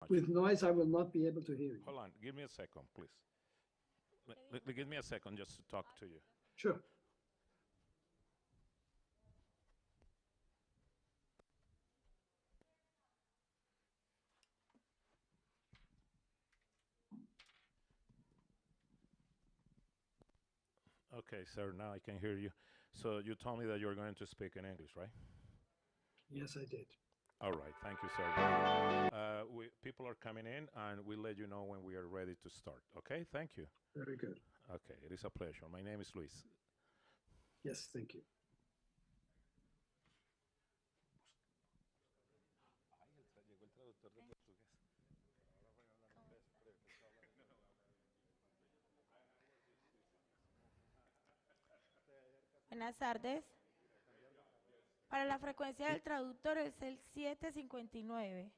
much. With noise, I will not be able to hear you. Hold on, give me a second, please. Give me a second just to talk to you. Sure. Okay, sir, now I can hear you. So you told me that you were going to speak in English, right? Yes, I did. All right, thank you, sir. People are coming in, and we'll let you know when we are ready to start. Okay, thank you. Very good. Okay, it is a pleasure. My name is Luis. Yes, thank you. Buenas tardes. Para la frecuencia del traductor es el 759.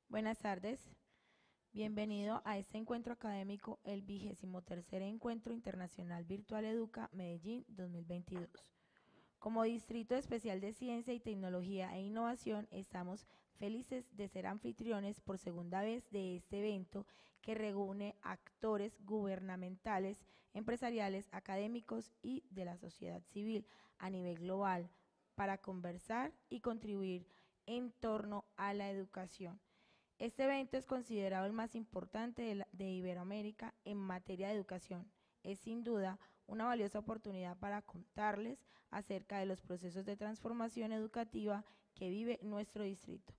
Buenas tardes. Bienvenido a este encuentro académico, el 23º Encuentro Internacional Virtual Educa Medellín 2022. Como Distrito Especial de Ciencia y Tecnología e Innovación, estamos felices de ser anfitriones por segunda vez de este evento que reúne actores gubernamentales, empresariales, académicos y de la sociedad civil a nivel global para conversar y contribuir en torno a la educación. Este evento es considerado el más importante de Iberoamérica en materia de educación. Es sin duda una valiosa oportunidad para contarles acerca de los procesos de transformación educativa que vive nuestro distrito.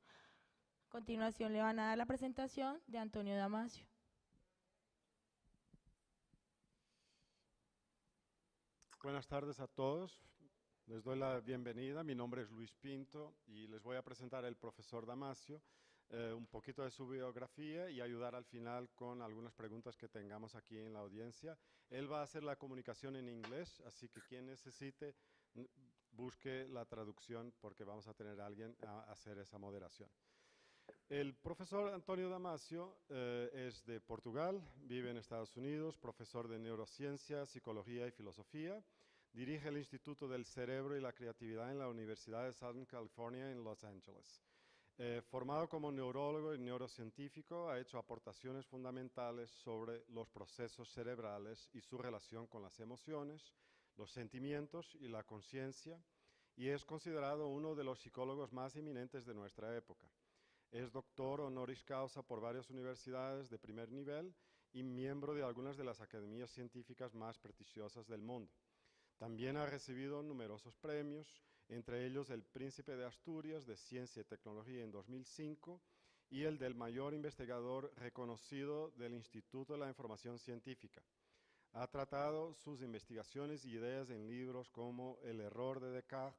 A continuación le van a dar la presentación de Antonio Damasio. Buenas tardes a todos. Les doy la bienvenida. Mi nombre es Luis Pinto y les voy a presentar al profesor Damasio, un poquito de su biografía y ayudar al final con algunas preguntas que tengamos aquí en la audiencia. Él va a hacer la comunicación en inglés, así que quien necesite busque la traducción porque vamos a tener a alguien a hacer esa moderación. El profesor Antonio Damasio es de Portugal, vive en Estados Unidos, profesor de neurociencia, psicología y filosofía. Dirige el Instituto del Cerebro y la Creatividad en la Universidad de Southern California en Los Ángeles. Formado como neurólogo y neurocientífico, ha hecho aportaciones fundamentales sobre los procesos cerebrales y su relación con las emociones, los sentimientos y la conciencia, y es considerado uno de los psicólogos más eminentes de nuestra época. Es doctor honoris causa por varias universidades de primer nivel y miembro de algunas de las academias científicas más prestigiosas del mundo. También ha recibido numerosos premios, entre ellos el Príncipe de Asturias de Ciencia y Tecnología en 2005 y el del mayor investigador reconocido del Instituto de la Información Científica. Ha tratado sus investigaciones y ideas en libros como El error de Descartes,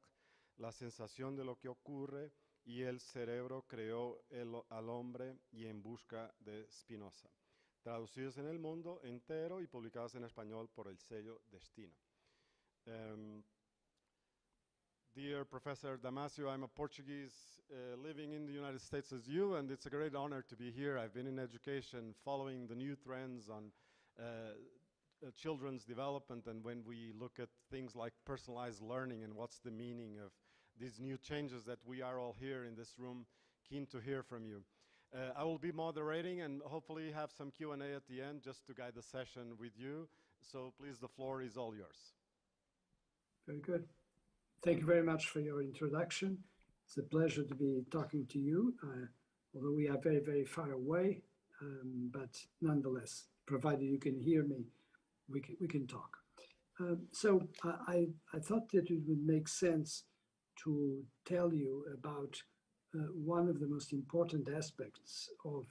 La sensación de lo que ocurre y El cerebro creó al hombre y En busca de Spinoza, traducidos en el mundo entero y publicados en español por el sello Destino. Dear Professor Damasio, I'm a Portuguese living in the United States as you, and it's a great honor to be here. I've been in education following the new trends on children's development, and when we look at things like personalized learning and what's the meaning of these new changes that we are all here in this room, keen to hear from you. I will be moderating and hopefully have some Q&A at the end just to guide the session with you. So please, the floor is all yours. Very good. Thank you very much for your introduction. It's a pleasure to be talking to you, although we are very, very far away, but nonetheless, provided you can hear me, we can talk. I thought that it would make sense to tell you about one of the most important aspects of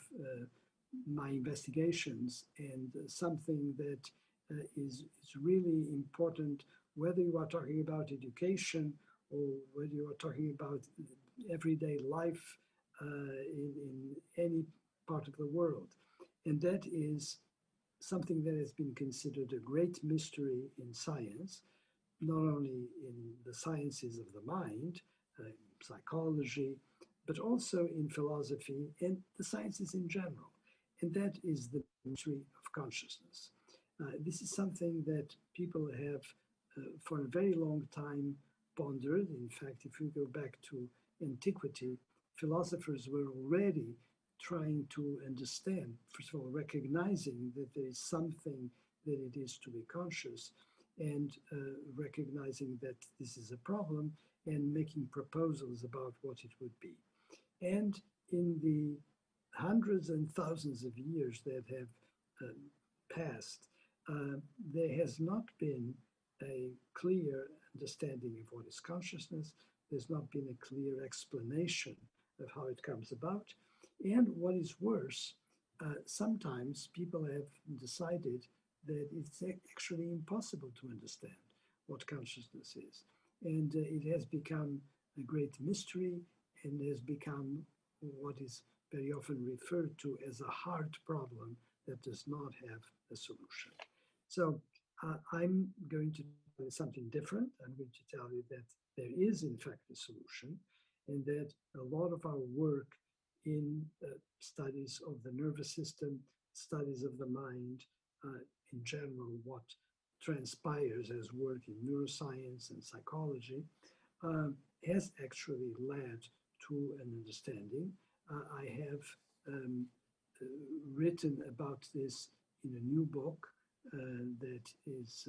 my investigations, and something that is really important, whether you are talking about education or whether you are talking about everyday life in any part of the world. And that is something that has been considered a great mystery in science, not only in the sciences of the mind, psychology, but also in philosophy and the sciences in general. And that is the mystery of consciousness. This is something that people have for a very long time pondered. In fact, if you go back to antiquity, philosophers were already trying to understand, first of all, recognizing that there is something that it is to be conscious, and recognizing that this is a problem and making proposals about what it would be. And in the hundreds and thousands of years that have passed, there has not been a clear understanding of what is consciousness. There's not been a clear explanation of how it comes about. And what is worse, sometimes people have decided that it's actually impossible to understand what consciousness is. And it has become a great mystery and has become what is very often referred to as a hard problem that does not have a solution. So I'm going to tell you something different. I'm going to tell you that there is, in fact, a solution, and that a lot of our work in studies of the nervous system, studies of the mind, in general, what transpires as work in neuroscience and psychology, has actually led to an understanding. I have written about this in a new book that is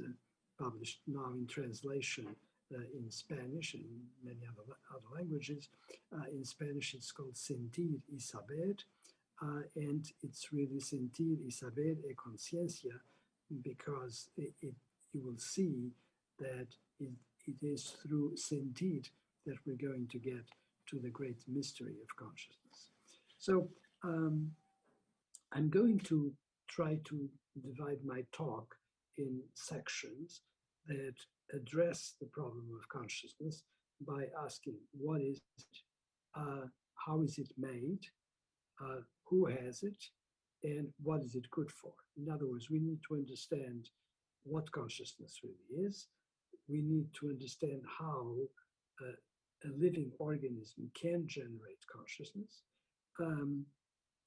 published now in translation in Spanish and many other languages. In Spanish, it's called Sentir y Saber, and it's really Sentir y Saber e Conciencia, because you will see that it is through sentir that we're going to get to the great mystery of consciousness. So I'm going to try to divide my talk in sections that address the problem of consciousness by asking, what is it? How is it made? Who has it? And what is it good for? In other words, we need to understand what consciousness really is. We need to understand how a living organism can generate consciousness.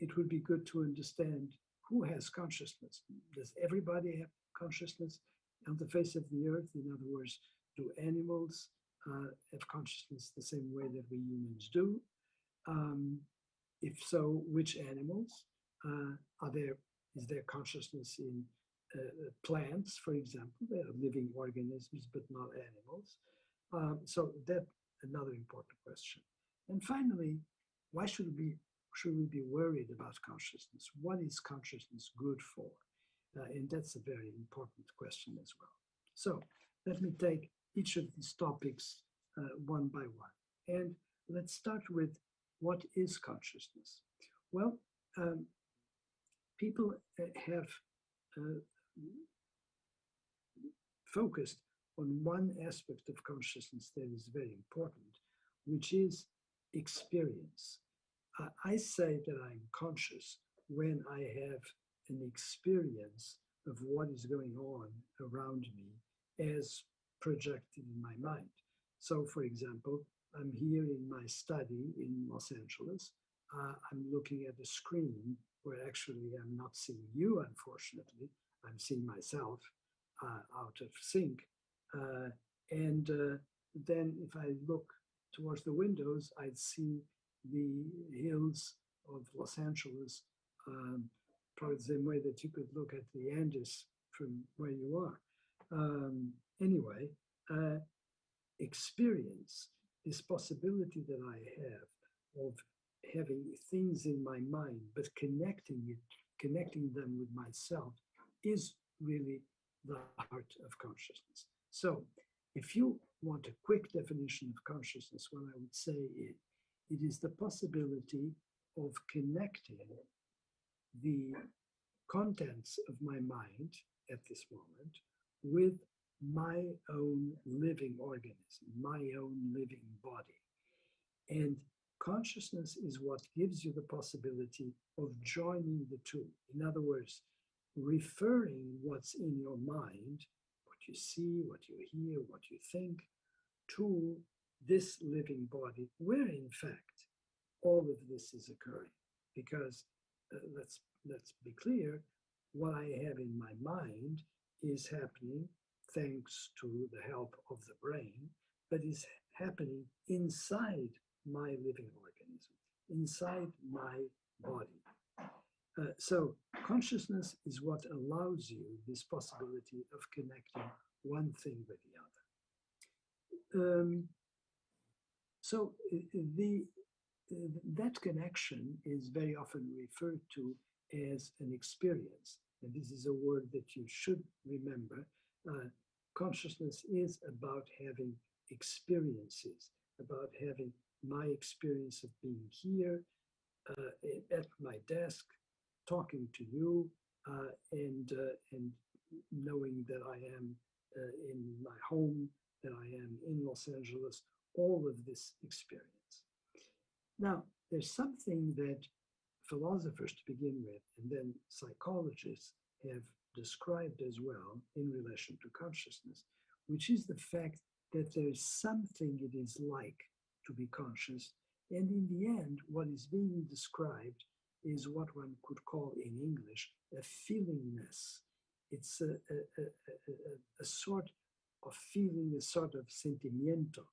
It would be good to understand who has consciousness. Does everybody have consciousness on the face of the earth? In other words, do animals have consciousness the same way that we humans do? If so, which animals? Is there consciousness in plants, for example? They are living organisms, but not animals. So that's another important question. And finally, why should we be worried about consciousness? What is consciousness good for? And that's a very important question as well. So let me take each of these topics one by one. And let's start with, what is consciousness? Well, people have focused on one aspect of consciousness that is very important, which is experience. I say that I'm conscious when I have an experience of what is going on around me as projected in my mind. So, for example, I'm here in my study in Los Angeles. I'm looking at a screen where actually I'm not seeing you, unfortunately. I'm seeing myself out of sync. And then if I look towards the windows, I'd see the hills of Los Angeles, probably the same way that you could look at the Andes from where you are. Anyway, experience, this possibility that I have of having things in my mind, but connecting them with myself, is really the heart of consciousness. So, if you want a quick definition of consciousness, what I would say is it is the possibility of connecting the contents of my mind at this moment with my own living organism, my own living body. And consciousness is what gives you the possibility of joining the two. In other words, referring what's in your mind, what you see, what you hear, what you think, to this living body, where in fact all of this is occurring. Because let's be clear, what I have in my mind is happening thanks to the help of the brain, but is happening inside my living organism, inside my body. So consciousness is what allows you this possibility of connecting one thing with the other. So that connection is very often referred to as an experience. And this is a word that you should remember. Consciousness is about having experiences, about having my experience of being here at my desk, talking to you, and knowing that I am in my home, that I am in Los Angeles, all of this experience. Now, there's something that philosophers to begin with, and then psychologists have described as well in relation to consciousness, which is the fact that there's something it is like to be conscious. And in the end, what is being described is what one could call in English a feelingness. It's a sort of feeling, a sort of sentimiento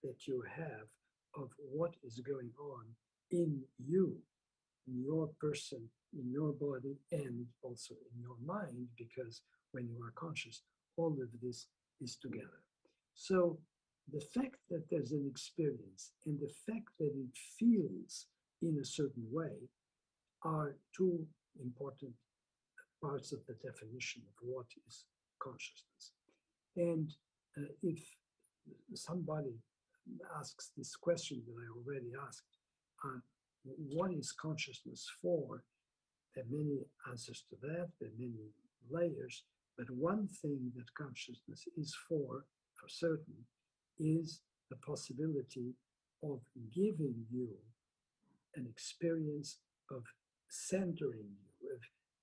that you have of what is going on in you, in your person, in your body, and also in your mind, because when you are conscious, all of this is together. So the fact that there's an experience and the fact that it feels in a certain way are two important parts of the definition of what is consciousness. And if somebody asks this question that I already asked, what is consciousness for? There are many answers to that, there are many layers, but one thing that consciousness is for certain, is the possibility of giving you an experience of centering you, of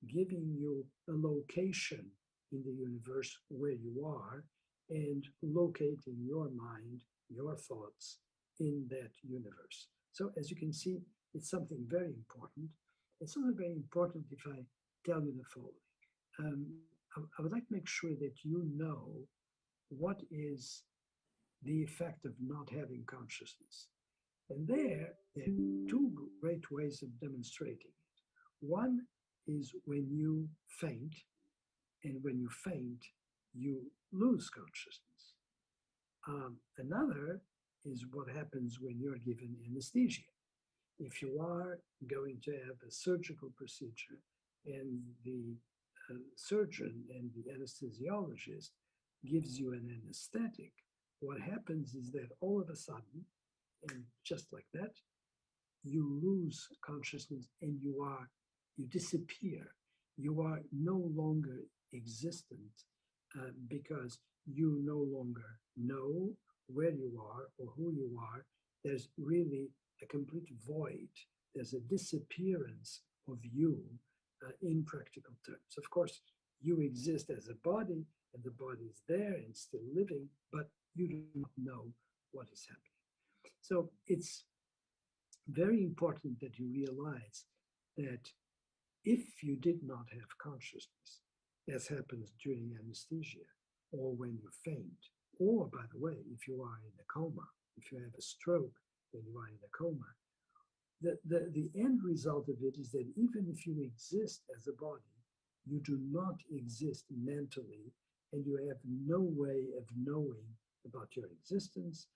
giving you a location in the universe where you are and locating your mind, your thoughts in that universe. So as you can see, it's something very important. It's also very important if I tell you the following. I would like to make sure that you know what is the effect of not having consciousness. And there are two great ways of demonstrating it. One is when you faint, and when you faint, you lose consciousness. Another is what happens when you're given anesthesia. If you are going to have a surgical procedure and the surgeon and the anesthesiologist gives you an anesthetic, what happens is that all of a sudden, and just like that, you lose consciousness and you disappear. You are no longer existent because you no longer know where you are or who you are. There's really a complete void. There's a disappearance of you in practical terms. Of course, you exist as a body, and the body is there and still living, but you do not know what is happening. So it's very important that you realize that if you did not have consciousness, as happens during anesthesia, or when you faint, or by the way, if you are in a coma, if you have a stroke when you are in a coma, the end result of it is that even if you exist as a body, you do not exist mentally, and you have no way of knowing about your existence.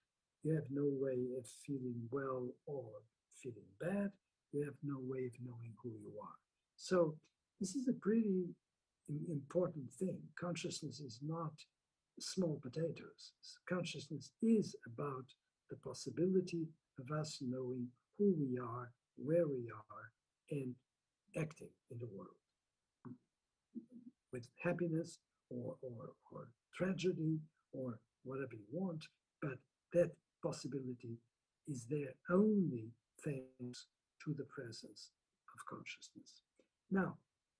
You have no way of feeling well or feeling bad. You have no way of knowing who you are. So this is a pretty important thing. Consciousness is not small potatoes. Consciousness is about the possibility of us knowing who we are, where we are, and acting in the world with happiness or tragedy or whatever you want, but that possibility is there only thanks to the presence of consciousness. Now,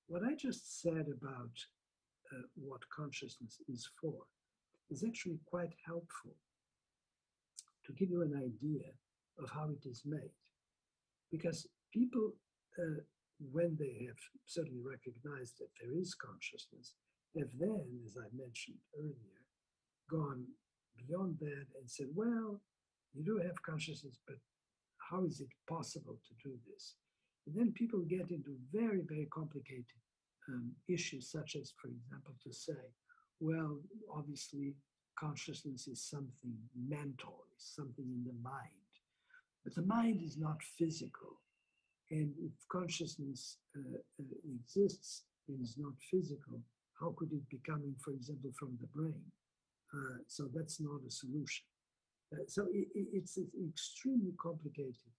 what I just said about what consciousness is for is actually quite helpful to give you an idea of how it is made. Because people, when they have certainly recognized that there is consciousness, have then, as I mentioned earlier, gone beyond that and said, well, you do have consciousness, but how is it possible to do this? And then people get into very, very complicated issues, such as, for example, to say, well, obviously, consciousness is something mental, is something in the mind. But the mind is not physical. And if consciousness exists and is not physical, how could it be coming, for example, from the brain? So that's not a solution. So it's an extremely complicated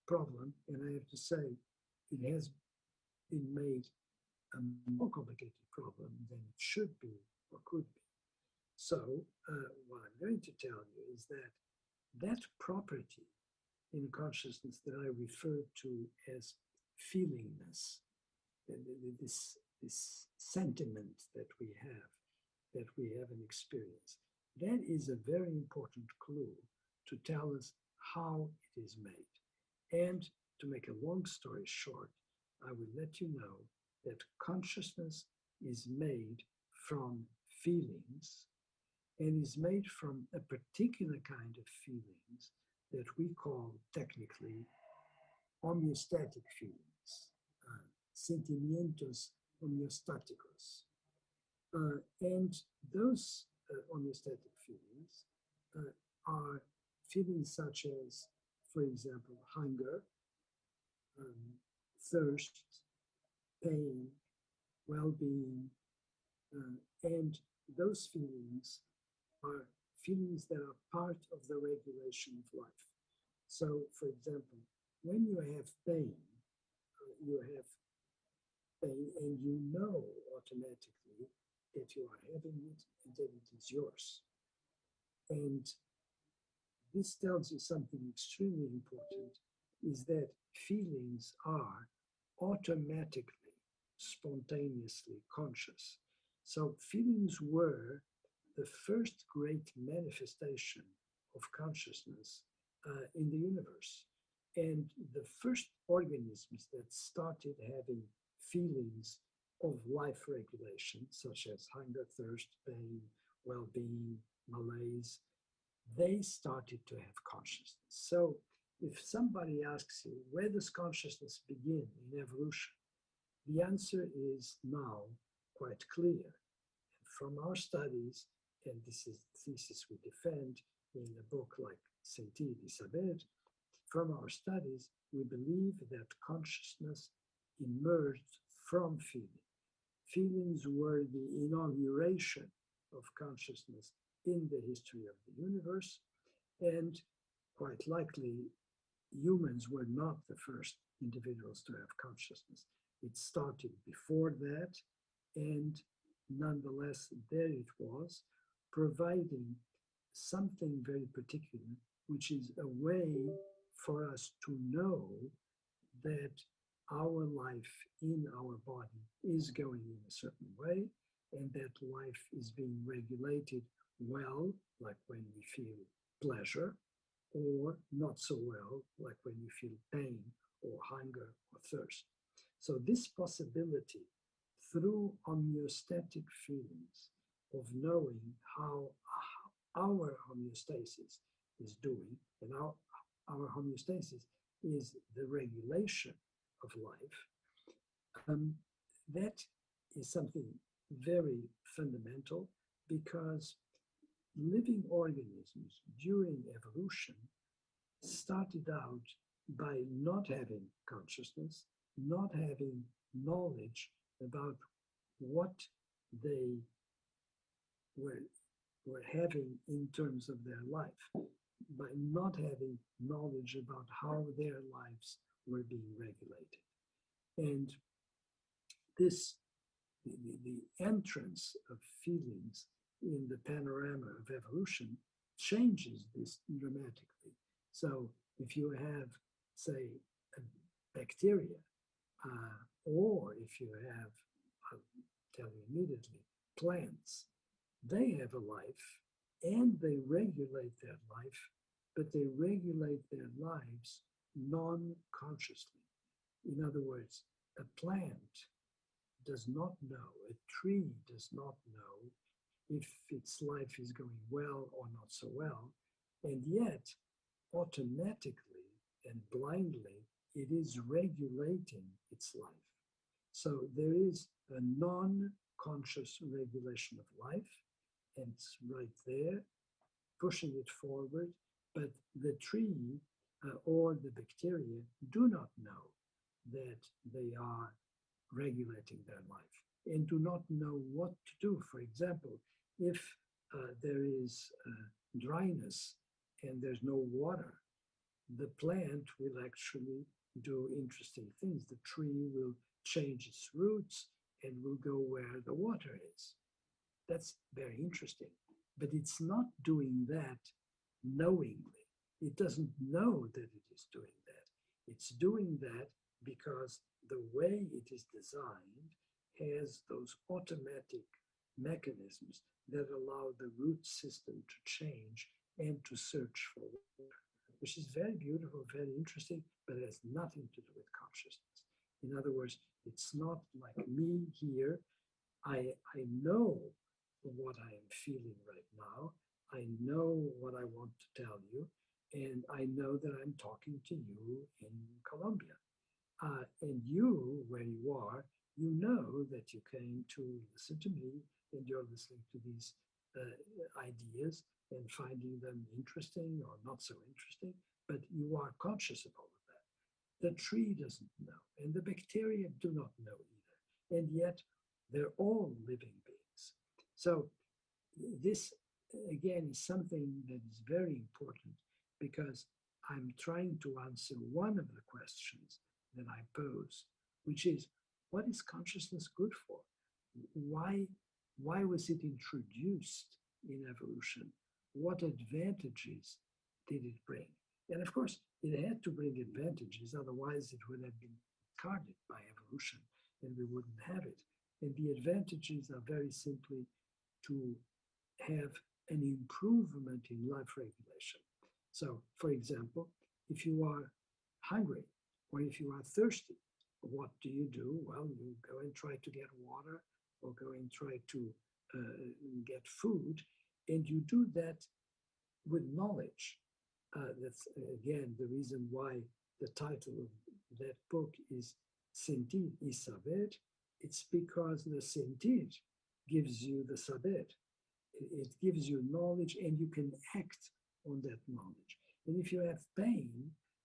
problem. And I have to say, it has been made a more complicated problem than it should be or could be. So what I'm going to tell you is that property in consciousness that I refer to as feelingness, this sentiment that we have an experience, that is a very important clue to tell us how it is made. And to make a long story short, I will let you know that consciousness is made from feelings and is made from a particular kind of feelings that we call technically homeostatic feelings, sentimientos homeostáticos. And those homeostatic feelings are feelings such as, for example, hunger, thirst, pain, well-being, and those feelings are feelings that are part of the regulation of life. So, for example, when you have pain, and you know automatically that you are having it and that it is yours. And this tells you something extremely important, is that feelings are automatically, spontaneously conscious. So feelings were the first great manifestation of consciousness in the universe. And the first organisms that started having feelings of life regulation, such as hunger, thirst, pain, well-being, malaise, they started to have consciousness. So if somebody asks you, where does consciousness begin in evolution? The answer is now quite clear. From our studies, and this is the thesis we defend in a book like Sentir y Saber, from our studies, we believe that consciousness emerged from feeling. Feelings were the inauguration of consciousness in the history of the universe, and quite likely, humans were not the first individuals to have consciousness. It started before that, and nonetheless, there it was, providing something very particular, which is a way for us to know that our life in our body is going in a certain way, and that life is being regulated well, like when we feel pleasure, or not so well, like when you feel pain or hunger or thirst. So this possibility through homeostatic feelings of knowing how our homeostasis is doing, and our homeostasis is the regulation of life, that is something very fundamental, because living organisms during evolution started out by not having consciousness, not having knowledge about what they were having in terms of their life by not having knowledge about how their lives were being regulated. And this, the entrance of feelings in the panorama of evolution changes this dramatically. So if you have, say, a bacteria, or if you have, I'll tell you immediately, plants, they have a life and they regulate their life, but they regulate their lives non-consciously. In other words, a plant does not know, a tree does not know if its life is going well or not so well, and yet automatically and blindly it is regulating its life. So there is a non-conscious regulation of life, and it's right there, pushing it forward, but the tree or the bacteria do not know that they are regulating their life and do not know what to do. For example, if there is dryness and there's no water, the plant will actually do interesting things. The tree will change its roots and will go where the water is. That's very interesting. But it's not doing that knowingly. It doesn't know that it is doing that. It's doing that because the way it is designed has those automatic mechanisms that allow the root system to change and to search for water, which is very beautiful, very interesting, but it has nothing to do with consciousness. In other words, it's not like me here. I know what I am feeling right now. I know what I want to tell you, and I know that I'm talking to you in Colombia. And you, where you are, you know that you came to listen to me, and you're listening to these ideas and finding them interesting or not so interesting, but you are conscious of all of that. The tree doesn't know, and the bacteria do not know either, and yet they're all living beings. So this, again, is something that is very important because I'm trying to answer one of the questions that I pose, which is, what is consciousness good for? Why was it introduced in evolution? What advantages did it bring? And of course, it had to bring advantages, otherwise it would have been discarded by evolution and we wouldn't have it. And the advantages are very simply to have an improvement in life regulation. So, for example, if you are hungry or if you are thirsty, what do? Well, you go and try to get water or go and try to get food, and you do that with knowledge. That's, again, the reason why the title of that book is Sentir y Saber. It's because the sentir gives you the saber. It gives you knowledge and you can act on that knowledge. And if you have pain,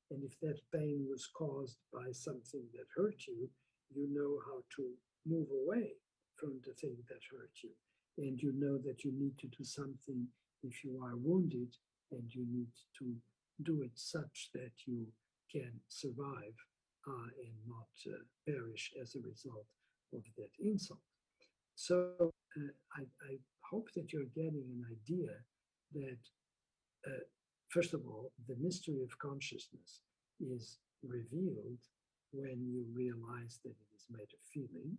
and if that pain was caused by something that hurt you, you know how to move away from the thing that hurt you. And you know that you need to do something if you are wounded, and you need to do it such that you can survive and not perish as a result of that insult. So I hope that you're getting an idea that, first of all, the mystery of consciousness is revealed when you realize that it is made of feeling,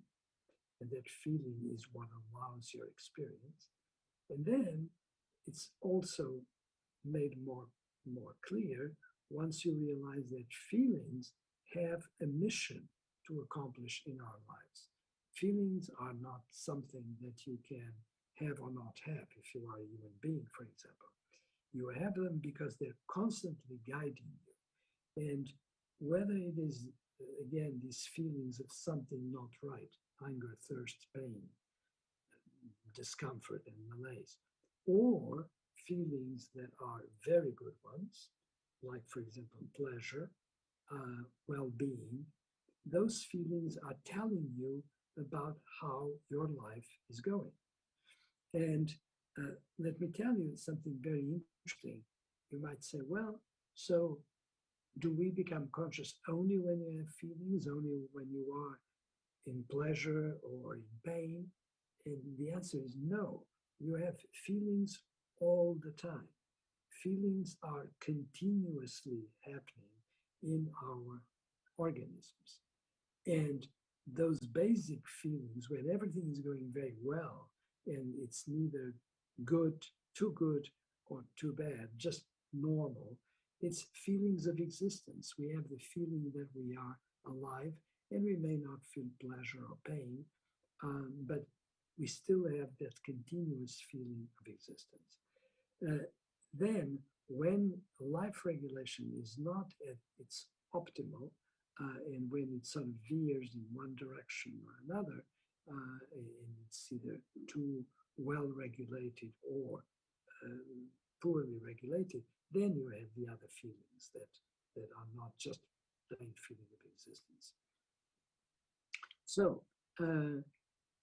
and that feeling is what allows your experience. And then it's also made more clear once you realize that feelings have a mission to accomplish in our lives. Feelings are not something that you can have or not have if you are a human being, for example. You have them because they're constantly guiding you. And whether it is, again, these feelings of something not right, hunger, thirst, pain, discomfort, and malaise, or feelings that are very good ones, like, for example, pleasure, well-being, those feelings are telling you about how your life is going. And let me tell you something very interesting. You might say, well, so do we become conscious only when you have feelings, only when you are in pleasure or in pain? And the answer is no. You have feelings all the time. Feelings are continuously happening in our organisms. And those basic feelings, when everything is going very well and it's neither good, too good, or too bad, just normal, it's feelings of existence. We have the feeling that we are alive, and we may not feel pleasure or pain, but we still have that continuous feeling of existence. Then, when life regulation is not at its optimal, and when it sort of veers in one direction or another, and it's either too well regulated or poorly regulated, then you have the other feelings that are not just plain feeling of existence. So,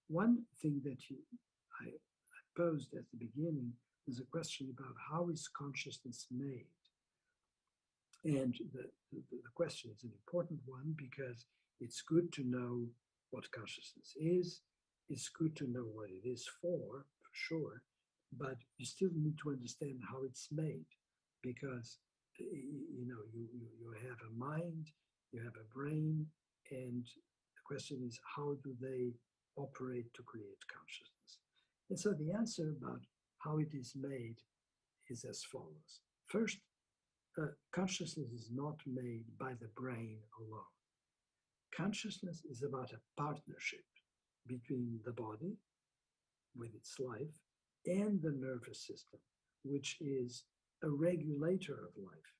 one thing that I posed at the beginning was a question about how is consciousness made? And the question is an important one because it's good to know what consciousness is. It's good to know what it is for sure, but you still need to understand how it's made because you have a mind, you have a brain, and the question is how do they operate to create consciousness? And so the answer about how it is made is as follows. First, consciousness is not made by the brain alone. Consciousness is about a partnership between the body, with its life, and the nervous system, which is a regulator of life.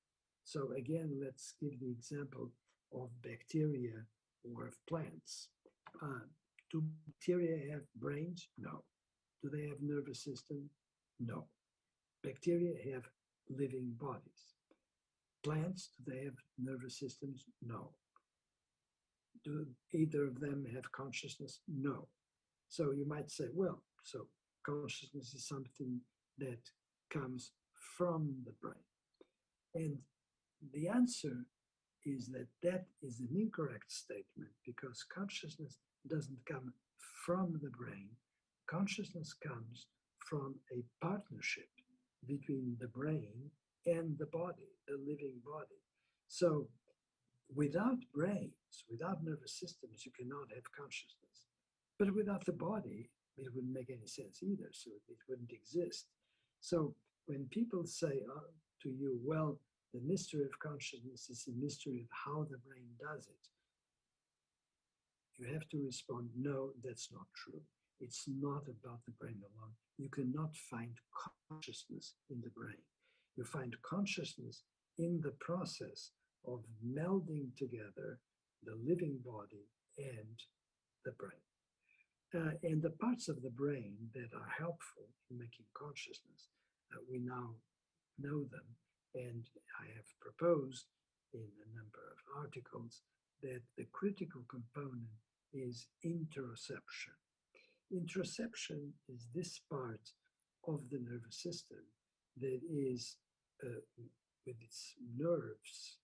So again, let's give the example of bacteria or of plants. Do bacteria have brains? No. Do they have nervous system? No. Bacteria have living bodies. Plants, do they have nervous systems? No. Do either of them have consciousness? No. So you might say, well, so consciousness is something that comes from the brain. And the answer is that that is an incorrect statement because consciousness doesn't come from the brain. Consciousness comes from a partnership between the brain and the body, the living body. So without brains, without nervous systems, you cannot have consciousness. But without the body, it wouldn't make any sense either, so it wouldn't exist. So when people say to you, well, the mystery of consciousness is the mystery of how the brain does it, you have to respond, no, that's not true. It's not about the brain alone. You cannot find consciousness in the brain. You find consciousness in the process of melding together the living body and the brain. And the parts of the brain that are helpful in making consciousness, we now know them. And I have proposed in a number of articles that the critical component is interoception. Interoception is this part of the nervous system that is, with its nerves,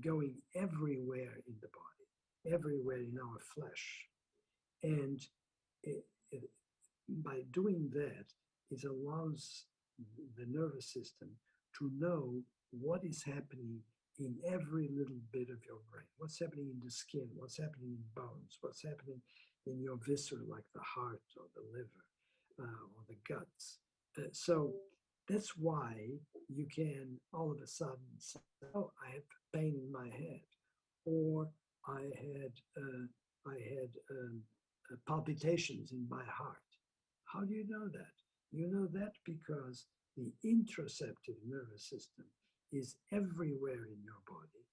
going everywhere in the body, everywhere in our flesh. And by doing that, it allows the nervous system to know what is happening in every little bit of your brain. What's happening in the skin, what's happening in bones, what's happening in your viscera like the heart or the liver or the guts. So that's why you can all of a sudden say, oh, I have pain in my head, or I had palpitations in my heart. How do you know that? You know that because the interoceptive nervous system is everywhere in your body,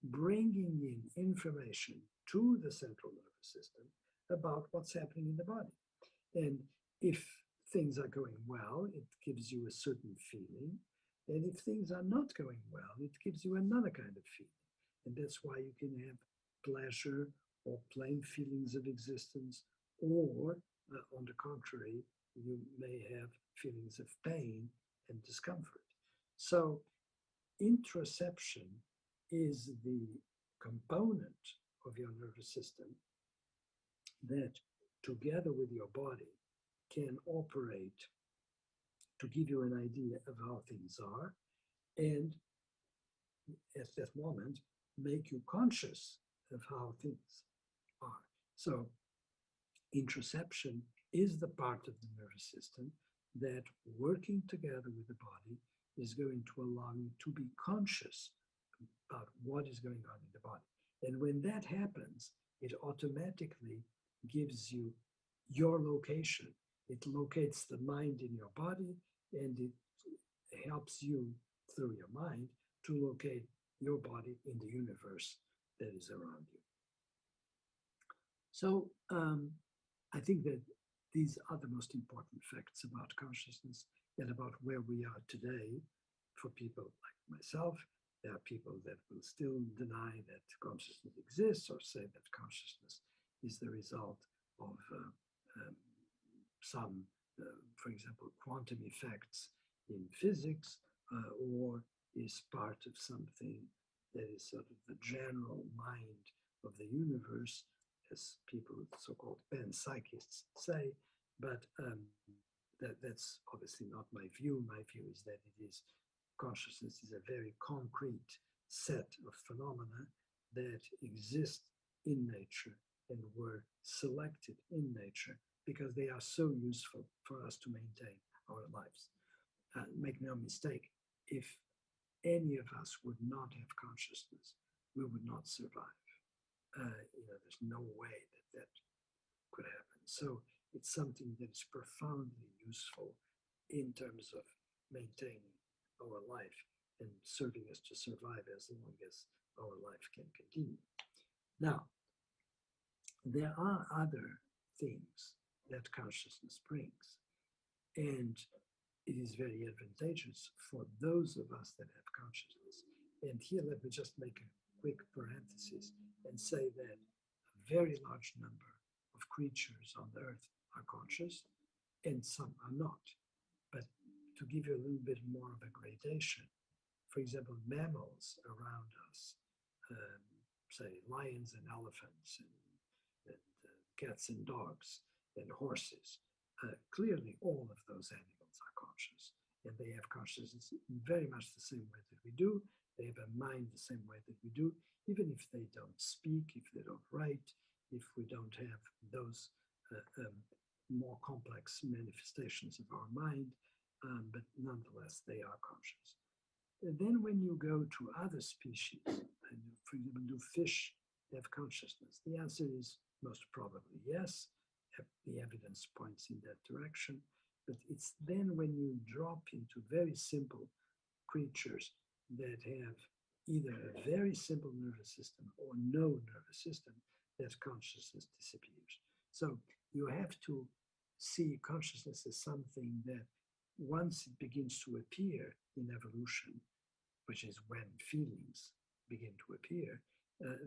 bringing in information to the central nervous system about what's happening in the body. And if things are going well, it gives you a certain feeling. And if things are not going well, it gives you another kind of feeling. And that's why you can have pleasure or plain feelings of existence, or on the contrary, you may have feelings of pain and discomfort. So, interoception is the component of your nervous system that, together with your body, can operate to give you an idea of how things are, and at that moment, make you conscious of how things are. So, interoception is the part of the nervous system that, working together with the body, is going to allow you to be conscious about what is going on in the body. And when that happens, it automatically gives you your location. It locates the mind in your body, and it helps you, through your mind, to locate your body in the universe that is around you. So I think that these are the most important facts about consciousness and about where we are today. For people like myself, there are people that will still deny that consciousness exists, or say that consciousness is the result of some, for example, quantum effects in physics, or is part of something that is sort of the general mind of the universe, as people, so-called panpsychists, say. But that's obviously not my view. My view is that consciousness is a very concrete set of phenomena that exist in nature and were selected in nature because they are so useful for us to maintain our lives. Make no mistake, if any of us would not have consciousness, we would not survive. There's no way that could happen. So it's something that is profoundly useful in terms of maintaining our life and serving us to survive as long as our life can continue. Now, there are other things that consciousness brings, and it is very advantageous for those of us that have consciousness. And here, let me just make a quick parenthesis and say that a very large number of creatures on the earth are conscious, and some are not. But to give you a little bit more of a gradation, for example, mammals around us, say lions and elephants and cats and dogs and horses, clearly all of those animals are conscious, and they have consciousness in very much the same way that we do. They have a mind the same way that we do, even if they don't speak, if they don't write, if we don't have those more complex manifestations of our mind, but nonetheless, they are conscious. And then when you go to other species, and for example, do fish have consciousness? The answer is most probably yes. The evidence points in that direction. But it's then when you drop into very simple creatures that have either a very simple nervous system or no nervous system that consciousness disappears. So you have to see consciousness as something that, once it begins to appear in evolution, which is when feelings begin to appear,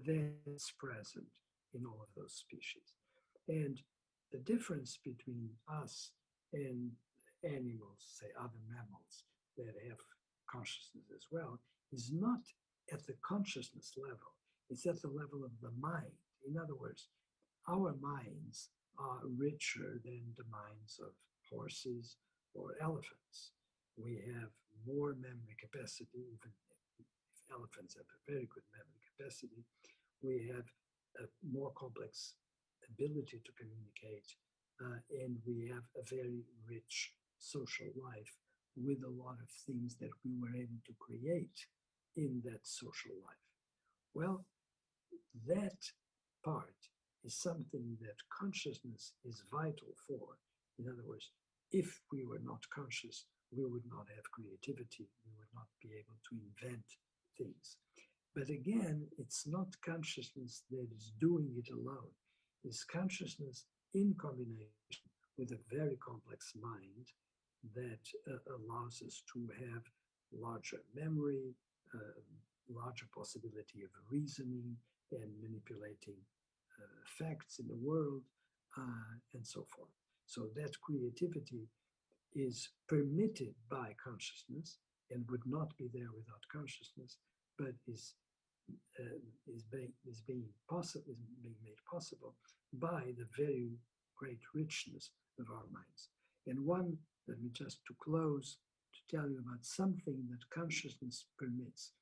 then it's present in all of those species. And the difference between us and animals, say other mammals that have consciousness as well, is not at the consciousness level, it's at the level of the mind. In other words, our minds are richer than the minds of horses or elephants. We have more memory capacity, even if elephants have a very good memory capacity. We have a more complex ability to communicate, and we have a very rich social life with a lot of things that we were able to create in that social life. Well, that part is something that consciousness is vital for. In other words, if we were not conscious, we would not have creativity, we would not be able to invent things. But again, it's not consciousness that is doing it alone. It's consciousness in combination with a very complex mind that allows us to have larger memory, larger possibility of reasoning and manipulating facts in the world, and so forth. So that creativity is permitted by consciousness and would not be there without consciousness, but is being made possible by the very great richness of our minds. And one, let me just to close, to tell you about something that consciousness permits,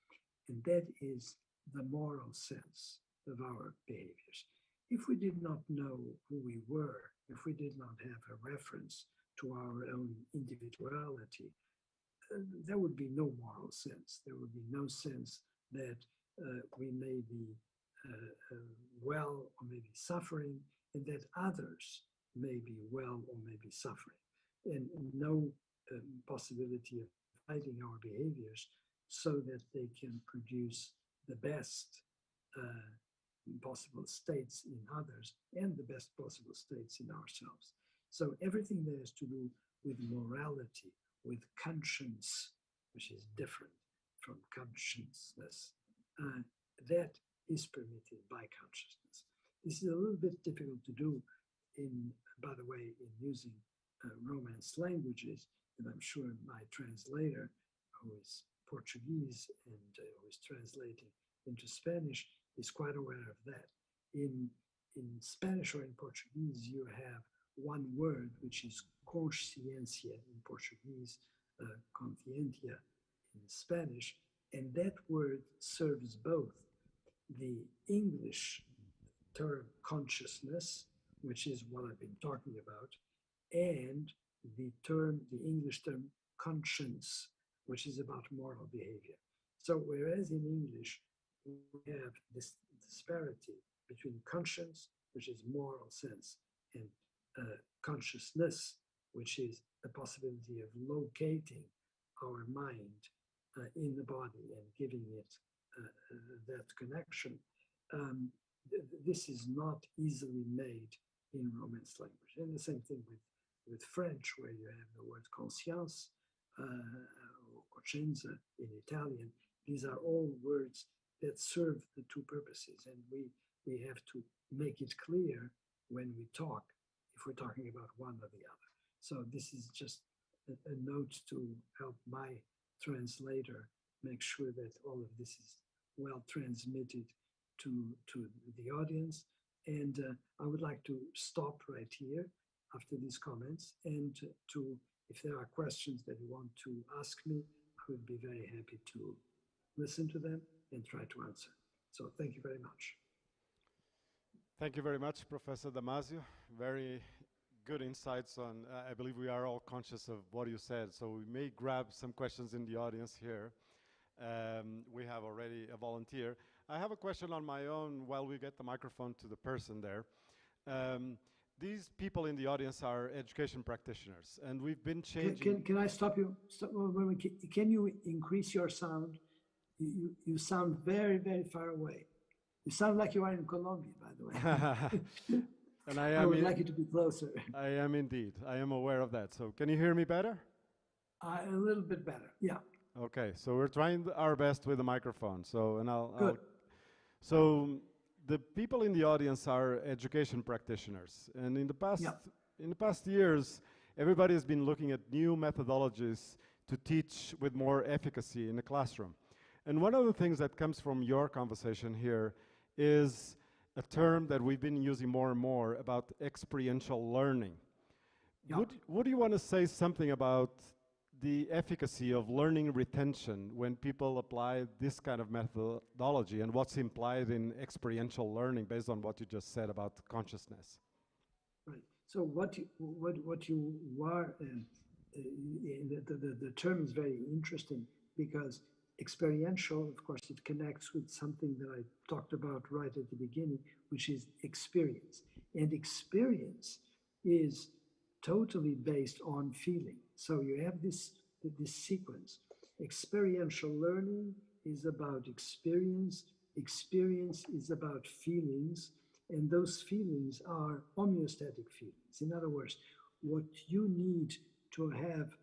and that is the moral sense of our behaviors. If we did not know who we were, if we did not have a reference to our own individuality, there would be no moral sense. There would be no sense that we may be well or may be suffering, and that others may be well or may be suffering, and no possibility of guiding our behaviors so that they can produce the best possible states in others and the best possible states in ourselves. So everything that has to do with morality, with conscience, which is different from consciousness, that is permitted by consciousness. This is a little bit difficult to do by the way, in using Romance languages, and I'm sure my translator, who is Portuguese and who is translating into Spanish, is quite aware of that. In Spanish or in Portuguese, you have one word, which is consciencia in Portuguese, conscientia in Spanish, and that word serves both the English term consciousness, which is what I've been talking about, and the English term conscience, which is about moral behavior. So whereas in English, we have this disparity between conscience, which is moral sense, and consciousness, which is the possibility of locating our mind in the body and giving it that connection. This is not easily made in Romance language. And the same thing with French, where you have the word conscience or coscienza in Italian. These are all words that serve the two purposes, and we have to make it clear when we talk, if we're talking about one or the other. So this is just a note to help my translator make sure that all of this is well transmitted to the audience. And I would like to stop right here after these comments, and if there are questions that you want to ask me, I would be very happy to listen to them and try to answer. So thank you very much. Thank you very much, Professor Damasio. Very good insights on, I believe we are all conscious of what you said, so we may grab some questions in the audience here. We have already a volunteer. I have a question on my own while we get the microphone to the person there. These people in the audience are education practitioners, and we've been changing. Can I stop you? Can you increase your sound? You sound very, very far away. You sound like you are in Colombia, by the way. And I would like you to be closer. I am indeed. I am aware of that. So can you hear me better? A little bit better, yeah. Okay, so we're trying our best with the microphone. So, Good. So the people in the audience are education practitioners, and in the past years, everybody has been looking at new methodologies to teach with more efficacy in the classroom. And one of the things that comes from your conversation here is a term that we've been using more and more about experiential learning. Yeah. Would you want to say something about the efficacy of learning retention when people apply this kind of methodology, and what's implied in experiential learning based on what you just said about consciousness? Right. So what you are, the term is very interesting, because experiential, of course, it connects with something that I talked about right at the beginning, which is experience. And experience is totally based on feeling. So you have this sequence. Experiential learning is about experience. Experience is about feelings. And those feelings are homeostatic feelings. In other words, what you need to have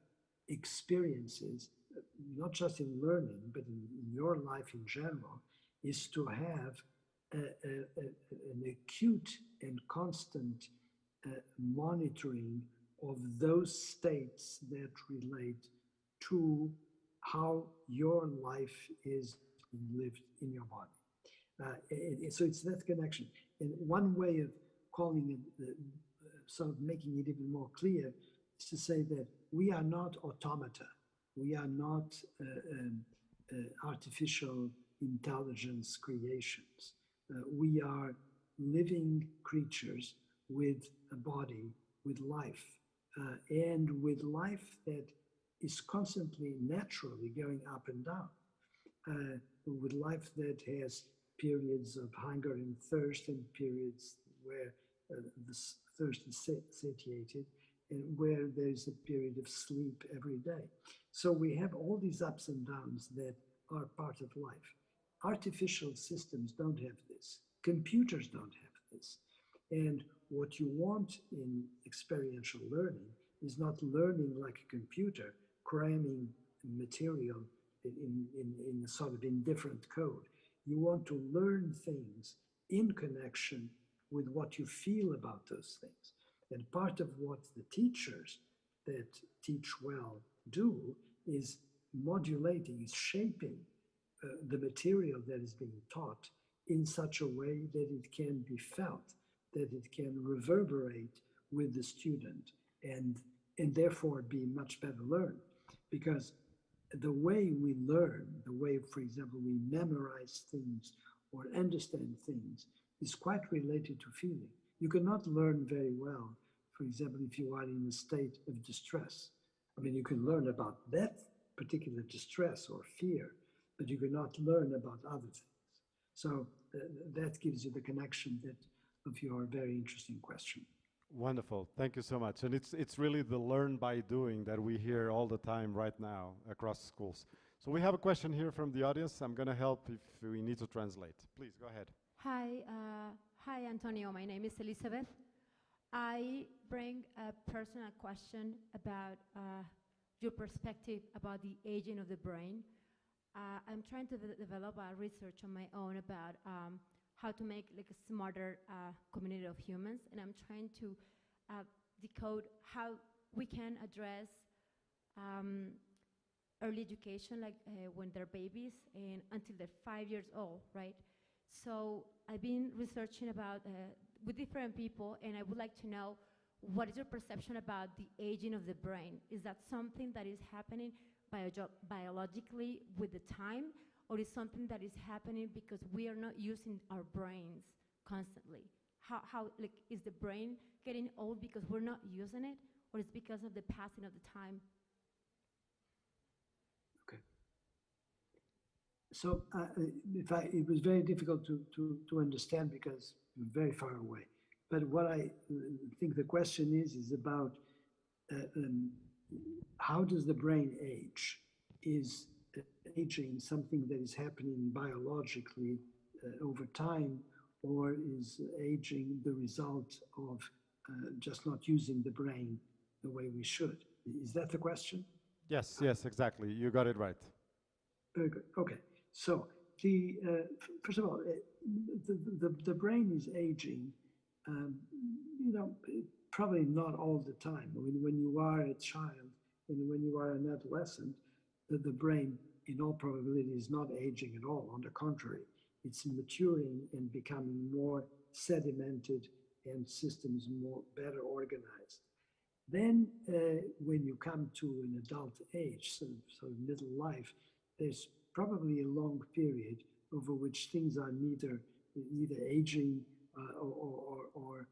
experiences, not just in learning, but in your life in general, is to have an acute and constant monitoring of those states that relate to how your life is lived in your body. So it's that connection. And one way of calling it, sort of making it even more clear, is to say that we are not automata. We are not artificial intelligence creations. We are living creatures with a body, with life, and with life that is constantly, naturally going up and down, with life that has periods of hunger and thirst and periods where the thirst is satiated and where there's a period of sleep every day. So we have all these ups and downs that are part of life. Artificial systems don't have this. Computers don't have this. And what you want in experiential learning is not learning like a computer, cramming material in a sort of indifferent code. You want to learn things in connection with what you feel about those things. And part of what the teachers that teach well do is modulating, is shaping the material that is being taught in such a way that it can be felt, that it can reverberate with the student and therefore be much better learned. Because the way we learn, the way, for example, we memorize things or understand things is quite related to feeling. You cannot learn very well, for example, if you are in a state of distress. I mean, you can learn about that particular distress or fear, but you cannot learn about other things. So that gives you the connection of your very interesting question. Wonderful. Thank you so much. And it's really the learn by doing that we hear all the time right now across schools. So we have a question here from the audience. I'm going to help if we need to translate. Please go ahead. Hi, Antonio. My name is Elizabeth. I bring a personal question about your perspective about the aging of the brain. I'm trying to develop a research on my own about how to make like a smarter community of humans, and I'm trying to decode how we can address early education, like when they're babies and until they're 5 years old, right? So I've been researching about with different people, and I would like to know, what is your perception about the aging of the brain? Is that something that is happening biologically with the time, or is something that is happening because we are not using our brains constantly? How like, is the brain getting old because we're not using it, or is it because of the passing of the time? Okay. So it was very difficult to understand because you're very far away. But what I think the question is about how does the brain age? Is aging something that is happening biologically over time, or is aging the result of just not using the brain the way we should? Is that the question? Yes, yes, exactly. You got it right. Very good. Okay. So first of all, the brain is aging. Probably not all the time. I mean, when you are a child and when you are an adolescent, the brain, in all probability, is not aging at all. On the contrary, it's maturing and becoming more sedimented and systems more better organized. Then, when you come to an adult age, so middle life, there's probably a long period over which things are neither aging or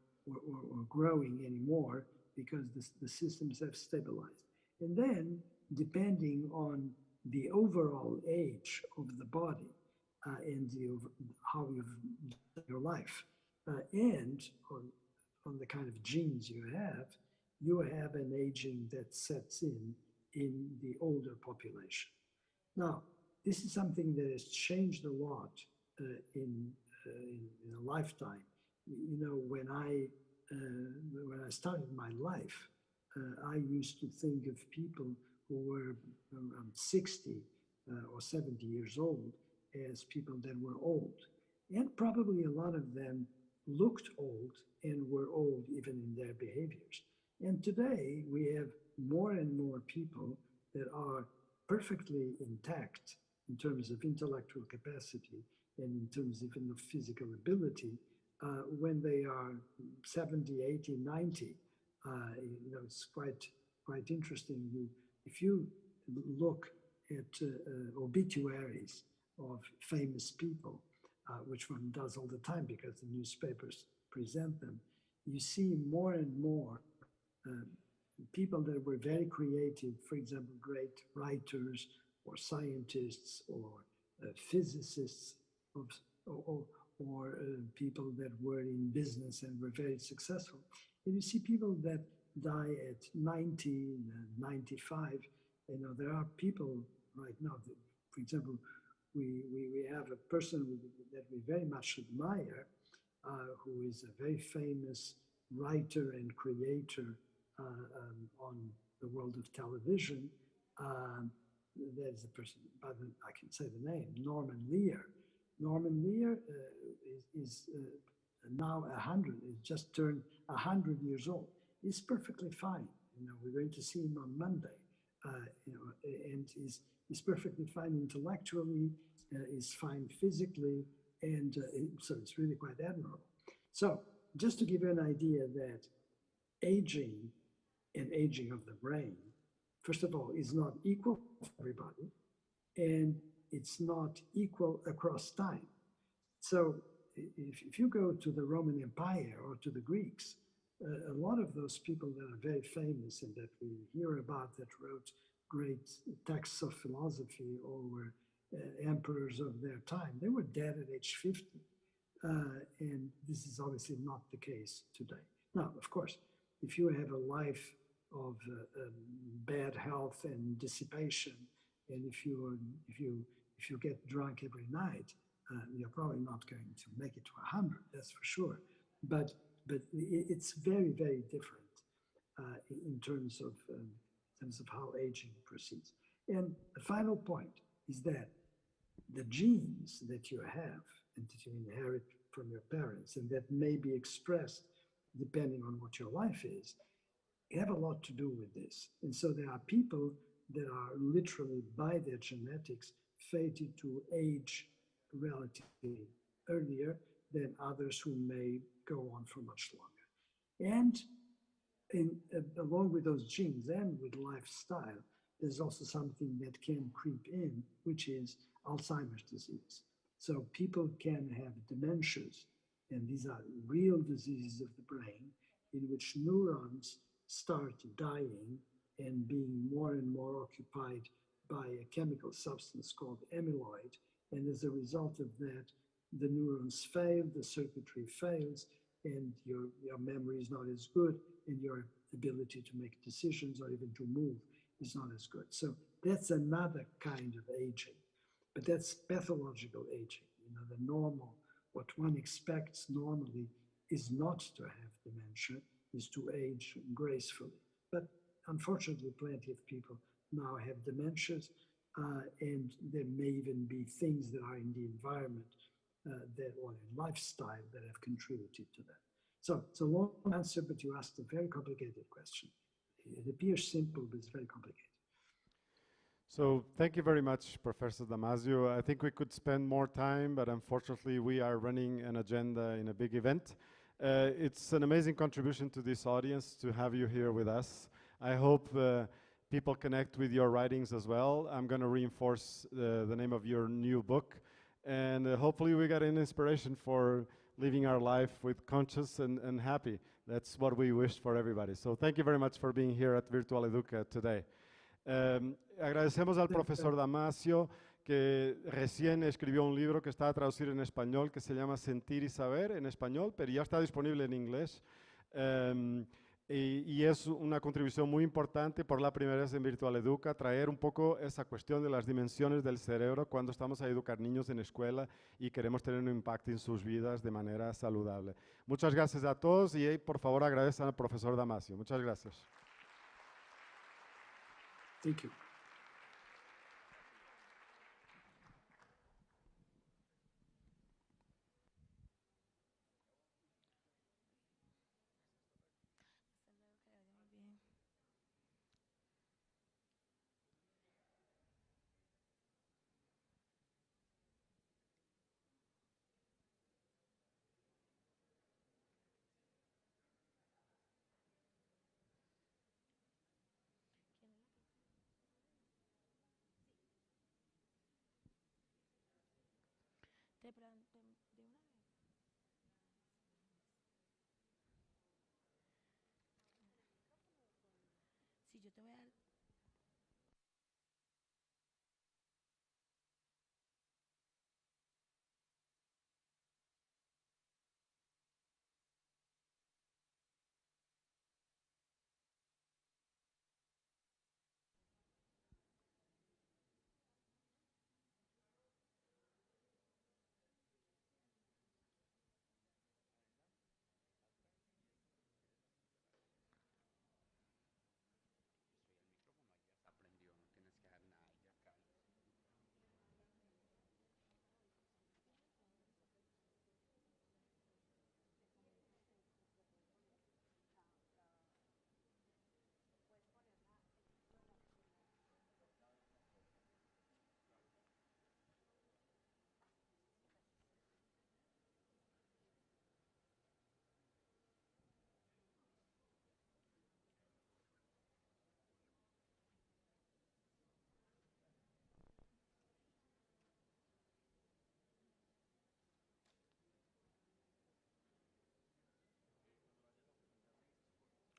growing anymore because the systems have stabilized. And then, depending on the overall age of the body and how you've done your life, and on the kind of genes you have an aging that sets in the older population. Now, this is something that has changed a lot in a lifetime. You know, when I started my life, I used to think of people who were around 60 or 70 years old as people that were old. And probably a lot of them looked old and were old even in their behaviors. And today we have more and more people that are perfectly intact in terms of intellectual capacity and in terms even of physical ability when they are 70, 80, 90. It's quite interesting. If you look at obituaries of famous people, which one does all the time because the newspapers present them, you see more and more people that were very creative, for example, great writers or scientists or physicists or people that were in business and were very successful. And you see people that die at 90, 95. There are people right now that, for example, we have a person that we very much admire, who is a very famous writer and creator on the world of television. There's a person, I can say the name, Norman Lear. Norman Lear is now 100, he's just turned 100 years old. He's perfectly fine. We're going to see him on Monday. And he's perfectly fine intellectually, is fine physically, and so it's really quite admirable. So just to give you an idea that aging and aging of the brain, first of all, is not equal for everybody, and it's not equal across time. So if you go to the Roman Empire or to the Greeks, a lot of those people that are very famous and that we hear about that wrote great texts of philosophy or were emperors of their time, they were dead at age 50. And this is obviously not the case today. Now, of course, if you have a life of bad health and dissipation, and if you get drunk every night, you're probably not going to make it to 100, that's for sure. But it's very, very different in terms of how aging proceeds. And the final point is that the genes that you have and that you inherit from your parents and that may be expressed depending on what your life is, have a lot to do with this. And so there are people that are literally by their genetics fated to age relatively earlier than others who may go on for much longer. And along with those genes and with lifestyle, there's also something that can creep in, which is Alzheimer's disease. So people can have dementias, and these are real diseases of the brain in which neurons start dying and being more and more occupied by a chemical substance called amyloid. And as a result of that, the neurons fail, the circuitry fails, and your memory is not as good, and your ability to make decisions or even to move is not as good. So that's another kind of aging, but that's pathological aging. The normal, what one expects normally is not to have dementia, is to age gracefully. But unfortunately, plenty of people now have dementias, and there may even be things that are in the environment or in lifestyle that have contributed to that. So it's a long answer, but you asked a very complicated question. It appears simple, but it's very complicated. So thank you very much, Professor Damasio. I think we could spend more time, but unfortunately we are running an agenda in a big event. It's an amazing contribution to this audience to have you here with us. I hope people connect with your writings as well. I'm going to reinforce the name of your new book, and hopefully we get an inspiration for living our life with conscious and happy. That's what we wish for everybody. So thank you very much for being here at Virtual Educa today. Agradecemos al profesor Damasio, que recién escribió un libro que está a traducir en español, que se llama Sentir y Saber en español, pero ya está disponible en inglés. Y es una contribución muy importante por la primera vez en Virtual Educa, traer un poco esa cuestión de las dimensiones del cerebro cuando estamos a educar niños en escuela y queremos tener un impacto en sus vidas de manera saludable. Muchas gracias a todos y por favor agradezcan al profesor Damasio. Muchas gracias. Thank you. de una vez. Si yo te voy a dar. Aprendió, no tienes que dar nada y ya cae.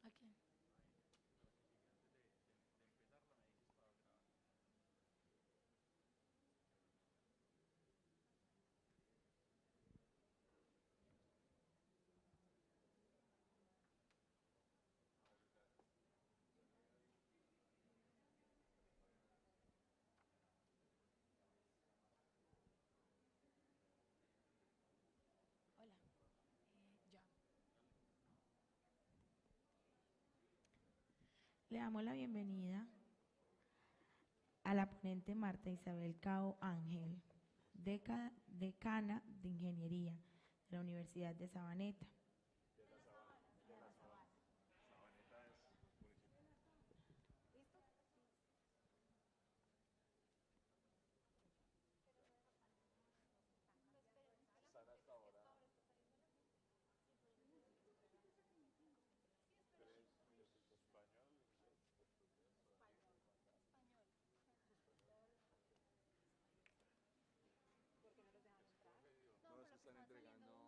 ¿A quién? Hola. Ya. Le damos la bienvenida a la ponente Marta Isabel Cao Ángel, decana de Ingeniería de la Universidad de Sabaneta. Sabaneta es municipio. Sala hasta ahora. 3 minutos español. No, es que están entregando los.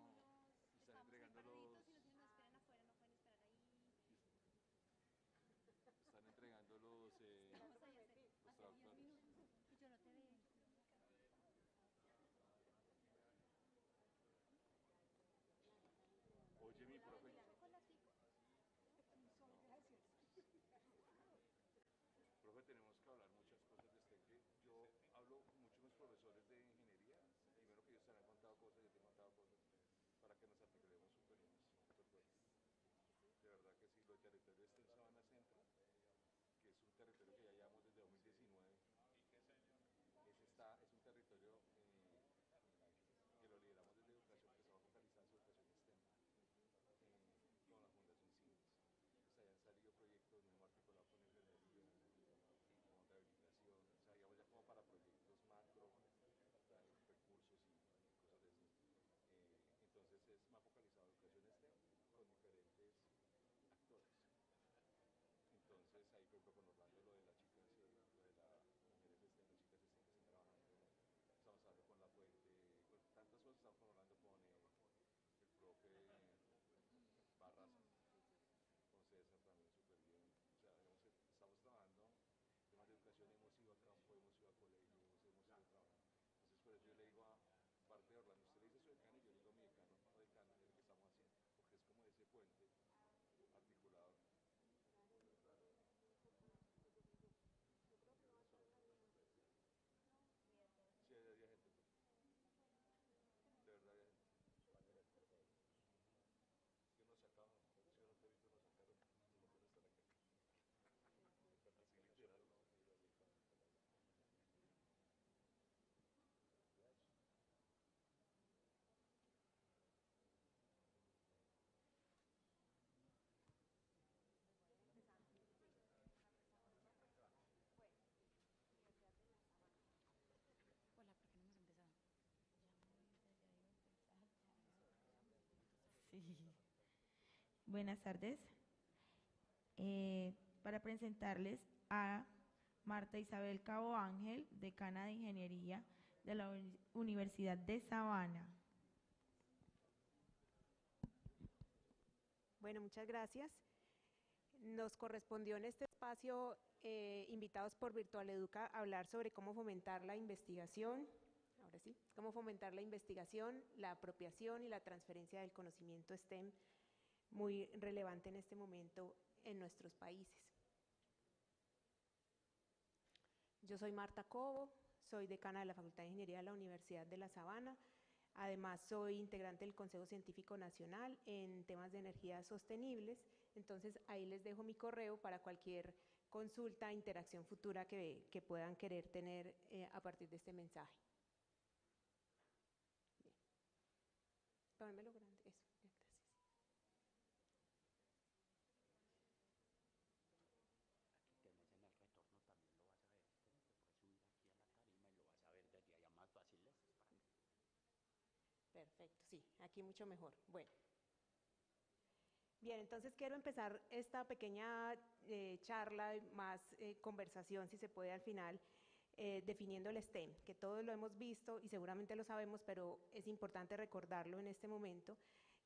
Están entregando los traductores. Y yo no te veo. Oye, mi profe. Profe, tenemos que hablar muchas cosas de que yo hablo mucho con mis profesores de ingeniería. Primero que ellos te han contado cosas, yo te he contado cosas, para que nos articulemos súper fuerte. De verdad que sí, lo de territorio este en Sabana Centro, que es un territorio que ya llevamos desde 2019. Es un territorio que lo lideramos desde educación, que estaba focalizado en educación STEM, con la Fundación CIMES. Entonces, ahí han salido proyectos muy articulados con enfermería, con rehabilitación, o sea, digamos ya como para proyectos macro, recursos y cosas de esas. Entonces es más focalizado en educación STEM con diferentes actores. Entonces ahí por ejemplo con Orlando lo de las chicas, lo de las mujeres STEM, las chicas STEM que están trabajando, estamos hablando con La Fuente, con tantas cosas, estamos con Orlando, con el profe Barraza, con César también súper bien. O sea, digamos, estamos trabajando temas de educación, hemos ido a campo, hemos ido a colegios, hemos ido trabajando. Entonces por eso yo le digo a parte de Orlando, usted le dice su decano y yo le digo a mi decano o decana de lo que estamos haciendo, porque es como ese puente articulado. Sí, había gente, pues. De verdad había gente. Es que nos sacaban, si yo no te he visto, nos sacaron, nos metieron hasta la calle. Así literal, ¿no? Hola, ¿por qué no hemos empezado? Ya iba a empezar. Sí. Buenas tardes. Para presentarles a Marta Isabel Cabo Ángel, decana de Ingeniería de la Universidad de Sabana. Bueno, muchas gracias. Nos correspondió en este espacio, invitados por Virtual Educa, hablar sobre cómo fomentar la investigación, ahora sí, cómo fomentar la investigación, la apropiación y la transferencia del conocimiento STEM, muy relevante en este momento en nuestros países. Yo soy Marta Cobo, soy decana de la Facultad de Ingeniería de la Universidad de La Sabana. Además, soy integrante del Consejo Científico Nacional en temas de energías sostenibles. Entonces, ahí les dejo mi correo para cualquier consulta, interacción futura que puedan querer tener a partir de este mensaje. Bien. Pónmelo grande, eso, gracias. Aquí tenés en el retorno también lo vas a ver. Te puedes subir aquí a la tarima y lo vas a ver desde allá más fácil. Perfecto, sí, aquí mucho mejor. Bueno. Bien, entonces quiero empezar esta pequeña charla, más conversación, si se puede al final, definiendo el STEM, que todos lo hemos visto y seguramente lo sabemos, pero es importante recordarlo en este momento,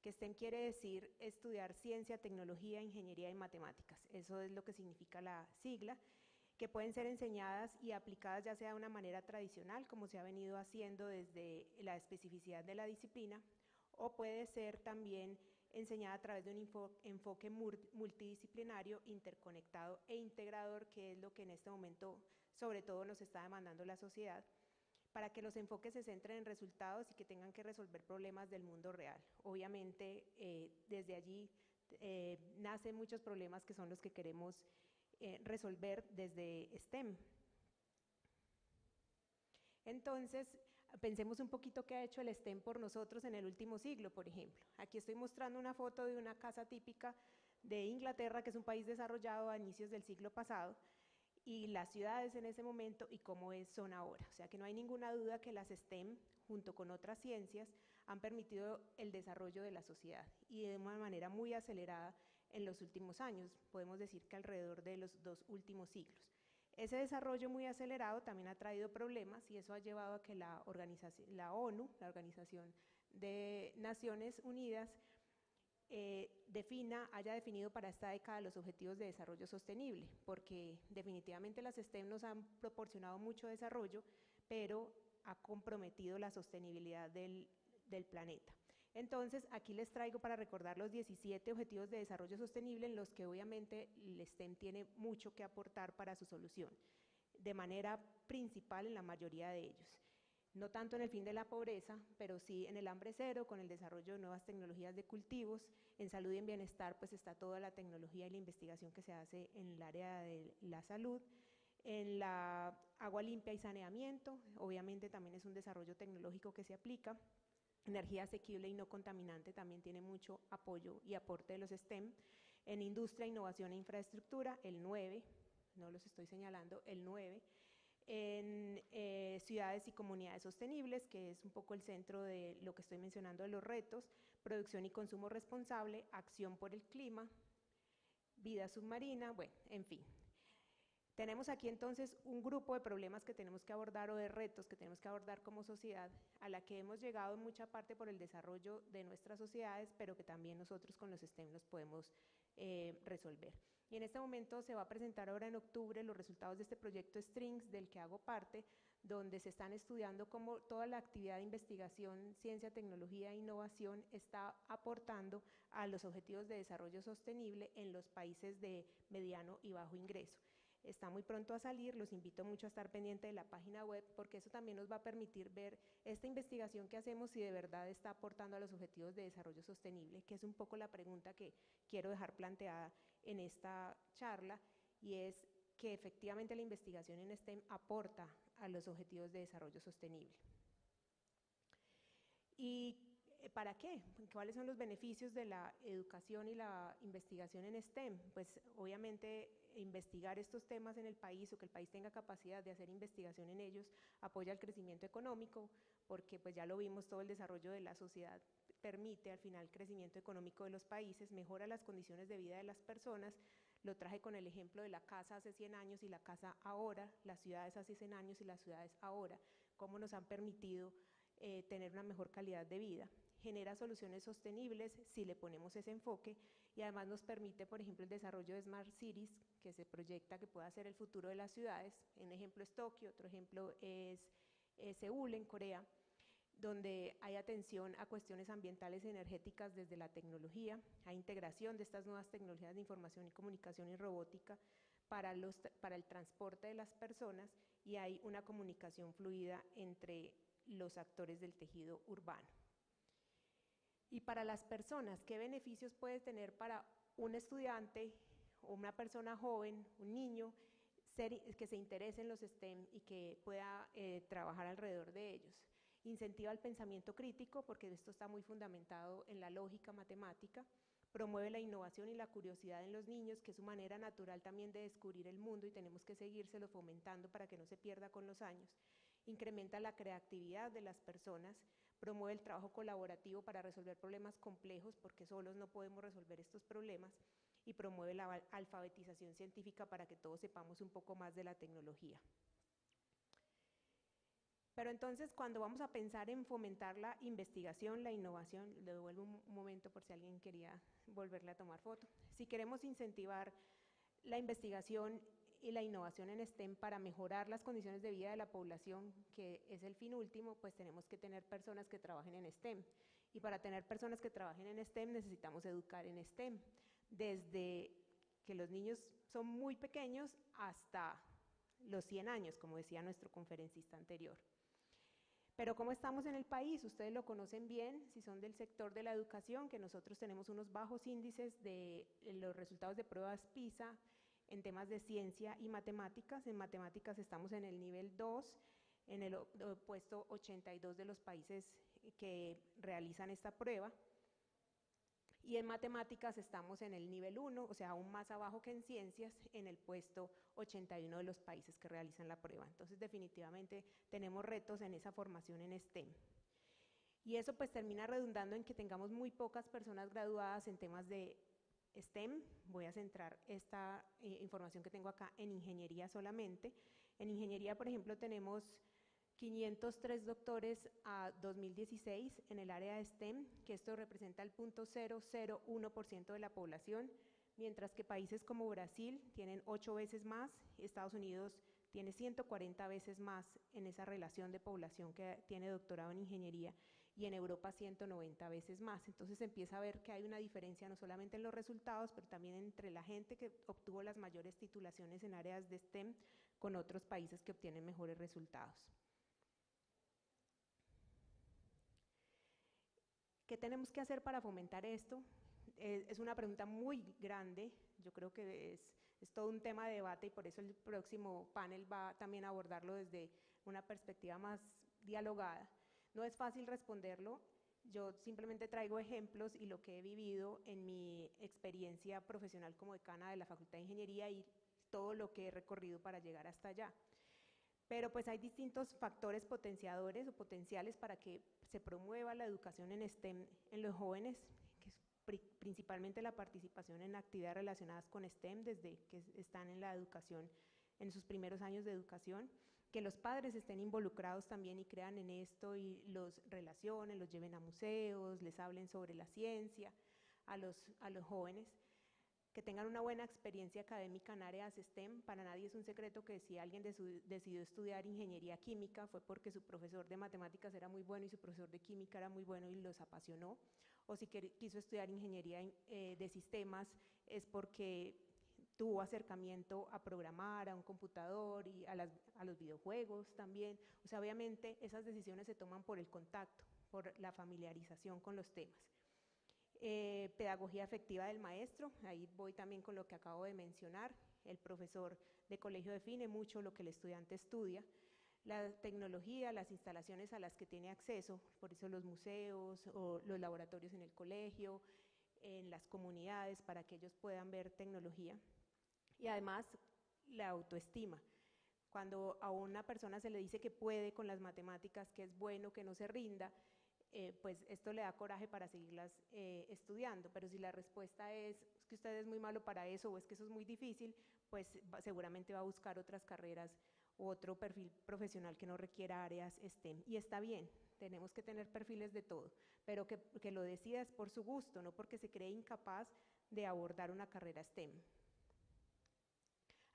que STEM quiere decir estudiar ciencia, tecnología, ingeniería y matemáticas. Eso es lo que significa la sigla, que pueden ser enseñadas y aplicadas ya sea de una manera tradicional, como se ha venido haciendo desde la especificidad de la disciplina, o puede ser también enseñada a través de un enfoque multidisciplinario, interconectado e integrador, que es lo que en este momento sobre todo nos está demandando la sociedad, para que los enfoques se centren en resultados y que tengan que resolver problemas del mundo real. Obviamente, desde allí nacen muchos problemas que son los que queremos resolver desde STEM. Entonces, pensemos un poquito qué ha hecho el STEM por nosotros en el último siglo, por ejemplo. Aquí estoy mostrando una foto de una casa típica de Inglaterra, que es un país desarrollado a inicios del siglo pasado, y las ciudades en ese momento y cómo son ahora. O sea que no hay ninguna duda que las STEM, junto con otras ciencias, han permitido el desarrollo de la sociedad y de una manera muy acelerada en los últimos años, podemos decir que alrededor de los 2 últimos siglos. Ese desarrollo muy acelerado también ha traído problemas y eso ha llevado a que la ONU, la Organización de Naciones Unidas, haya definido para esta década los objetivos de desarrollo sostenible, porque definitivamente las STEM nos han proporcionado mucho desarrollo, pero ha comprometido la sostenibilidad del planeta. Entonces, aquí les traigo para recordar los 17 objetivos de desarrollo sostenible en los que obviamente el STEM tiene mucho que aportar para su solución, de manera principal en la mayoría de ellos. No tanto en el fin de la pobreza, pero sí en el hambre cero, con el desarrollo de nuevas tecnologías de cultivos. En salud y en bienestar, pues está toda la tecnología y la investigación que se hace en el área de la salud. En la agua limpia y saneamiento, obviamente también es un desarrollo tecnológico que se aplica. Energía asequible y no contaminante también tiene mucho apoyo y aporte de los STEM. En industria, innovación e infraestructura, el 9, no los estoy señalando, el 9. En ciudades y comunidades sostenibles, que es un poco el centro de lo que estoy mencionando de los retos, producción y consumo responsable, acción por el clima, vida submarina, bueno, en fin. Tenemos aquí entonces un grupo de problemas que tenemos que abordar o de retos que tenemos que abordar como sociedad, a la que hemos llegado en mucha parte por el desarrollo de nuestras sociedades, pero que también nosotros con los STEM los podemos resolver. Y en este momento se va a presentar ahora en octubre los resultados de este proyecto Strings, del que hago parte, donde se están estudiando cómo toda la actividad de investigación, ciencia, tecnología e innovación está aportando a los objetivos de desarrollo sostenible en los países de mediano y bajo ingreso. Está muy pronto a salir, los invito mucho a estar pendiente de la página web, porque eso también nos va a permitir ver esta investigación que hacemos si de verdad está aportando a los objetivos de desarrollo sostenible, que es un poco la pregunta que quiero dejar planteada en esta charla, y es que efectivamente la investigación en STEM aporta a los objetivos de desarrollo sostenible. ¿Y para qué? ¿Cuáles son los beneficios de la educación y la investigación en STEM? Pues obviamente investigar estos temas en el país, o que el país tenga capacidad de hacer investigación en ellos, apoya el crecimiento económico, porque pues ya lo vimos, todo el desarrollo de la sociedad permite al final el crecimiento económico de los países, mejora las condiciones de vida de las personas. Lo traje con el ejemplo de la casa hace 100 años y la casa ahora, las ciudades hace 100 años y las ciudades ahora, cómo nos han permitido tener una mejor calidad de vida. Genera soluciones sostenibles si le ponemos ese enfoque y además nos permite, por ejemplo, el desarrollo de Smart Cities, que se proyecta que pueda ser el futuro de las ciudades. Un ejemplo es Tokio, otro ejemplo es Seúl, en Corea, donde hay atención a cuestiones ambientales y energéticas desde la tecnología, hay integración de estas nuevas tecnologías de información y comunicación y robótica para el transporte de las personas y hay una comunicación fluida entre los actores del tejido urbano. Y para las personas, ¿qué beneficios puede tener para un estudiante o una persona joven, un niño, que se interese en los STEM y que pueda trabajar alrededor de ellos? Incentiva el pensamiento crítico, porque esto está muy fundamentado en la lógica matemática. Promueve la innovación y la curiosidad en los niños, que es su manera natural también de descubrir el mundo y tenemos que seguírselo fomentando para que no se pierda con los años. Incrementa la creatividad de las personas, promueve el trabajo colaborativo para resolver problemas complejos, porque solos no podemos resolver estos problemas, y promueve la alfabetización científica para que todos sepamos un poco más de la tecnología. Pero entonces, cuando vamos a pensar en fomentar la investigación, la innovación, le devuelvo un momento por si alguien quería volverle a tomar foto. Si queremos incentivar la investigación y la innovación en STEM para mejorar las condiciones de vida de la población, que es el fin último, pues tenemos que tener personas que trabajen en STEM. Y para tener personas que trabajen en STEM necesitamos educar en STEM, desde que los niños son muy pequeños hasta los 100 años, como decía nuestro conferencista anterior. Pero ¿cómo estamos en el país? Ustedes lo conocen bien, si son del sector de la educación, que nosotros tenemos unos bajos índices de los resultados de pruebas PISA en temas de ciencia y matemáticas. En matemáticas estamos en el nivel 2, en el puesto 82 de los países que realizan esta prueba. Y en matemáticas estamos en el nivel 1, o sea, aún más abajo que en ciencias, en el puesto 81 de los países que realizan la prueba. Entonces, definitivamente tenemos retos en esa formación en STEM. Y eso pues termina redundando en que tengamos muy pocas personas graduadas en temas de STEM. Voy a centrar esta información que tengo acá en ingeniería solamente. En ingeniería, por ejemplo, tenemos 503 doctores a 2016 en el área de STEM, que esto representa el 0.001% de la población, mientras que países como Brasil tienen 8 veces más, Estados Unidos tiene 140 veces más en esa relación de población que tiene doctorado en ingeniería, y en Europa 190 veces más. Entonces empieza a ver que hay una diferencia no solamente en los resultados, pero también entre la gente que obtuvo las mayores titulaciones en áreas de STEM con otros países que obtienen mejores resultados. ¿Qué tenemos que hacer para fomentar esto? Es una pregunta muy grande, yo creo que es todo un tema de debate y por eso el próximo panel va también a abordarlo desde una perspectiva más dialogada. No es fácil responderlo, yo simplemente traigo ejemplos y lo que he vivido en mi experiencia profesional como decana de la Facultad de Ingeniería y todo lo que he recorrido para llegar hasta allá. Pero pues hay distintos factores potenciadores o potenciales para que se promueva la educación en STEM en los jóvenes, que es principalmente la participación en actividades relacionadas con STEM desde que están en la educación, en sus primeros años de educación, que los padres estén involucrados también y crean en esto y los relacionen, los lleven a museos, les hablen sobre la ciencia a los jóvenes, que tengan una buena experiencia académica en áreas STEM. Para nadie es un secreto que si alguien decidió estudiar ingeniería química fue porque su profesor de matemáticas era muy bueno y su profesor de química era muy bueno y los apasionó, o si quiso estudiar ingeniería de sistemas es porque tuvo acercamiento a programar, a un computador y a los videojuegos también. O sea, obviamente esas decisiones se toman por el contacto, por la familiarización con los temas. Pedagogía efectiva del maestro, ahí voy también con lo que acabo de mencionar. El profesor de colegio define mucho lo que el estudiante estudia. La tecnología, las instalaciones a las que tiene acceso, por eso los museos o los laboratorios en el colegio, en las comunidades, para que ellos puedan ver tecnología. Y además, la autoestima. Cuando a una persona se le dice que puede con las matemáticas, que es bueno, que no se rinda, pues esto le da coraje para seguirlas estudiando. Pero si la respuesta es que usted es muy malo para eso o es que eso es muy difícil, pues seguramente va a buscar otras carreras otro perfil profesional que no requiera áreas STEM. Y está bien, tenemos que tener perfiles de todo, pero que lo decida es por su gusto, no porque se cree incapaz de abordar una carrera STEM.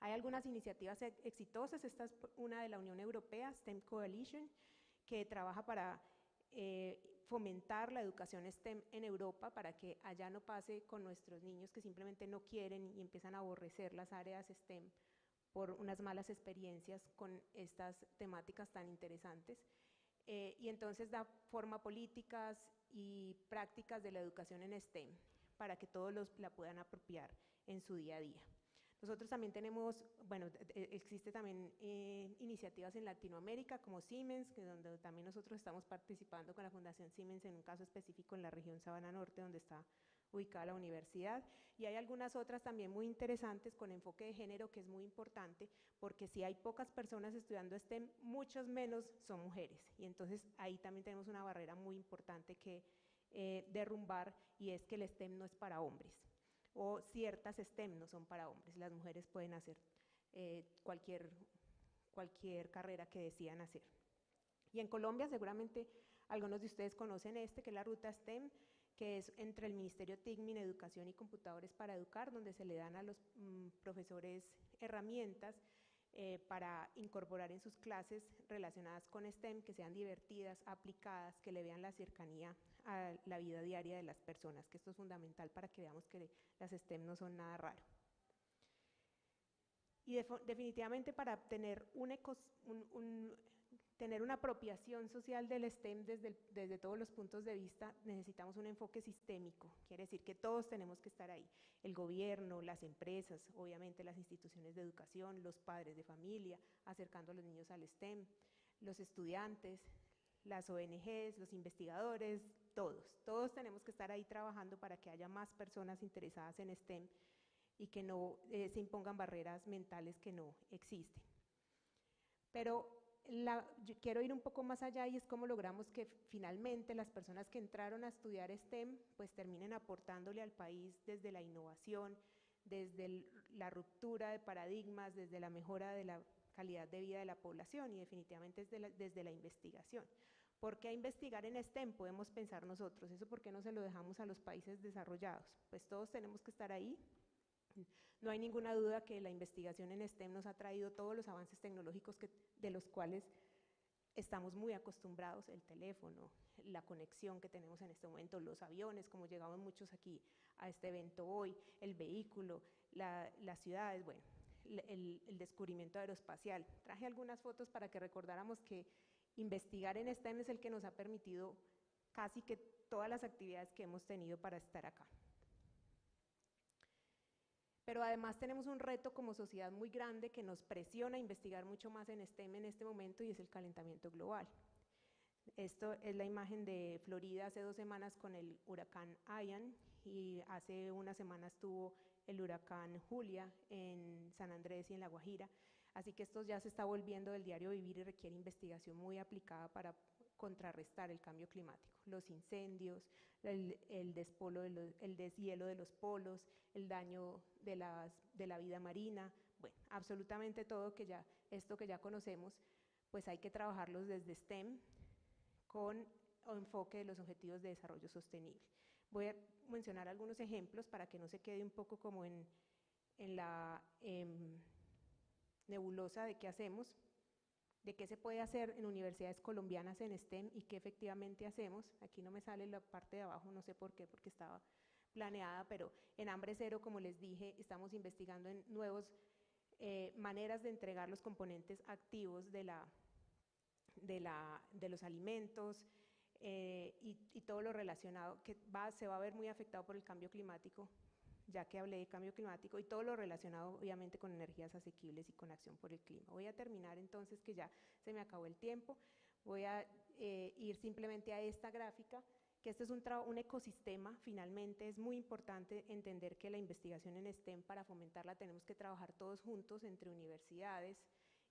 Hay algunas iniciativas exitosas, esta es una de la Unión Europea, STEM Coalition, que trabaja para fomentar la educación STEM en Europa para que allá no pase con nuestros niños que simplemente no quieren y empiezan a aborrecer las áreas STEM por unas malas experiencias con estas temáticas tan interesantes. Y entonces da forma a políticas y prácticas de la educación en STEM para que todos la puedan apropiar en su día a día. Nosotros también tenemos, bueno, existe también iniciativas en Latinoamérica como Siemens, que donde también nosotros estamos participando con la Fundación Siemens en un caso específico en la región Sabana Norte, donde está ubicada la universidad, y hay algunas otras también muy interesantes con enfoque de género, que es muy importante, porque si hay pocas personas estudiando STEM, muchos menos son mujeres, y entonces ahí también tenemos una barrera muy importante que derrumbar, y es que el STEM no es para hombres, o ciertas STEM no son para hombres, las mujeres pueden hacer cualquier carrera que decidan hacer. Y en Colombia seguramente algunos de ustedes conocen que es la ruta STEM, que es entre el Ministerio TICMIN, Educación y Computadores para Educar, donde se le dan a los profesores herramientas para incorporar en sus clases relacionadas con STEM, que sean divertidas, aplicadas, que le vean la cercanía a la vida diaria de las personas, que esto es fundamental para que veamos que las STEM no son nada raro. Y definitivamente para tener tener una apropiación social del STEM desde todos los puntos de vista, necesitamos un enfoque sistémico, quiere decir que todos tenemos que estar ahí, el gobierno, las empresas, obviamente las instituciones de educación, los padres de familia, acercando a los niños al STEM, los estudiantes, las ONGs, los investigadores, todos tenemos que estar ahí trabajando para que haya más personas interesadas en STEM y que no se impongan barreras mentales que no existen. Pero yo quiero ir un poco más allá y es cómo logramos que finalmente las personas que entraron a estudiar STEM pues terminen aportándole al país desde la innovación, desde la ruptura de paradigmas, desde la mejora de la calidad de vida de la población y definitivamente desde la investigación. ¿Por qué investigar en STEM? Podemos pensar nosotros, ¿eso por qué no se lo dejamos a los países desarrollados? Pues todos tenemos que estar ahí. No hay ninguna duda que la investigación en STEM nos ha traído todos los avances tecnológicos de los cuales estamos muy acostumbrados, el teléfono, la conexión que tenemos en este momento, los aviones, como llegamos muchos aquí a este evento hoy, el vehículo, las ciudades, bueno, el descubrimiento aeroespacial. Traje algunas fotos para que recordáramos que investigar en STEM es el que nos ha permitido casi que todas las actividades que hemos tenido para estar acá. Pero además tenemos un reto como sociedad muy grande que nos presiona a investigar mucho más en STEM en este momento y es el calentamiento global. Esto es la imagen de Florida hace 2 semanas con el huracán Ian y hace una semana estuvo el huracán Julia en San Andrés y en La Guajira. Así que esto ya se está volviendo del diario vivir y requiere investigación muy aplicada para contrarrestar el cambio climático, los incendios, el deshielo de los polos, el daño de la vida marina, bueno, absolutamente todo esto que ya conocemos, pues hay que trabajarlos desde STEM con enfoque de los Objetivos de Desarrollo Sostenible. Voy a mencionar algunos ejemplos para que no se quede un poco como en la nebulosa de qué hacemos, de qué se puede hacer en universidades colombianas en STEM y qué efectivamente hacemos. Aquí no me sale la parte de abajo, no sé por qué, porque estaba planeada, pero en Hambre Cero, como les dije, estamos investigando en nuevas maneras de entregar los componentes activos de los alimentos y todo lo relacionado, que se va a ver muy afectado por el cambio climático, ya que hablé de cambio climático, y todo lo relacionado obviamente con energías asequibles y con acción por el clima. Voy a terminar entonces, que ya se me acabó el tiempo, voy a ir simplemente a esta gráfica, que este es un ecosistema. Finalmente es muy importante entender que la investigación en STEM, para fomentarla tenemos que trabajar todos juntos entre universidades,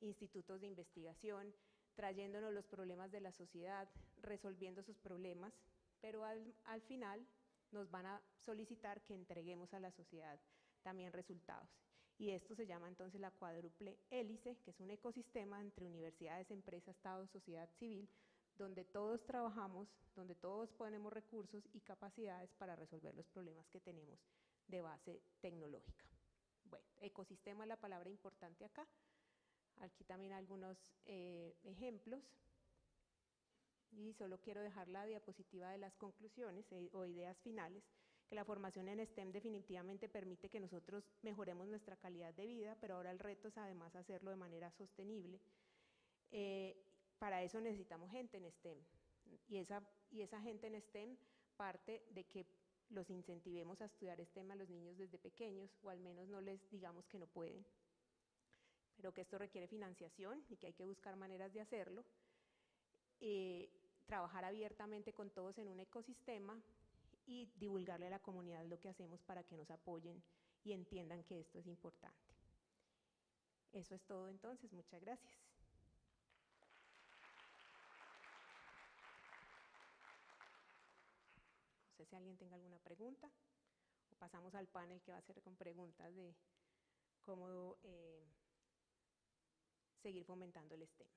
institutos de investigación, trayéndonos los problemas de la sociedad, resolviendo sus problemas, pero al final nos van a solicitar que entreguemos a la sociedad también resultados. Y esto se llama entonces la cuádruple hélice, que es un ecosistema entre universidades, empresas, Estado, sociedad civil, donde todos trabajamos, donde todos ponemos recursos y capacidades para resolver los problemas que tenemos de base tecnológica. Bueno, ecosistema es la palabra importante acá. Aquí también algunos ejemplos. Y solo quiero dejar la diapositiva de las conclusiones o ideas finales, que la formación en STEM definitivamente permite que nosotros mejoremos nuestra calidad de vida, pero ahora el reto es además hacerlo de manera sostenible. Para eso necesitamos gente en STEM, y esa gente en STEM parte de que los incentivemos a estudiar STEM a los niños desde pequeños, o al menos no les digamos que no pueden, pero que esto requiere financiación y que hay que buscar maneras de hacerlo. Trabajar abiertamente con todos en un ecosistema y divulgarle a la comunidad lo que hacemos para que nos apoyen y entiendan que esto es importante. Eso es todo entonces, muchas gracias. No sé si alguien tenga alguna pregunta o pasamos al panel que va a ser con preguntas de cómo seguir fomentando el STEM.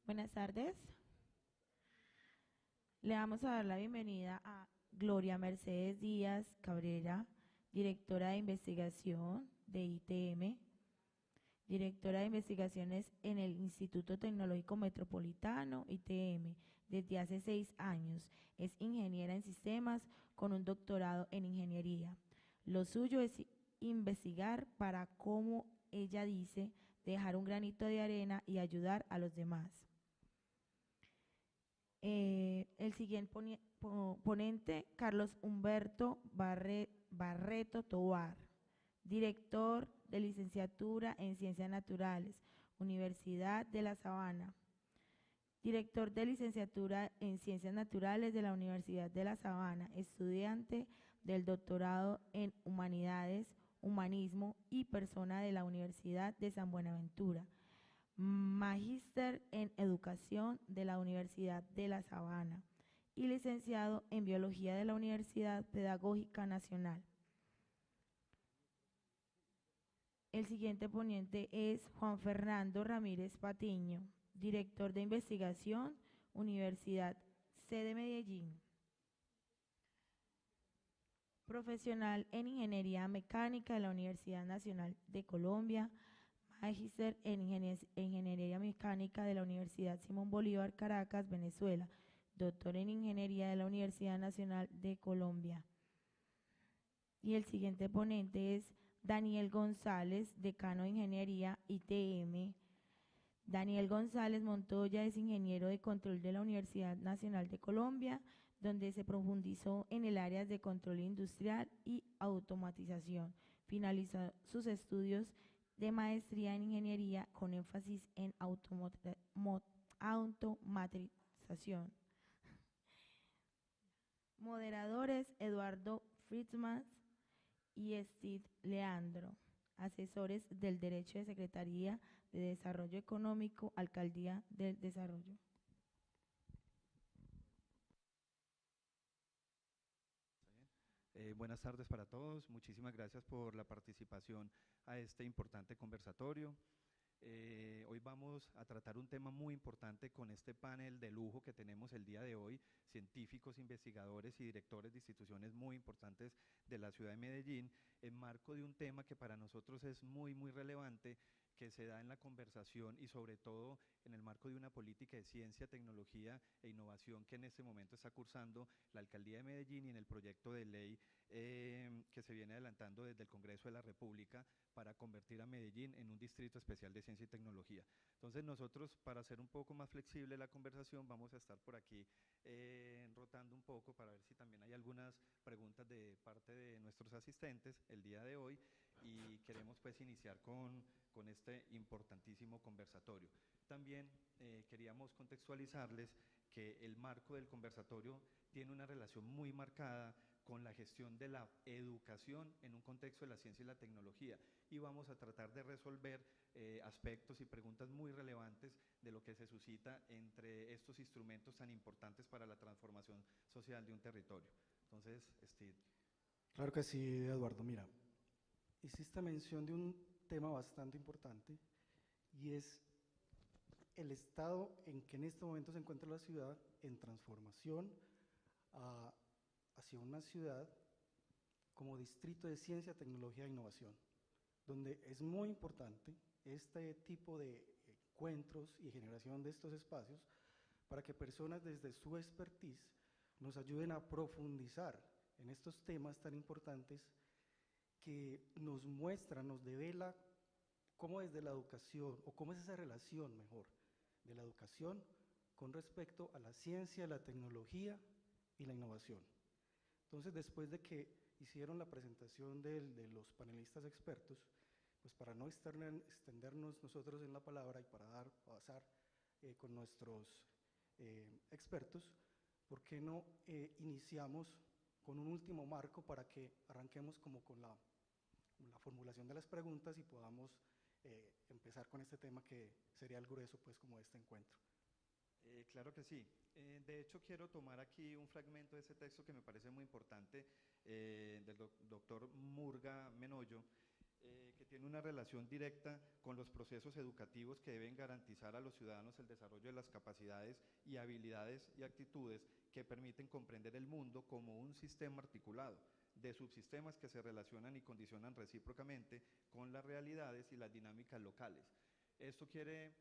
Buenas tardes. Le vamos a dar la bienvenida a Gloria Mercedes Díaz Cabrera, directora de investigación de ITM. directora de investigaciones en el Instituto Tecnológico Metropolitano, ITM, desde hace 6 años. Es ingeniera en sistemas con un doctorado en ingeniería. Lo suyo es investigar para, como ella dice, dejar un granito de arena y ayudar a los demás. El siguiente ponente, Carlos Humberto Barreto Tovar, director de licenciatura en Ciencias Naturales, Universidad de La Sabana. Director de licenciatura en Ciencias Naturales de la Universidad de La Sabana, estudiante del doctorado en Humanidades, Humanismo y Persona de la Universidad de San Buenaventura. Magíster en Educación de la Universidad de La Sabana y licenciado en Biología de la Universidad Pedagógica Nacional. El siguiente ponente es Juan Fernando Ramírez Patiño, director de investigación, Universidad C de Medellín. Profesional en Ingeniería Mecánica de la Universidad Nacional de Colombia, magíster en Ingeniería Mecánica de la Universidad Simón Bolívar, Caracas, Venezuela, doctor en Ingeniería de la Universidad Nacional de Colombia. Y el siguiente ponente es Daniel González, decano de Ingeniería, ITM. Daniel González Montoya es ingeniero de control de la Universidad Nacional de Colombia, donde se profundizó en el área de control industrial y automatización. Finalizó sus estudios de maestría en ingeniería con énfasis en automatización. Moderadores Eduardo Fritzman y Steve Leandro, asesores del Derecho de Secretaría de Desarrollo Económico, Alcaldía del Desarrollo. Buenas tardes para todos, muchísimas gracias por la participación a este importante conversatorio. Hoy vamos a tratar un tema muy importante con este panel de lujo que tenemos el día de hoy, científicos, investigadores y directores de instituciones muy importantes de la ciudad de Medellín, en marco de un tema que para nosotros es muy relevante, que se da en la conversación y sobre todo en el marco de una política de ciencia, tecnología e innovación que en este momento está cursando la Alcaldía de Medellín y en el proyecto de ley que se viene adelantando desde el Congreso de la República para convertir a Medellín en un distrito especial de ciencia y tecnología. Entonces nosotros, para hacer un poco más flexible la conversación, vamos a estar por aquí rotando un poco para ver si también hay algunas preguntas de parte de nuestros asistentes el día de hoy y queremos pues iniciar con este importantísimo conversatorio. También queríamos contextualizarles que el marco del conversatorio tiene una relación muy marcada con la gestión de la educación en un contexto de la ciencia y la tecnología y vamos a tratar de resolver aspectos y preguntas muy relevantes de lo que se suscita entre estos instrumentos tan importantes para la transformación social de un territorio. Entonces, Steve. Claro que sí, Eduardo. Mira, hiciste mención de un tema bastante importante y es el estado en que en este momento se encuentra la ciudad en transformación hacia una ciudad como distrito de ciencia, tecnología e innovación, donde es muy importante este tipo de encuentros y generación de estos espacios para que personas desde su expertise nos ayuden a profundizar en estos temas tan importantes que nos muestra, nos devela cómo desde la educación, o cómo es esa relación mejor, de la educación con respecto a la ciencia, la tecnología y la innovación. Entonces, después de que hicieron la presentación de los panelistas expertos, pues para no extendernos nosotros en la palabra y para pasar con nuestros expertos, ¿por qué no iniciamos con un último marco para que arranquemos como con la formulación de las preguntas y podamos empezar con este tema que sería el grueso pues como de este encuentro? Claro que sí. De hecho, quiero tomar aquí un fragmento de ese texto que me parece muy importante del doctor Murga Menoyo, que tiene una relación directa con los procesos educativos que deben garantizar a los ciudadanos el desarrollo de las capacidades y habilidades y actitudes que permiten comprender el mundo como un sistema articulado de subsistemas que se relacionan y condicionan recíprocamente con las realidades y las dinámicas locales. Esto quiere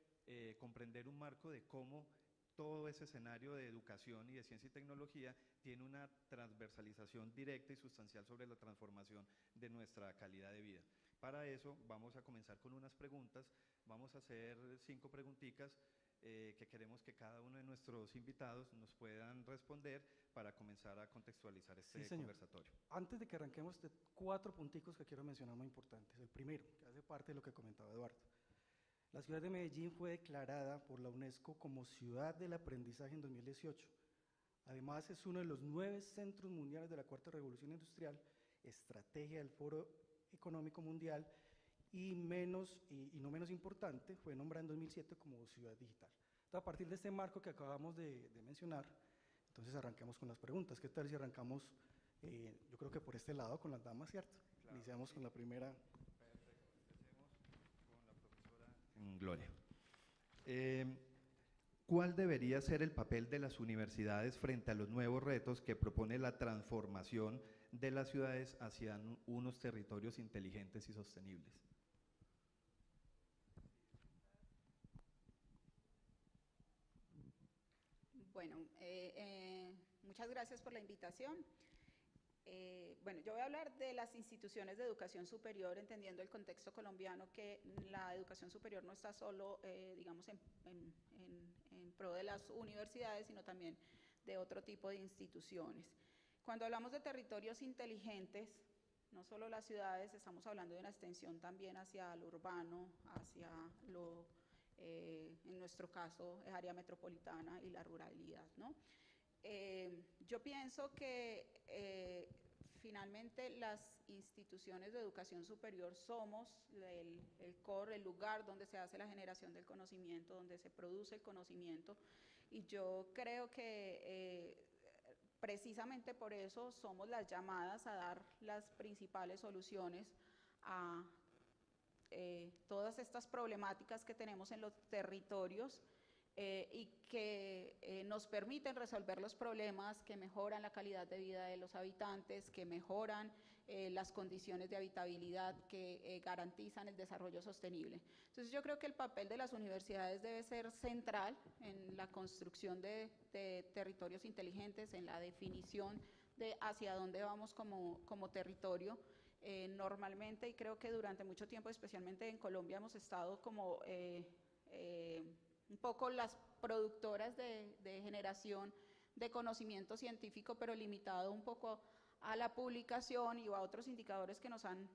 comprender un marco de cómo todo ese escenario de educación y de ciencia y tecnología tiene una transversalización directa y sustancial sobre la transformación de nuestra calidad de vida. Para eso vamos a comenzar con unas preguntas, vamos a hacer 5 preguntitas que queremos que cada uno de nuestros invitados nos puedan responder para comenzar a contextualizar este conversatorio. Antes de que arranquemos, 4 punticos que quiero mencionar muy importantes. El primero, que hace parte de lo que comentaba Eduardo. La ciudad de Medellín fue declarada por la UNESCO como Ciudad del Aprendizaje en 2018. Además, es uno de los 9 centros mundiales de la Cuarta Revolución Industrial, estrategia del Foro Económico Mundial y no menos importante, fue nombrada en 2007 como Ciudad Digital. Entonces, a partir de este marco que acabamos de mencionar, entonces arranquemos con las preguntas. ¿Qué tal si arrancamos, yo creo que por este lado, con las damas, ¿cierto? Claro, iniciamos con la primera. Gloria. ¿Cuál debería ser el papel de las universidades frente a los nuevos retos que propone la transformación de las ciudades hacia unos territorios inteligentes y sostenibles? Bueno, muchas gracias por la invitación. Bueno, yo voy a hablar de las instituciones de educación superior, entendiendo el contexto colombiano, que la educación superior no está solo, digamos, en pro de las universidades, sino también de otro tipo de instituciones. Cuando hablamos de territorios inteligentes, no solo las ciudades, estamos hablando de una extensión también hacia lo urbano, hacia lo, en nuestro caso, área metropolitana y la ruralidad, ¿no? Yo pienso que finalmente las instituciones de educación superior somos el core, el lugar donde se hace la generación del conocimiento, donde se produce el conocimiento, y yo creo que precisamente por eso somos las llamadas a dar las principales soluciones a todas estas problemáticas que tenemos en los territorios, y que nos permiten resolver los problemas que mejoran la calidad de vida de los habitantes, que mejoran las condiciones de habitabilidad, que garantizan el desarrollo sostenible. Entonces yo creo que el papel de las universidades debe ser central en la construcción de territorios inteligentes, en la definición de hacia dónde vamos como territorio. Normalmente, y creo que durante mucho tiempo, especialmente en Colombia, hemos estado como un poco las productoras de generación de conocimiento científico, pero limitado un poco a la publicación y a otros indicadores que nos han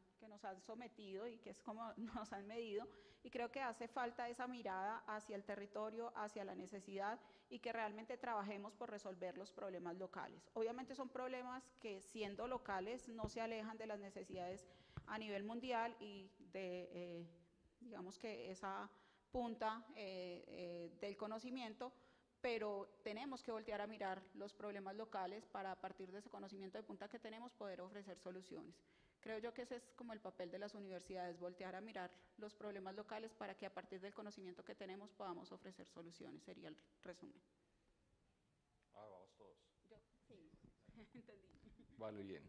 sometido y que es como nos han medido, y creo que hace falta esa mirada hacia el territorio, hacia la necesidad, y que realmente trabajemos por resolver los problemas locales. Obviamente son problemas que, siendo locales, no se alejan de las necesidades a nivel mundial y de, digamos que esa punta del conocimiento, pero tenemos que voltear a mirar los problemas locales para, a partir de ese conocimiento de punta que tenemos, poder ofrecer soluciones. Creo yo que ese es como el papel de las universidades, voltear a mirar los problemas locales para que a partir del conocimiento que tenemos podamos ofrecer soluciones, sería el resumen. Vamos todos. Yo, sí, entendí. Vale, bien.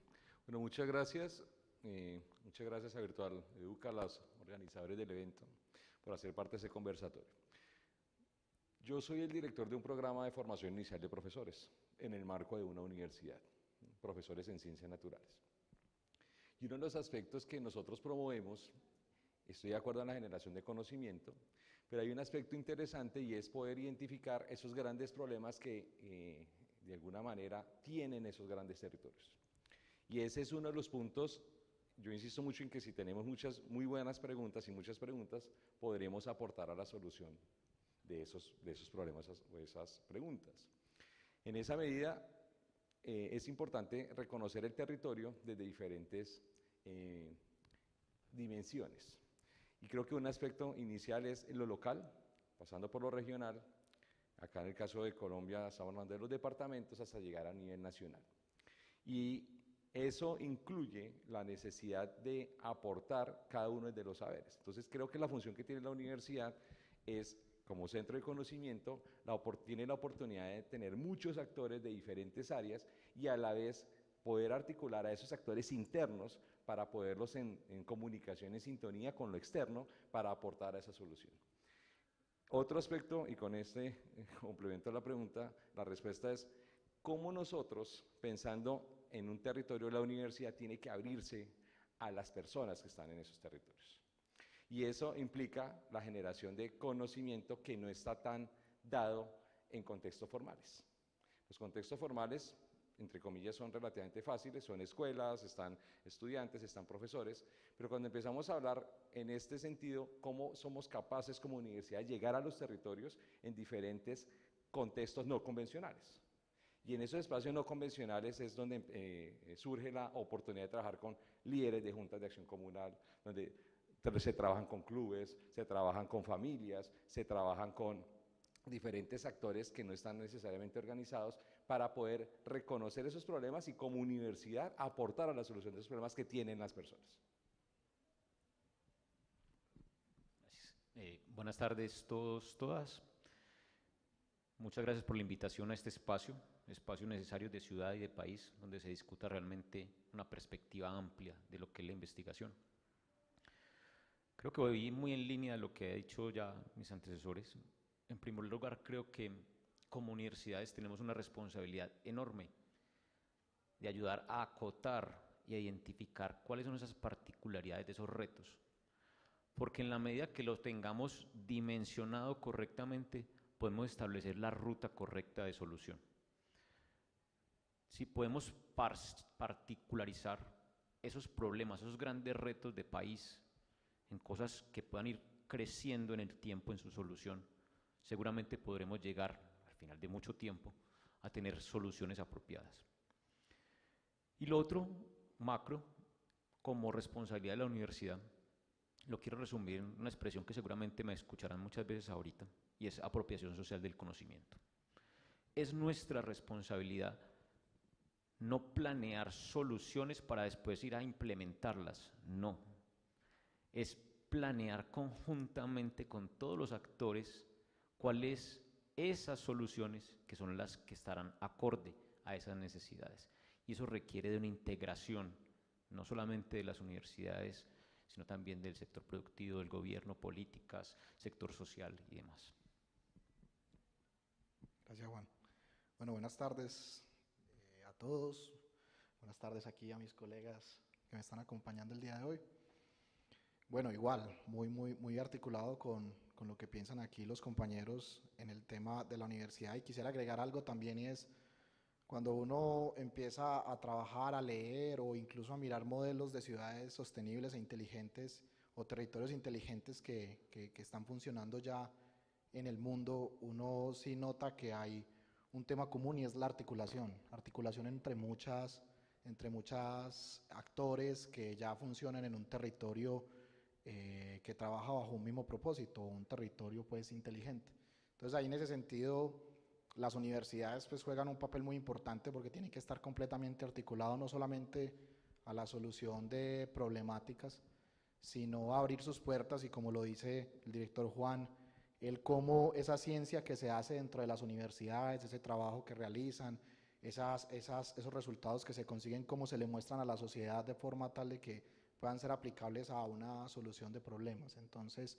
Bueno, muchas gracias. Muchas gracias a Virtual Educa, a los organizadores del evento, por hacer parte de ese conversatorio. Yo soy el director de un programa de formación inicial de profesores en el marco de una universidad, profesores en ciencias naturales. Y uno de los aspectos que nosotros promovemos, estoy de acuerdo en la generación de conocimiento, pero hay un aspecto interesante y es poder identificar esos grandes problemas que de alguna manera tienen esos grandes territorios. Y ese es uno de los puntos. Yo insisto mucho en que si tenemos muy buenas preguntas y muchas preguntas, podremos aportar a la solución de esos problemas o esas preguntas. En esa medida, es importante reconocer el territorio desde diferentes dimensiones. Y creo que un aspecto inicial es lo local, pasando por lo regional. Acá en el caso de Colombia estamos hablando de los departamentos hasta llegar a nivel nacional. Y eso incluye la necesidad de aportar cada uno de los saberes. Entonces creo que la función que tiene la universidad es, como centro de conocimiento, tiene la oportunidad de tener muchos actores de diferentes áreas y a la vez poder articular a esos actores internos para poderlos en comunicación, en sintonía con lo externo, para aportar a esa solución. Otro aspecto, y con este complemento a la pregunta, la respuesta es, ¿cómo nosotros, pensando en un territorio, la universidad tiene que abrirse a las personas que están en esos territorios? Y eso implica la generación de conocimiento que no está tan dado en contextos formales. Los contextos formales, entre comillas, son relativamente fáciles, son escuelas, están estudiantes, están profesores, pero cuando empezamos a hablar en este sentido, cómo somos capaces como universidad de llegar a los territorios en diferentes contextos no convencionales. Y en esos espacios no convencionales es donde surge la oportunidad de trabajar con líderes de juntas de acción comunal, donde se trabajan con clubes, se trabajan con familias, se trabajan con diferentes actores que no están necesariamente organizados para poder reconocer esos problemas y como universidad aportar a la solución de esos problemas que tienen las personas. Gracias. Buenas tardes todos, todas. Muchas gracias por la invitación a este espacio necesario de ciudad y de país, donde se discuta realmente una perspectiva amplia de lo que es la investigación. Creo que voy muy en línea de lo que han dicho ya mis antecesores. En primer lugar, creo que como universidades tenemos una responsabilidad enorme de ayudar a acotar y a identificar cuáles son esas particularidades de esos retos. Porque en la medida que los tengamos dimensionado correctamente, podemos establecer la ruta correcta de solución. Si podemos particularizar esos problemas, esos grandes retos de país, en cosas que puedan ir creciendo en el tiempo en su solución, seguramente podremos llegar, al final de mucho tiempo, a tener soluciones apropiadas. Y lo otro, macro, como responsabilidad de la universidad, lo quiero resumir en una expresión que seguramente me escucharán muchas veces ahorita, y es apropiación social del conocimiento. Es nuestra responsabilidad no planear soluciones para después ir a implementarlas, no. Es planear conjuntamente con todos los actores cuáles esas soluciones que son las que estarán acorde a esas necesidades. Y eso requiere de una integración, no solamente de las universidades, sino también del sector productivo, del gobierno, políticas, sector social y demás. Gracias, Juan. Bueno, buenas tardes a todos. Buenas tardes aquí a mis colegas que me están acompañando el día de hoy. Bueno, igual, muy articulado con lo que piensan aquí los compañeros en el tema de la universidad. Y quisiera agregar algo también, y es cuando uno empieza a trabajar, a leer o incluso a mirar modelos de ciudades sostenibles e inteligentes o territorios inteligentes que están funcionando ya en el mundo, uno sí nota que hay un tema común y es la articulación entre muchas actores que ya funcionan en un territorio que trabaja bajo un mismo propósito, un territorio pues inteligente. Entonces ahí en ese sentido las universidades pues juegan un papel muy importante porque tienen que estar completamente articulados no solamente a la solución de problemáticas, sino a abrir sus puertas y como lo dice el director Juan, el cómo esa ciencia que se hace dentro de las universidades, ese trabajo que realizan, esos resultados que se consiguen, cómo se le muestran a la sociedad de forma tal de que puedan ser aplicables a una solución de problemas. Entonces,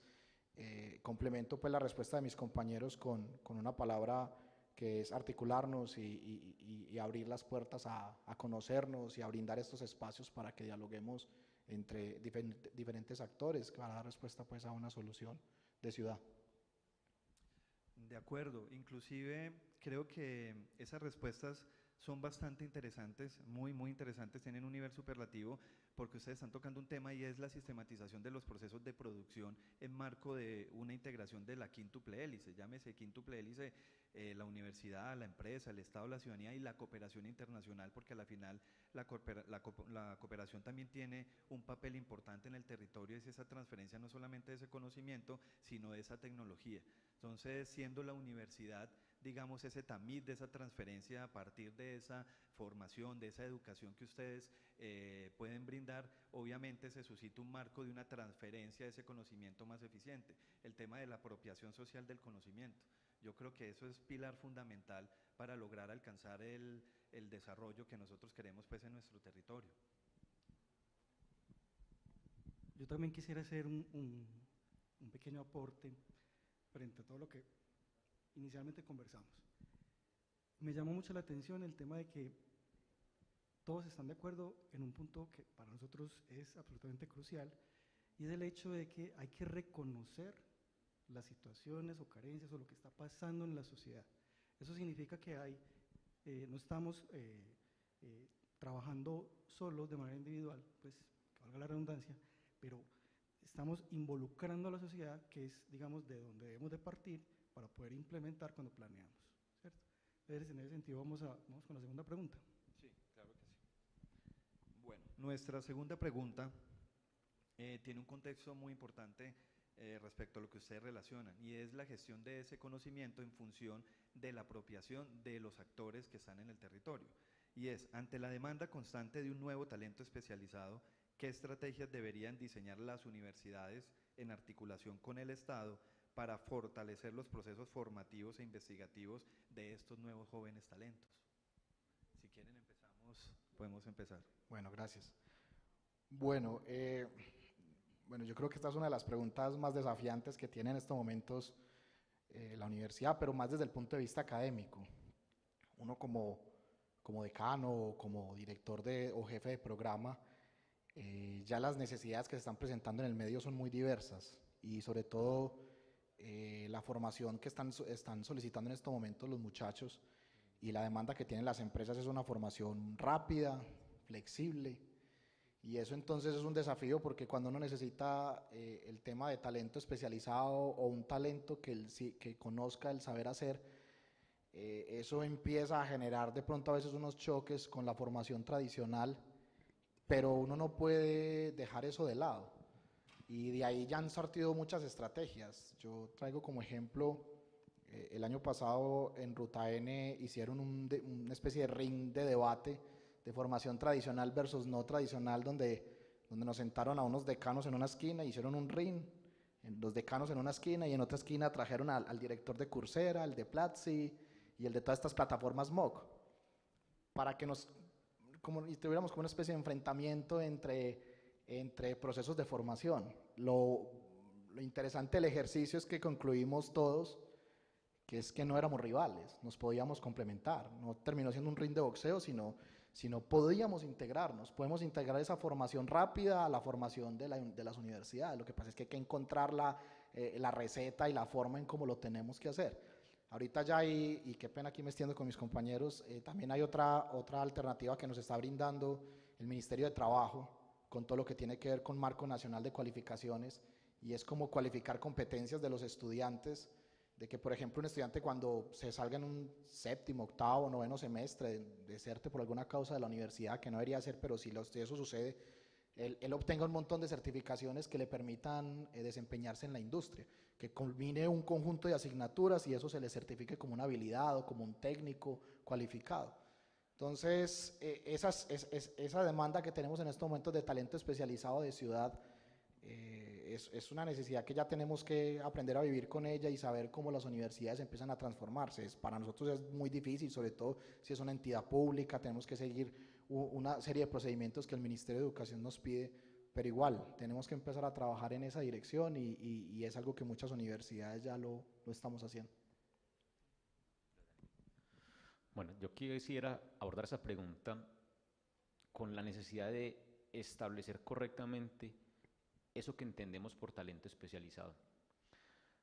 complemento pues la respuesta de mis compañeros con una palabra que es articularnos y abrir las puertas a conocernos y a brindar estos espacios para que dialoguemos entre diferentes actores para dar respuesta pues a una solución de ciudad. De acuerdo, inclusive creo que esas respuestas son bastante interesantes, muy interesantes, tienen un nivel superlativo porque ustedes están tocando un tema y es la sistematización de los procesos de producción en marco de una integración de la quíntuple hélice, llámese quíntuple hélice, la universidad, la empresa, el Estado, la ciudadanía y la cooperación internacional, porque a la final la cooperación también tiene un papel importante en el territorio, es esa transferencia no solamente de ese conocimiento, sino de esa tecnología. Entonces, siendo la universidad, digamos, ese tamiz de esa transferencia a partir de esa formación, de esa educación que ustedes pueden brindar, obviamente se suscita un marco de una transferencia de ese conocimiento más eficiente. El tema de la apropiación social del conocimiento. Yo creo que eso es pilar fundamental para lograr alcanzar el desarrollo que nosotros queremos pues en nuestro territorio. Yo también quisiera hacer un pequeño aporte frente a todo lo que inicialmente conversamos. Me llamó mucho la atención el tema de que todos están de acuerdo en un punto que para nosotros es absolutamente crucial, y es el hecho de que hay que reconocer las situaciones o carencias o lo que está pasando en la sociedad. Eso significa que no estamos trabajando solos de manera individual, pues que valga la redundancia, pero estamos involucrando a la sociedad, que es, digamos, de donde debemos de partir para poder implementar cuando planeamos, ¿cierto? Entonces, en ese sentido, vamos con la segunda pregunta. Sí, claro que sí. Bueno, nuestra segunda pregunta tiene un contexto muy importante respecto a lo que ustedes relacionan, y es la gestión de ese conocimiento en función de la apropiación de los actores que están en el territorio. Y es, ante la demanda constante de un nuevo talento especializado, ¿qué estrategias deberían diseñar las universidades en articulación con el Estado para fortalecer los procesos formativos e investigativos de estos nuevos jóvenes talentos? Si quieren podemos empezar. Bueno, gracias. Bueno, yo creo que esta es una de las preguntas más desafiantes que tiene en estos momentos la universidad, pero más desde el punto de vista académico. Uno como decano o como director o jefe de programa, ya las necesidades que se están presentando en el medio son muy diversas, y sobre todo la formación que están solicitando en estos momentos los muchachos y la demanda que tienen las empresas es una formación rápida, flexible, y eso entonces es un desafío, porque cuando uno necesita el tema de talento especializado o un talento que conozca el saber hacer, eso empieza a generar de pronto a veces unos choques con la formación tradicional, pero uno no puede dejar eso de lado, y de ahí ya han sortido muchas estrategias. Yo traigo como ejemplo, el año pasado en Ruta N hicieron una especie de ring de debate de formación tradicional versus no tradicional, donde nos sentaron a unos decanos en una esquina, hicieron un ring, los decanos en una esquina, y en otra esquina trajeron al director de Coursera, el de Platzi y el de todas estas plataformas MOOC, para que tuviéramos como una especie de enfrentamiento entre procesos de formación. Lo interesante del ejercicio es que concluimos todos que es que no éramos rivales, nos podíamos complementar. No terminó siendo un ring de boxeo, sino podíamos integrarnos. Podemos integrar esa formación rápida a la formación de las universidades. Lo que pasa es que hay que encontrar la receta y la forma en cómo lo tenemos que hacer. Ahorita ya hay, y qué pena aquí me extiendo con mis compañeros, también hay otra alternativa que nos está brindando el Ministerio de Trabajo con todo lo que tiene que ver con Marco Nacional de Cualificaciones, y es como cualificar competencias de los estudiantes, de que, por ejemplo, un estudiante cuando se salga en un séptimo, octavo, noveno semestre de serte por alguna causa de la universidad, que no debería ser, pero si eso sucede, él obtenga un montón de certificaciones que le permitan desempeñarse en la industria, que combine un conjunto de asignaturas y eso se le certifique como una habilidad o como un técnico cualificado. Entonces, esa demanda que tenemos en estos momentos de talento especializado de ciudad, es una necesidad que ya tenemos que aprender a vivir con ella y saber cómo las universidades empiezan a transformarse. Para nosotros es muy difícil, sobre todo si es una entidad pública, tenemos que seguir una serie de procedimientos que el Ministerio de Educación nos pide, pero igual tenemos que empezar a trabajar en esa dirección, y es algo que muchas universidades ya lo estamos haciendo. Bueno, yo quisiera abordar esa pregunta con la necesidad de establecer correctamente eso que entendemos por talento especializado.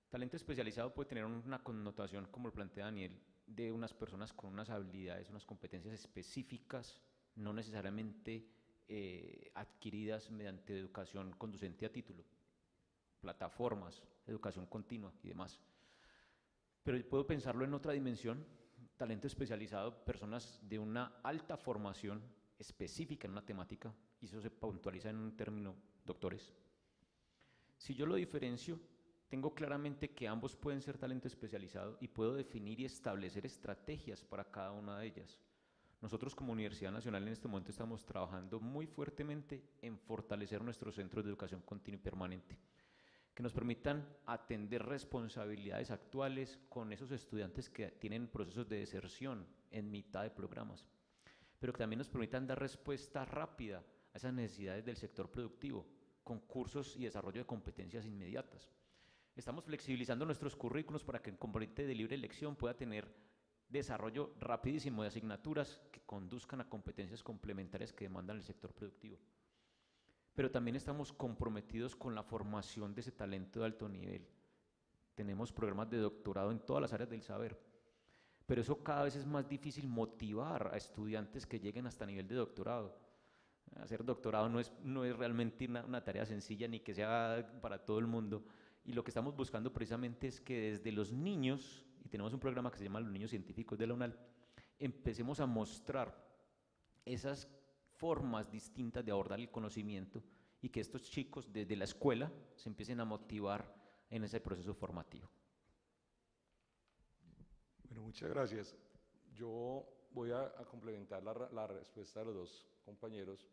Talento especializado puede tener una connotación, como lo plantea Daniel, de unas personas con unas habilidades, unas competencias específicas, no necesariamente adquiridas mediante educación conducente a título, plataformas, educación continua y demás. Pero puedo pensarlo en otra dimensión, talento especializado, personas de una alta formación específica en una temática, y eso se puntualiza en un término, doctores. Si yo lo diferencio, tengo claramente que ambos pueden ser talento especializado y puedo definir y establecer estrategias para cada una de ellas. Nosotros como Universidad Nacional en este momento estamos trabajando muy fuertemente en fortalecer nuestros centros de educación continua y permanente, que nos permitan atender responsabilidades actuales con esos estudiantes que tienen procesos de deserción en mitad de programas. pero que también nos permitan dar respuesta rápida a esas necesidades del sector productivo, con cursos y desarrollo de competencias inmediatas. Estamos flexibilizando nuestros currículos para que el componente de libre elección pueda tener desarrollo rapidísimo de asignaturas que conduzcan a competencias complementarias que demandan el sector productivo. Pero también estamos comprometidos con la formación de ese talento de alto nivel. Tenemos programas de doctorado en todas las áreas del saber, pero eso cada vez es más difícil motivar a estudiantes que lleguen hasta nivel de doctorado. Hacer doctorado no es realmente una tarea sencilla ni que sea para todo el mundo, y lo que estamos buscando precisamente es que desde los niños, y tenemos un programa que se llama Los Niños Científicos de la UNAL, empecemos a mostrar esas formas distintas de abordar el conocimiento y que estos chicos desde la escuela se empiecen a motivar en ese proceso formativo. Bueno, muchas gracias. Yo voy a complementar la respuesta de los dos compañeros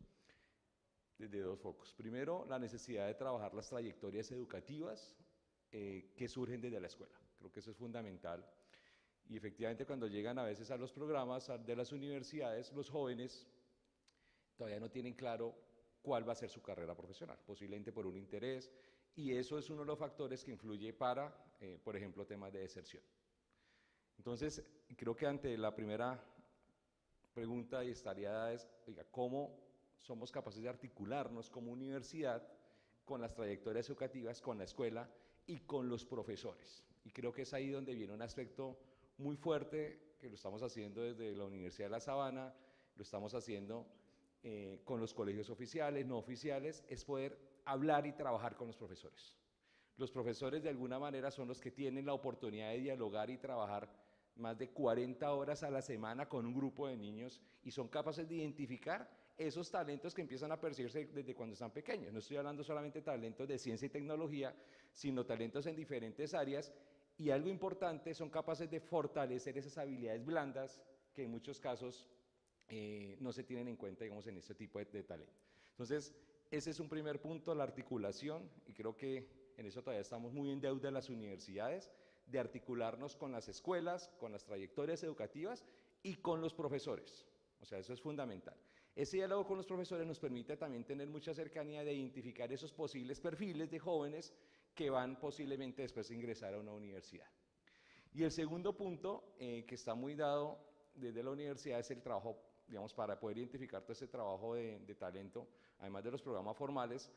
desde dos focos. Primero, la necesidad de trabajar las trayectorias educativas que surgen desde la escuela. Creo que eso es fundamental. Y efectivamente, cuando llegan a veces a los programas de las universidades, los jóvenes todavía no tienen claro cuál va a ser su carrera profesional, posiblemente por un interés, y eso es uno de los factores que influye para, por ejemplo, temas de deserción. Entonces, creo que ante la primera pregunta y estaría es, oiga, ¿cómo somos capaces de articularnos como universidad con las trayectorias educativas, con la escuela y con los profesores? Y creo que es ahí donde viene un aspecto muy fuerte, que lo estamos haciendo desde la Universidad de La Sabana, lo estamos haciendo con los colegios oficiales, no oficiales, es poder hablar y trabajar con los profesores. Los profesores de alguna manera son los que tienen la oportunidad de dialogar y trabajar más de 40 horas a la semana con un grupo de niños y son capaces de identificar esos talentos que empiezan a percibirse desde cuando están pequeños. No estoy hablando solamente de talentos de ciencia y tecnología, sino talentos en diferentes áreas, y algo importante, son capaces de fortalecer esas habilidades blandas que en muchos casos no se tienen en cuenta, digamos, en este tipo de talento. Entonces, ese es un primer punto, la articulación, y creo que en eso todavía estamos muy en deuda las universidades, de articularnos con las escuelas, con las trayectorias educativas y con los profesores. O sea, eso es fundamental. Ese diálogo con los profesores nos permite también tener mucha cercanía de identificar esos posibles perfiles de jóvenes que van posiblemente después a ingresar a una universidad. Y el segundo punto, que está muy dado desde la universidad, es el trabajo, digamos, para poder identificar todo ese trabajo de talento, además de los programas formales,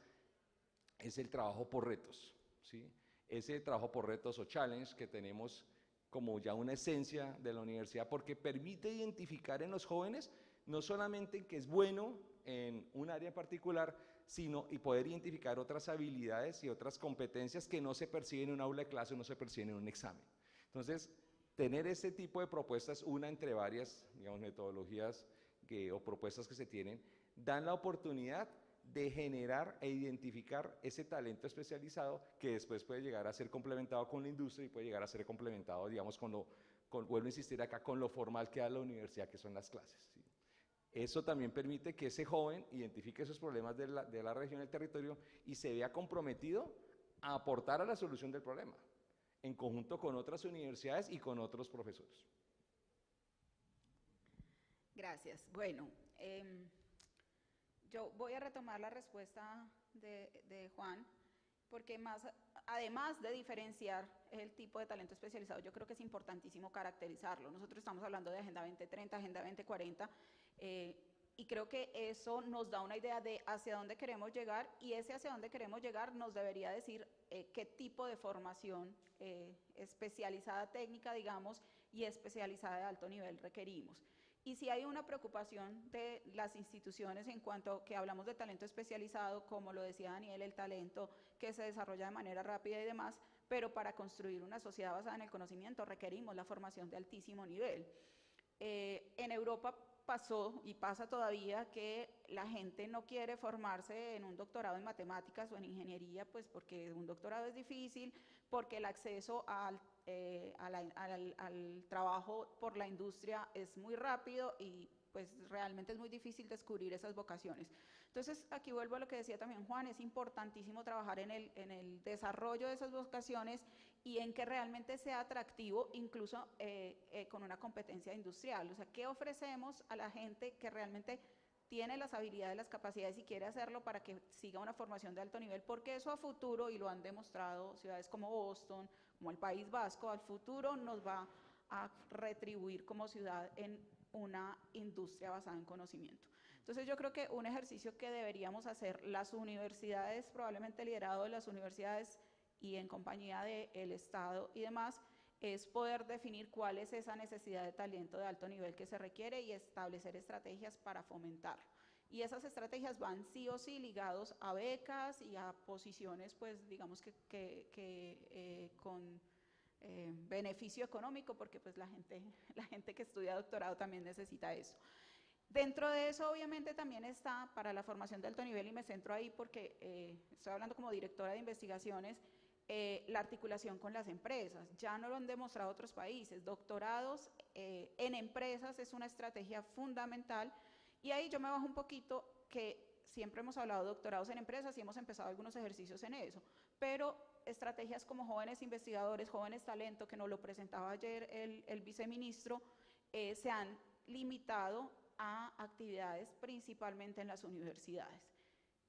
es el trabajo por retos, ¿sí? Ese trabajo por retos o challenge que tenemos como ya una esencia de la universidad, porque permite identificar en los jóvenes no solamente que es bueno en un área en particular, sino y poder identificar otras habilidades y otras competencias que no se perciben en un aula de clase o no se perciben en un examen. Entonces, tener ese tipo de propuestas, una entre varias, digamos, metodologías o propuestas que se tienen, dan la oportunidad de generar e identificar ese talento especializado que después puede llegar a ser complementado con la industria y puede llegar a ser complementado, digamos, vuelvo a insistir acá, con lo formal que da la universidad, que son las clases, ¿sí? Eso también permite que ese joven identifique esos problemas de la región, del territorio, y se vea comprometido a aportar a la solución del problema, en conjunto con otras universidades y con otros profesores. Gracias. Bueno, yo voy a retomar la respuesta de Juan, porque además de diferenciar el tipo de talento especializado, yo creo que es importantísimo caracterizarlo. Nosotros estamos hablando de Agenda 2030, Agenda 2040, y creo que eso nos da una idea de hacia dónde queremos llegar, y ese hacia dónde queremos llegar nos debería decir qué tipo de formación especializada técnica, digamos, y especializada de alto nivel requerimos. Y si hay una preocupación de las instituciones en cuanto a que hablamos de talento especializado, como lo decía Daniel, el talento que se desarrolla de manera rápida y demás, pero para construir una sociedad basada en el conocimiento requerimos la formación de altísimo nivel. En Europa pasó y pasa todavía que la gente no quiere formarse en un doctorado en matemáticas o en ingeniería, pues porque un doctorado es difícil, porque el acceso al trabajo por la industria es muy rápido y pues realmente es muy difícil descubrir esas vocaciones. Entonces, aquí vuelvo a lo que decía también Juan, es importantísimo trabajar en el desarrollo de esas vocaciones y en que realmente sea atractivo, incluso con una competencia industrial. O sea, ¿qué ofrecemos a la gente que realmente tiene las habilidades, las capacidades y quiere hacerlo para que siga una formación de alto nivel? Porque eso a futuro, y lo han demostrado ciudades como Boston, como el País Vasco, al futuro nos va a retribuir como ciudad en una industria basada en conocimiento. Entonces yo creo que un ejercicio que deberíamos hacer las universidades, probablemente liderado de las universidades y en compañía del Estado y demás, es poder definir cuál es esa necesidad de talento de alto nivel que se requiere y establecer estrategias para fomentarlo. Y esas estrategias van sí o sí ligados a becas y a posiciones, pues digamos que con beneficio económico, porque pues la gente que estudia doctorado también necesita eso. Dentro de eso, obviamente, también está para la formación de alto nivel, y me centro ahí porque estoy hablando como directora de investigaciones, la articulación con las empresas. Ya no lo han demostrado otros países. Doctorados en empresas es una estrategia fundamental, y ahí yo me bajo un poquito, que siempre hemos hablado de doctorados en empresas y hemos empezado algunos ejercicios en eso, pero estrategias como jóvenes investigadores, jóvenes talento, que nos lo presentaba ayer el viceministro, se han limitado a actividades principalmente en las universidades.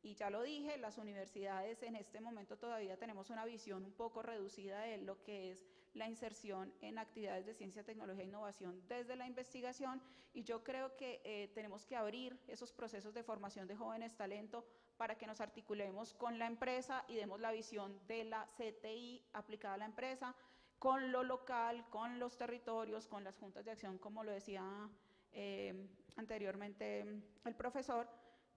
Y ya lo dije, las universidades en este momento todavía tenemos una visión un poco reducida de lo que es la inserción en actividades de ciencia, tecnología e innovación desde la investigación, y yo creo que tenemos que abrir esos procesos de formación de jóvenes talento para que nos articulemos con la empresa y demos la visión de la CTI aplicada a la empresa, con lo local, con los territorios, con las juntas de acción, como lo decía anteriormente el profesor,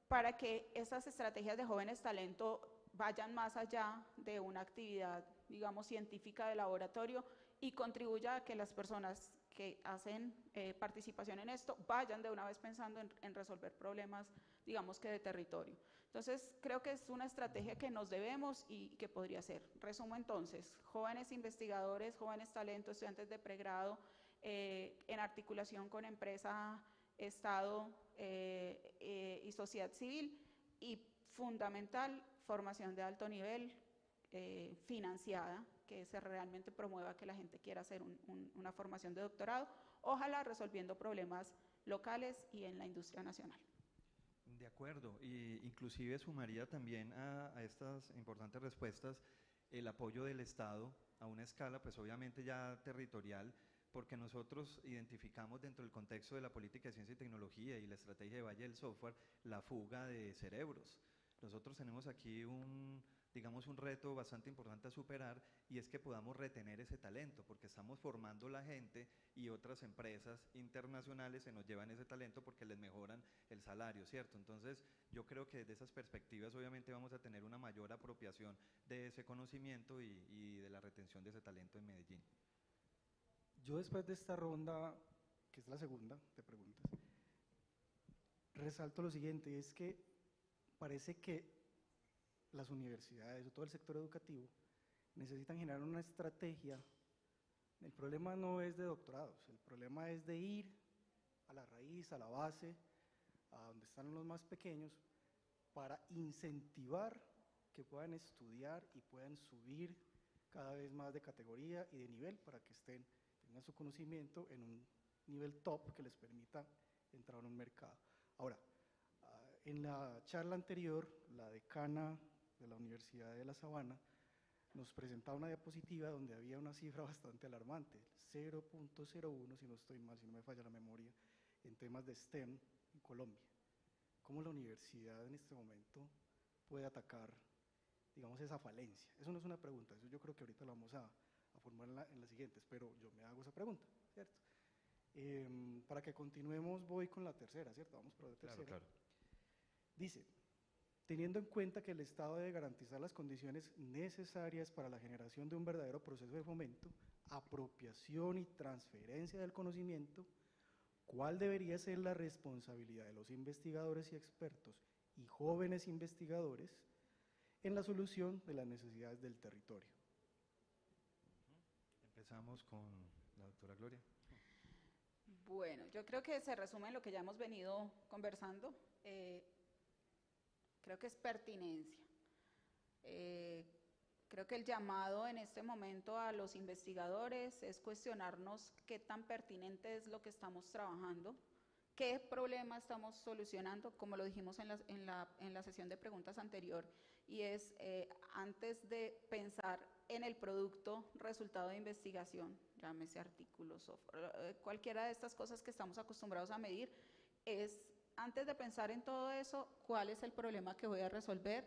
para que esas estrategias de jóvenes talento vayan más allá de una actividad, digamos, científica de laboratorio, y contribuya a que las personas que hacen participación en esto vayan de una vez pensando en resolver problemas, digamos que de territorio. Entonces, creo que es una estrategia que nos debemos y que podría ser. Resumo entonces: jóvenes investigadores, jóvenes talentos, estudiantes de pregrado, en articulación con empresa, Estado y sociedad civil, y fundamental, formación de alto nivel financiada, que se realmente promueva que la gente quiera hacer una formación de doctorado, ojalá resolviendo problemas locales y en la industria nacional. De acuerdo, y inclusive sumaría también a estas importantes respuestas el apoyo del Estado a una escala, pues obviamente ya territorial, porque nosotros identificamos dentro del contexto de la política de ciencia y tecnología y la estrategia de Valle del Software la fuga de cerebros. Nosotros tenemos aquí digamos, un reto bastante importante a superar, y es que podamos retener ese talento, porque estamos formando la gente y otras empresas internacionales se nos llevan ese talento porque les mejoran el salario, ¿cierto? Entonces, yo creo que desde esas perspectivas obviamente vamos a tener una mayor apropiación de ese conocimiento y de la retención de ese talento en Medellín. Yo, después de esta ronda, que es la segunda de preguntas, resalto lo siguiente, y es que parece que las universidades o todo el sector educativo necesitan generar una estrategia. El problema no es de doctorados, el problema es de ir a la raíz, a la base, a donde están los más pequeños, para incentivar que puedan estudiar y puedan subir cada vez más de categoría y de nivel, para que tengan su conocimiento en un nivel top que les permita entrar a un mercado. Ahora, en la charla anterior, la decana de la Universidad de La Sabana nos presentaba una diapositiva donde había una cifra bastante alarmante, 0.01, si no estoy mal, si no me falla la memoria, en temas de STEM en Colombia. ¿Cómo la universidad en este momento puede atacar, digamos, esa falencia? Eso no es una pregunta, eso yo creo que ahorita lo vamos a formular en las siguientes, pero yo me hago esa pregunta, ¿cierto? Para que continuemos, voy con la tercera, ¿cierto? Vamos por la tercera. Claro. Dice: teniendo en cuenta que el Estado debe garantizar las condiciones necesarias para la generación de un verdadero proceso de fomento, apropiación y transferencia del conocimiento, ¿cuál debería ser la responsabilidad de los investigadores y expertos y jóvenes investigadores en la solución de las necesidades del territorio? Empezamos con la doctora Gloria. Bueno, yo creo que se resume en lo que ya hemos venido conversando. Creo que es pertinencia. Creo que el llamado en este momento a los investigadores es cuestionarnos qué tan pertinente es lo que estamos trabajando, qué problema estamos solucionando, como lo dijimos en la sesión de preguntas anterior, y es antes de pensar en el producto resultado de investigación, llámese artículos, software, cualquiera de estas cosas que estamos acostumbrados a medir, es antes de pensar en todo eso, cuál es el problema que voy a resolver,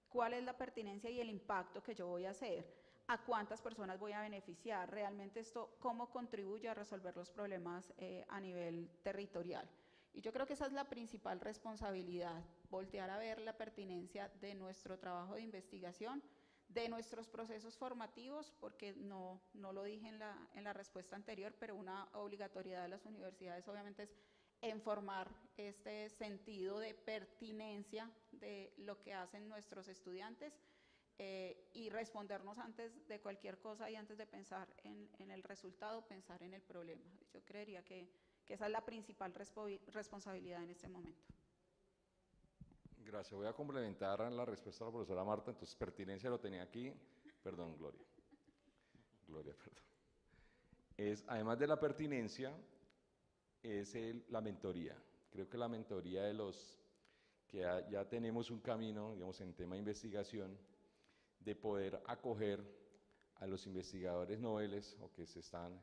cuál es la pertinencia y el impacto que yo voy a hacer, a cuántas personas voy a beneficiar, realmente esto cómo contribuye a resolver los problemas a nivel territorial. Y yo creo que esa es la principal responsabilidad, voltear a ver la pertinencia de nuestro trabajo de investigación, de nuestros procesos formativos, porque no lo dije en la respuesta anterior, pero una obligatoriedad de las universidades obviamente es en formar este sentido de pertinencia de lo que hacen nuestros estudiantes y respondernos antes de cualquier cosa y antes de pensar en el resultado, pensar en el problema. Yo creería que esa es la principal responsabilidad en este momento. Gracias. Voy a complementar la respuesta de la profesora Marta. Entonces, pertinencia lo tenía aquí. Perdón, Gloria. Gloria, perdón. Además de la pertinencia, es la mentoría. Creo que la mentoría de los que ya tenemos un camino, digamos, en tema de investigación, de poder acoger a los investigadores noveles o que se están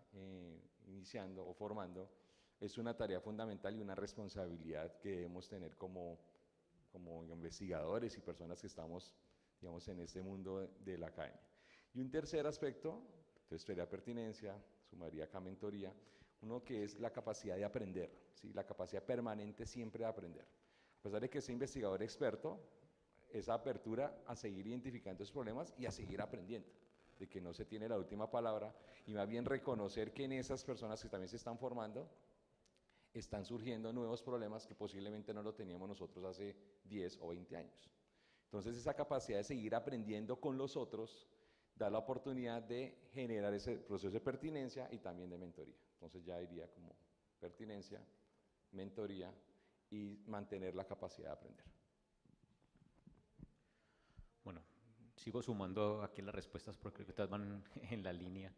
iniciando o formando, es una tarea fundamental y una responsabilidad que debemos tener como investigadores y personas que estamos, digamos, en este mundo de la academia. Y un tercer aspecto, entonces sería pertinencia, sumaría acá mentoría, uno que es la capacidad de aprender, ¿sí? La capacidad permanente siempre de aprender. A pesar de que sea investigador experto, esa apertura a seguir identificando esos problemas y a seguir aprendiendo, de que no se tiene la última palabra y más bien reconocer que en esas personas que también se están formando, están surgiendo nuevos problemas que posiblemente no lo teníamos nosotros hace 10 o 20 años. Entonces esa capacidad de seguir aprendiendo con los otros da la oportunidad de generar ese proceso de pertinencia y también de mentoría. Entonces ya iría como pertinencia, mentoría y mantener la capacidad de aprender. Bueno, sigo sumando aquí las respuestas porque todas van en la línea.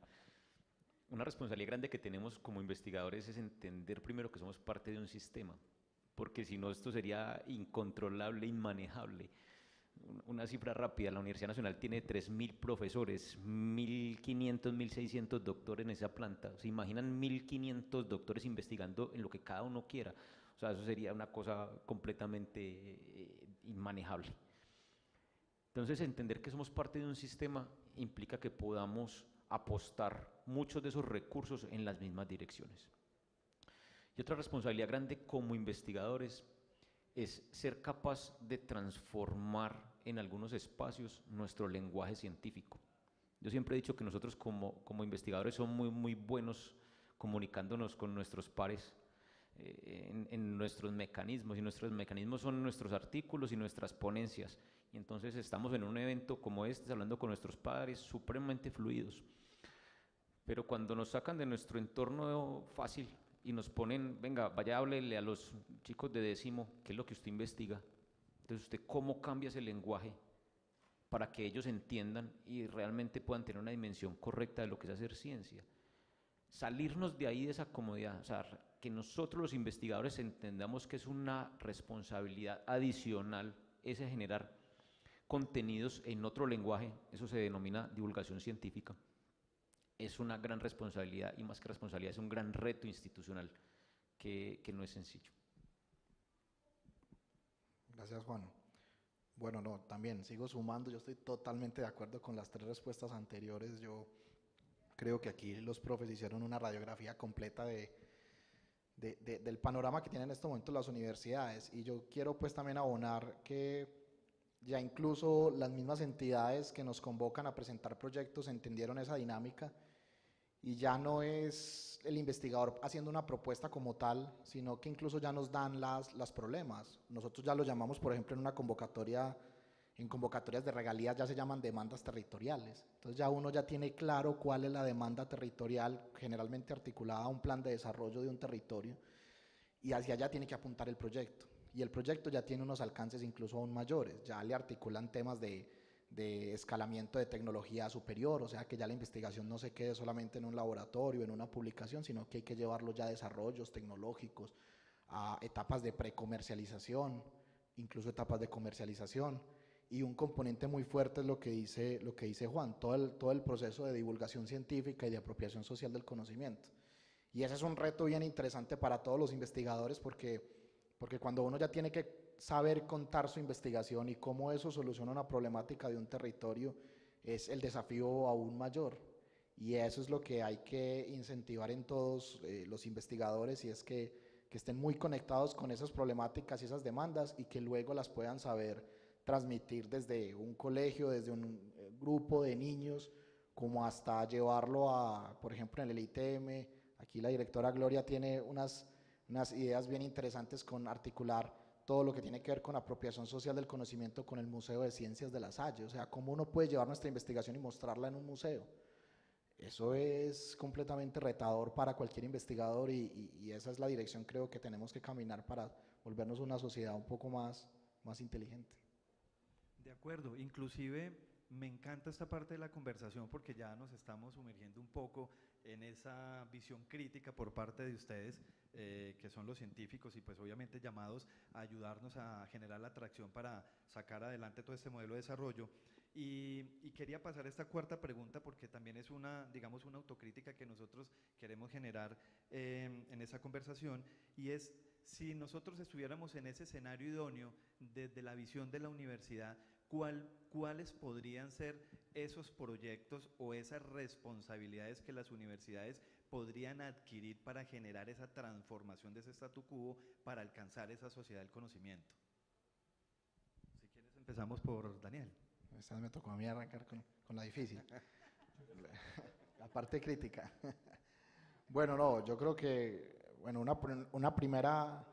Una responsabilidad grande que tenemos como investigadores es entender primero que somos parte de un sistema, porque si no esto sería incontrolable, inmanejable. Una cifra rápida, la Universidad Nacional tiene 3.000 profesores, 1.500, 1.600 doctores en esa planta. ¿Se imaginan 1.500 doctores investigando en lo que cada uno quiera? O sea, eso sería una cosa completamente inmanejable. Entonces, entender que somos parte de un sistema implica que podamos apostar muchos de esos recursos en las mismas direcciones. Y otra responsabilidad grande como investigadores es ser capaz de transformar en algunos espacios nuestro lenguaje científico. Yo siempre he dicho que nosotros como investigadores somos muy buenos comunicándonos con nuestros pares en nuestros mecanismos, y nuestros mecanismos son nuestros artículos y nuestras ponencias. Y entonces estamos en un evento como este, hablando con nuestros pares, supremamente fluidos. Pero cuando nos sacan de nuestro entorno fácil y nos ponen, venga, vaya, háblele a los chicos de décimo, qué es lo que usted investiga. Entonces, ¿usted cómo cambia ese lenguaje para que ellos entiendan y realmente puedan tener una dimensión correcta de lo que es hacer ciencia? Salirnos de ahí, de esa comodidad, o sea, que nosotros los investigadores entendamos que es una responsabilidad adicional ese generar contenidos en otro lenguaje, eso se denomina divulgación científica. Es una gran responsabilidad y más que responsabilidad es un gran reto institucional que no es sencillo. Gracias, Juan. Bueno, no, también sigo sumando, yo estoy totalmente de acuerdo con las tres respuestas anteriores. Yo creo que aquí los profes hicieron una radiografía completa del panorama que tienen en este momento las universidades, y yo quiero pues también abonar que ya incluso las mismas entidades que nos convocan a presentar proyectos entendieron esa dinámica y ya no es el investigador haciendo una propuesta como tal, sino que incluso ya nos dan las problemas. Nosotros ya lo llamamos, por ejemplo, en una convocatoria, en convocatorias de regalías ya se llaman demandas territoriales. Entonces ya uno ya tiene claro cuál es la demanda territorial, generalmente articulada a un plan de desarrollo de un territorio, y hacia allá tiene que apuntar el proyecto. Y el proyecto ya tiene unos alcances incluso aún mayores, ya le articulan temas de de escalamiento de tecnología superior, o sea que ya la investigación no se quede solamente en un laboratorio, en una publicación, sino que hay que llevarlo ya a desarrollos tecnológicos, a etapas de precomercialización, incluso etapas de comercialización. Y un componente muy fuerte es lo que dice Juan, todo el proceso de divulgación científica y de apropiación social del conocimiento. Y ese es un reto bien interesante para todos los investigadores porque cuando uno ya tiene que saber contar su investigación y cómo eso soluciona una problemática de un territorio, es el desafío aún mayor. Y eso es lo que hay que incentivar en todos los investigadores, y es que estén muy conectados con esas problemáticas y esas demandas y que luego las puedan saber transmitir desde un colegio, desde un grupo de niños, como hasta llevarlo a, por ejemplo, en el ITM. Aquí la directora Gloria tiene unas ideas bien interesantes con articular todo lo que tiene que ver con apropiación social del conocimiento con el Museo de Ciencias de La Salle, o sea, cómo uno puede llevar nuestra investigación y mostrarla en un museo. Eso es completamente retador para cualquier investigador y esa es la dirección, creo, que tenemos que caminar para volvernos una sociedad un poco más inteligente. De acuerdo, inclusive me encanta esta parte de la conversación porque ya nos estamos sumergiendo un poco en esa visión crítica por parte de ustedes, que son los científicos y pues obviamente llamados a ayudarnos a generar la atracción para sacar adelante todo este modelo de desarrollo. Y quería pasar a esta cuarta pregunta porque también es una, digamos, una autocrítica que nosotros queremos generar en esa conversación, y es: si nosotros estuviéramos en ese escenario idóneo desde la visión de la universidad, ¿cuáles podrían ser esos proyectos o esas responsabilidades que las universidades podrían adquirir para generar esa transformación de ese statu quo para alcanzar esa sociedad del conocimiento? Si quieres empezamos por Daniel. Esta vez me tocó a mí arrancar con la difícil, la parte crítica. Bueno, no, yo creo que una primera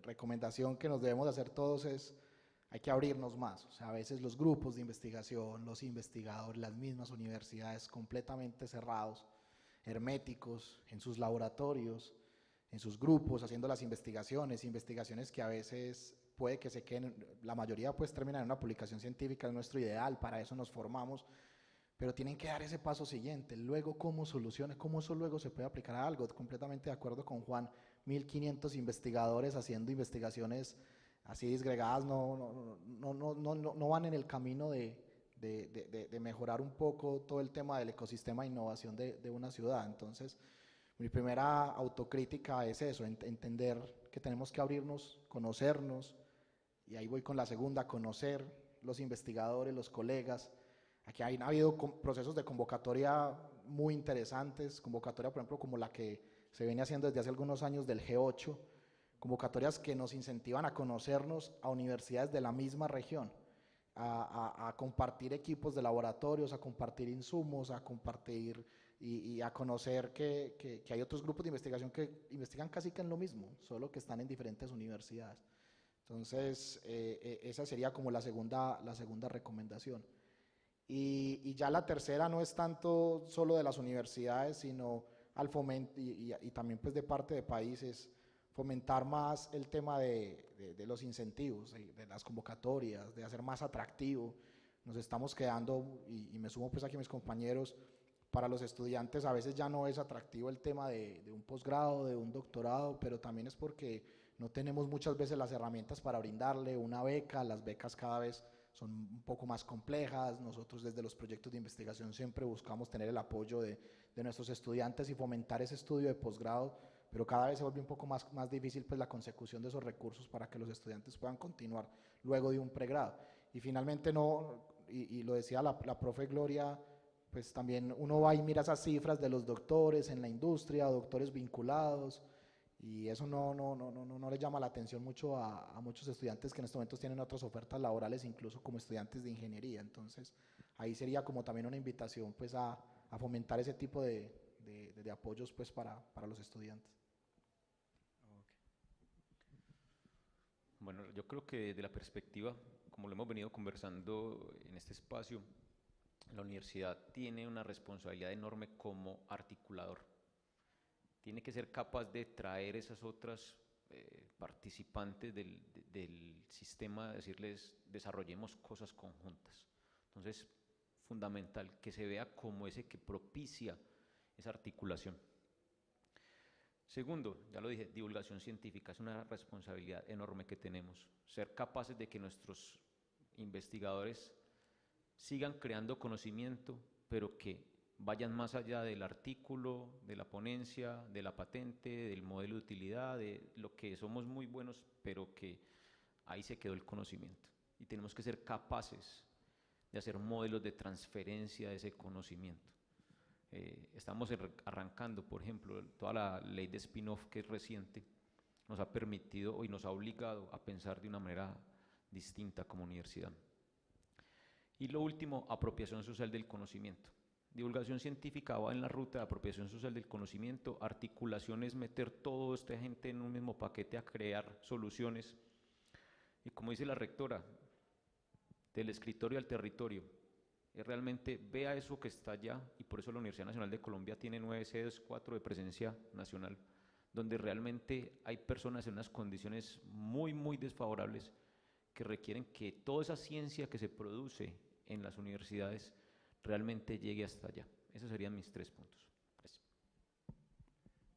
recomendación que nos debemos hacer todos es: hay que abrirnos más. O sea, a veces los grupos de investigación, los investigadores, las mismas universidades completamente cerrados, herméticos en sus laboratorios, en sus grupos, haciendo las investigaciones que a veces puede que se queden, la mayoría pues termina en una publicación científica, es nuestro ideal, para eso nos formamos, pero tienen que dar ese paso siguiente. Luego, ¿cómo soluciona? ¿Cómo eso luego se puede aplicar a algo? Completamente de acuerdo con Juan, 1500 investigadores haciendo investigaciones así disgregadas no van en el camino de mejorar un poco todo el tema del ecosistema de innovación de una ciudad. Entonces, mi primera autocrítica es eso, entender que tenemos que abrirnos, conocernos, y ahí voy con la segunda: conocer los investigadores, los colegas. Aquí ha habido procesos de convocatoria muy interesantes, convocatoria por ejemplo como la que se viene haciendo desde hace algunos años del G8, convocatorias que nos incentivan a conocernos a universidades de la misma región, a compartir equipos de laboratorios, a compartir insumos, a compartir y a conocer que hay otros grupos de investigación que investigan casi que en lo mismo, solo que están en diferentes universidades. Entonces, esa sería como la segunda recomendación. Y ya la tercera no es tanto solo de las universidades, sino al fomento y también pues de parte de países, fomentar más el tema de los incentivos, de las convocatorias, de hacer más atractivo. Nos estamos quedando, y me sumo pues aquí a mis compañeros, para los estudiantes a veces ya no es atractivo el tema de un posgrado, de un doctorado, pero también es porque no tenemos muchas veces las herramientas para brindarle una beca. Las becas cada vez son un poco más complejas. Nosotros desde los proyectos de investigación siempre buscamos tener el apoyo de nuestros estudiantes y fomentar ese estudio de posgrado, pero cada vez se vuelve un poco más difícil pues la consecución de esos recursos para que los estudiantes puedan continuar luego de un pregrado. Y finalmente y lo decía la profe Gloria, pues también uno va y mira esas cifras de los doctores en la industria, doctores vinculados, y eso no le llama la atención mucho a muchos estudiantes que en estos momentos tienen otras ofertas laborales, incluso como estudiantes de ingeniería. Entonces, ahí sería como también una invitación pues a fomentar ese tipo de apoyos pues para los estudiantes. Bueno, yo creo que desde la perspectiva, como lo hemos venido conversando en este espacio, la universidad tiene una responsabilidad enorme como articulador. Tiene que ser capaz de traer esas otras participantes del sistema, decirles: desarrollemos cosas conjuntas. Entonces, fundamental que se vea como ese que propicia esa articulación. Segundo, ya lo dije, divulgación científica es una responsabilidad enorme que tenemos, ser capaces de que nuestros investigadores sigan creando conocimiento, pero que vayan más allá del artículo, de la ponencia, de la patente, del modelo de utilidad, de lo que somos muy buenos, pero que ahí se quedó el conocimiento. Y tenemos que ser capaces de hacer modelos de transferencia de ese conocimiento. Estamos arrancando, por ejemplo, toda la ley de spin-off que es reciente, nos ha permitido y nos ha obligado a pensar de una manera distinta como universidad. Y lo último, apropiación social del conocimiento. Divulgación científica va en la ruta de apropiación social del conocimiento, articulación es meter toda esta gente en un mismo paquete a crear soluciones. Y como dice la rectora, del escritorio al territorio, es realmente vea eso que está allá, y por eso la Universidad Nacional de Colombia tiene 9 sedes, 4 de presencia nacional, donde realmente hay personas en unas condiciones muy, muy desfavorables que requieren que toda esa ciencia que se produce en las universidades realmente llegue hasta allá. Esos serían mis 3 puntos. Gracias.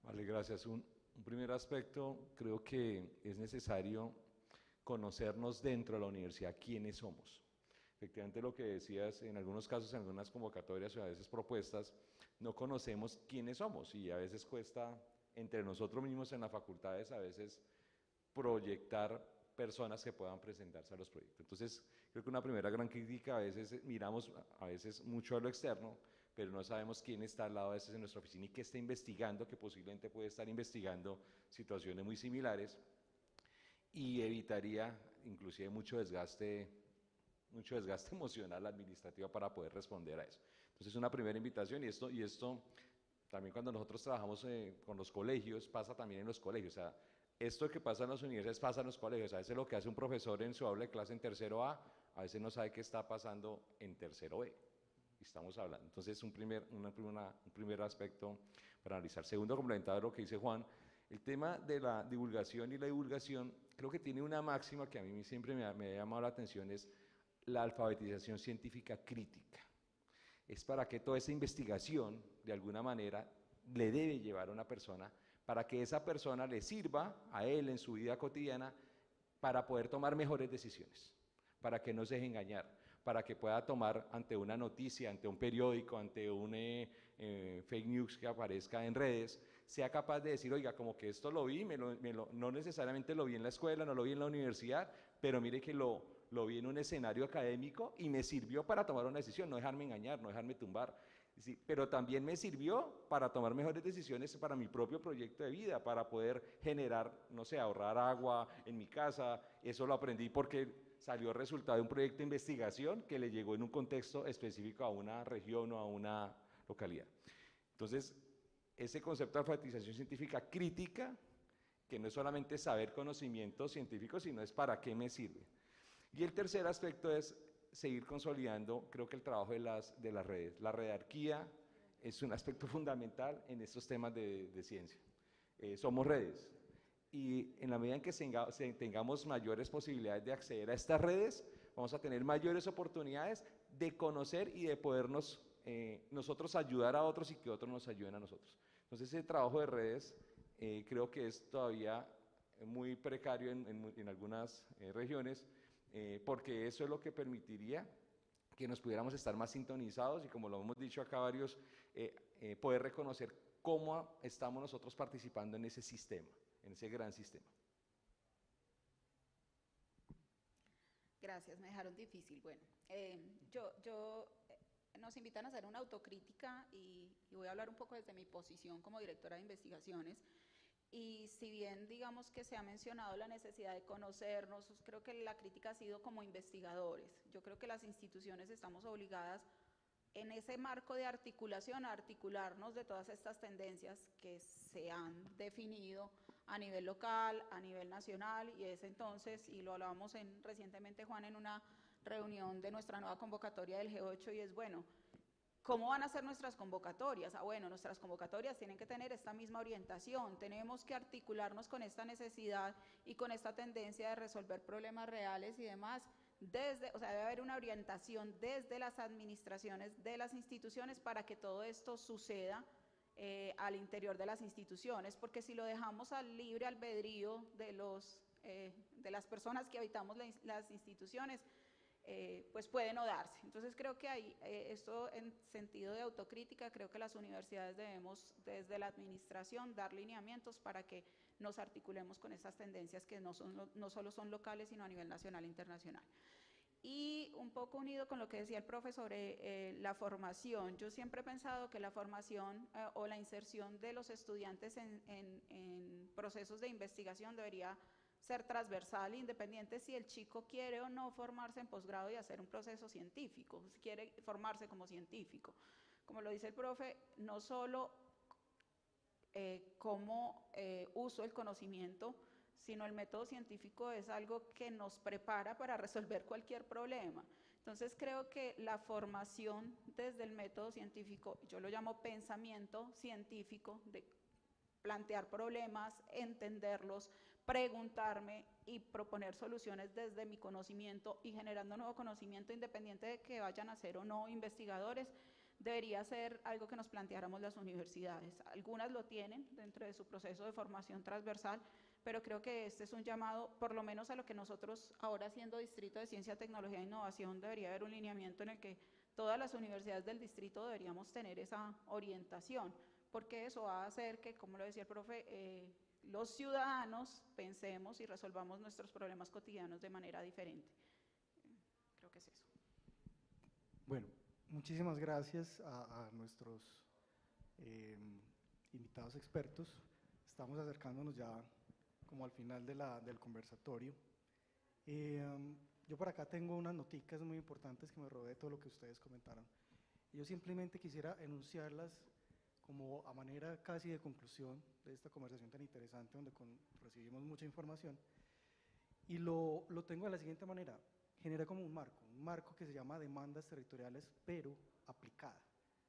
Vale, gracias. Un primer aspecto, creo que es necesario conocernos dentro de la universidad quiénes somos. Efectivamente, lo que decías, en algunos casos, en algunas convocatorias o a veces propuestas, no conocemos quiénes somos y a veces cuesta entre nosotros mismos en las facultades a veces proyectar personas que puedan presentarse a los proyectos. Entonces, creo que una primera gran crítica, a veces miramos a veces mucho a lo externo, pero no sabemos quién está al lado a veces en nuestra oficina y qué está investigando, que posiblemente puede estar investigando situaciones muy similares, y evitaría inclusive mucho desgaste emocional administrativo para poder responder a eso. Entonces, una primera invitación, y esto también cuando nosotros trabajamos con los colegios, pasa también en los colegios. O sea, esto que pasa en las universidades pasa en los colegios. A veces lo que hace un profesor en su aula de clase en tercero A veces no sabe qué está pasando en tercero B. Y estamos hablando. Entonces, un primer aspecto para analizar. Segundo, complementado a lo que dice Juan, el tema de la divulgación y la divulgación, creo que tiene una máxima que a mí siempre me ha llamado la atención, es la alfabetización científica crítica. Es para que toda esa investigación, de alguna manera, le debe llevar a una persona, para que esa persona le sirva a él en su vida cotidiana para poder tomar mejores decisiones, para que no se deje engañar, para que pueda tomar ante una noticia, ante un periódico, ante un fake news que aparezca en redes, sea capaz de decir, oiga, como que esto lo vi, no necesariamente lo vi en la escuela, no lo vi en la universidad, pero mire que lo vi en un escenario académico y me sirvió para tomar una decisión, no dejarme engañar, no dejarme tumbar, sí, pero también me sirvió para tomar mejores decisiones para mi propio proyecto de vida, para poder generar, no sé, ahorrar agua en mi casa. Eso lo aprendí porque salió resultado de un proyecto de investigación que le llegó en un contexto específico a una región o a una localidad. Entonces, ese concepto de alfabetización científica crítica, que no es solamente saber conocimientos científicos, sino es para qué me sirve. Y el tercer aspecto es seguir consolidando, creo que el trabajo de las redes. La redarquía es un aspecto fundamental en estos temas de ciencia. Somos redes y en la medida en que tengamos mayores posibilidades de acceder a estas redes, vamos a tener mayores oportunidades de conocer y de podernos nosotros ayudar a otros y que otros nos ayuden a nosotros. Entonces, ese trabajo de redes creo que es todavía muy precario en algunas regiones, porque eso es lo que permitiría que nos pudiéramos estar más sintonizados y, como lo hemos dicho acá varios, poder reconocer cómo estamos nosotros participando en ese sistema, en ese gran sistema. Gracias, me dejaron difícil. Bueno, nos invitan a hacer una autocrítica y voy a hablar un poco desde mi posición como directora de investigaciones. Y si bien digamos que se ha mencionado la necesidad de conocernos, creo que la crítica ha sido como investigadores. Yo creo que las instituciones estamos obligadas en ese marco de articulación a articularnos de todas estas tendencias que se han definido a nivel local, a nivel nacional, y es entonces, y lo hablábamos recientemente, Juan, en una reunión de nuestra nueva convocatoria del G8, y es, bueno, ¿cómo van a ser nuestras convocatorias? Bueno, nuestras convocatorias tienen que tener esta misma orientación, tenemos que articularnos con esta necesidad y con esta tendencia de resolver problemas reales y demás desde, o sea, debe haber una orientación desde las administraciones de las instituciones para que todo esto suceda al interior de las instituciones, porque si lo dejamos al libre albedrío de las personas que habitamos las instituciones, pues puede no darse. Entonces creo que hay esto en sentido de autocrítica, creo que las universidades debemos desde la administración dar lineamientos para que nos articulemos con estas tendencias que no solo son locales, sino a nivel nacional e internacional. Y un poco unido con lo que decía el profe sobre la formación, yo siempre he pensado que la formación o la inserción de los estudiantes en procesos de investigación debería ser transversal, independiente si el chico quiere o no formarse en posgrado y hacer un proceso científico, si quiere formarse como científico. Como lo dice el profe, no solo cómo uso el conocimiento, sino el método científico es algo que nos prepara para resolver cualquier problema. Entonces creo que la formación desde el método científico, yo lo llamo pensamiento científico, de plantear problemas, entenderlos, preguntarme y proponer soluciones desde mi conocimiento y generando nuevo conocimiento independiente de que vayan a ser o no investigadores, debería ser algo que nos planteáramos las universidades. Algunas lo tienen dentro de su proceso de formación transversal, pero creo que este es un llamado, por lo menos a lo que nosotros, ahora siendo Distrito de Ciencia, Tecnología e Innovación, debería haber un lineamiento en el que todas las universidades del distrito deberíamos tener esa orientación, porque eso va a hacer que, como lo decía el profe, los ciudadanos pensemos y resolvamos nuestros problemas cotidianos de manera diferente. Creo que es eso. Bueno, muchísimas gracias a nuestros invitados expertos. Estamos acercándonos ya como al final del conversatorio. Yo por acá tengo unas noticas muy importantes que me robé de todo lo que ustedes comentaron. Yo simplemente quisiera enunciarlas como a manera casi de conclusión de esta conversación tan interesante donde recibimos mucha información. Y lo tengo de la siguiente manera: genera como un marco que se llama demandas territoriales, pero aplicada.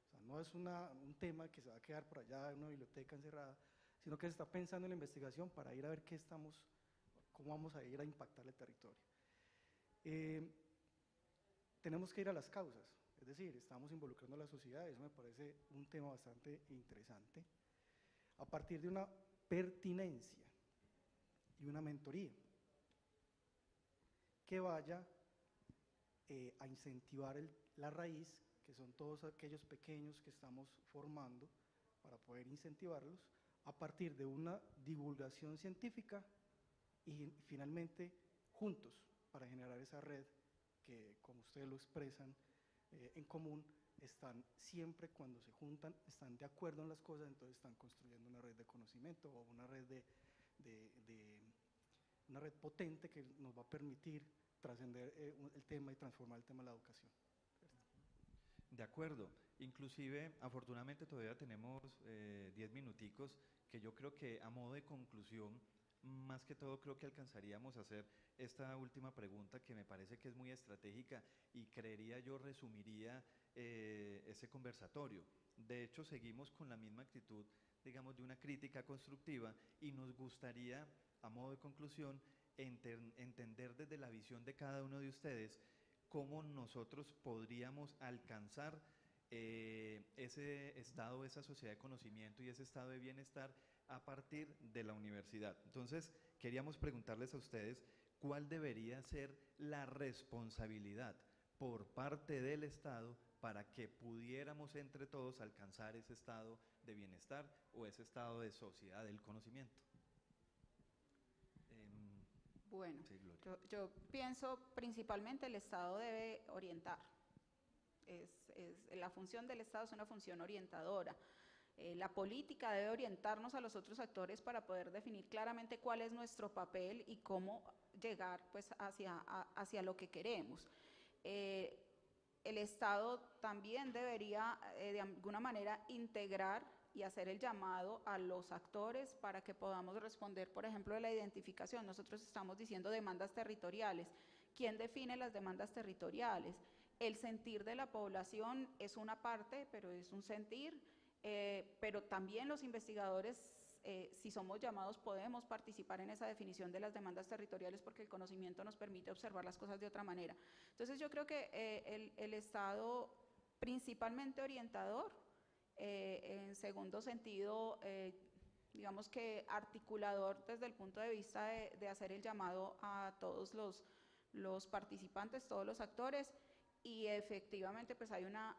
O sea, no es un tema que se va a quedar por allá en una biblioteca encerrada, sino que se está pensando en la investigación para ir a ver cómo vamos a ir a impactar el territorio. Tenemos que ir a las causas, es decir, estamos involucrando a la sociedad, eso me parece un tema bastante interesante, a partir de una pertinencia y una mentoría que vaya a incentivar la raíz, que son todos aquellos pequeños que estamos formando para poder incentivarlos, a partir de una divulgación científica y finalmente juntos para generar esa red que, como ustedes lo expresan, en común, están siempre cuando se juntan, están de acuerdo en las cosas, entonces están construyendo una red de conocimiento o una red una red potente que nos va a permitir trascender el tema y transformar el tema de la educación. De acuerdo, inclusive afortunadamente todavía tenemos 10 minuticos que yo creo que a modo de conclusión, más que todo creo que alcanzaríamos a hacer esta última pregunta que me parece que es muy estratégica y creería yo resumiría ese conversatorio. De hecho, seguimos con la misma actitud, digamos, de una crítica constructiva y nos gustaría, a modo de conclusión, entender desde la visión de cada uno de ustedes cómo nosotros podríamos alcanzar ese estado, esa sociedad de conocimiento y ese estado de bienestar a partir de la universidad. Entonces, queríamos preguntarles a ustedes cuál debería ser la responsabilidad por parte del Estado para que pudiéramos entre todos alcanzar ese estado de bienestar o ese estado de sociedad del conocimiento. Bueno, sí, yo pienso principalmente el Estado debe orientar. La función del Estado es una función orientadora. La política debe orientarnos a los otros actores para poder definir claramente cuál es nuestro papel y cómo llegar pues, hacia lo que queremos. El Estado también debería de alguna manera integrar y hacer el llamado a los actores para que podamos responder, por ejemplo, de la identificación. Nosotros estamos diciendo demandas territoriales. ¿Quién define las demandas territoriales? El sentir de la población es una parte, pero es un sentir, pero también los investigadores si somos llamados podemos participar en esa definición de las demandas territoriales porque el conocimiento nos permite observar las cosas de otra manera. Entonces yo creo que el Estado principalmente orientador, en segundo sentido, digamos que articulador desde el punto de vista de hacer el llamado a todos los participantes, todos los actores, y efectivamente pues hay una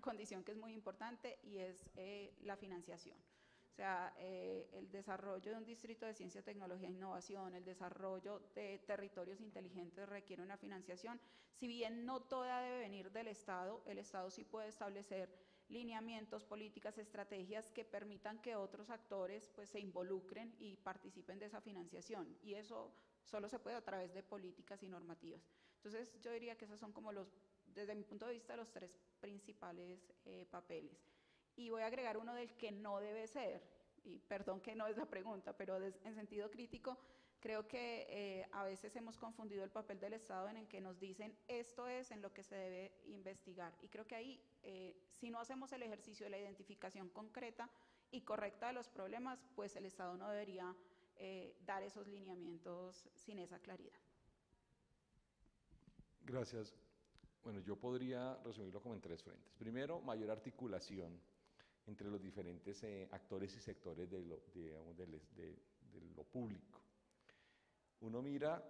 condición que es muy importante y es la financiación. O sea, el desarrollo de un distrito de ciencia, tecnología e innovación, el desarrollo de territorios inteligentes requiere una financiación. Si bien no toda debe venir del Estado, el Estado sí puede establecer lineamientos, políticas, estrategias que permitan que otros actores pues, se involucren y participen de esa financiación. Y eso solo se puede a través de políticas y normativas. Entonces, yo diría que esos son como desde mi punto de vista, los tres principales papeles. Y voy a agregar uno del que no debe ser, y perdón que no es la pregunta, pero en sentido crítico, creo que a veces hemos confundido el papel del Estado en el que nos dicen esto es en lo que se debe investigar. Y creo que ahí, si no hacemos el ejercicio de la identificación concreta y correcta de los problemas, pues el Estado no debería dar esos lineamientos sin esa claridad. Gracias. Bueno, yo podría resumirlo como en tres frentes. Primero, mayor articulación entre los diferentes actores y sectores de lo público. Uno mira,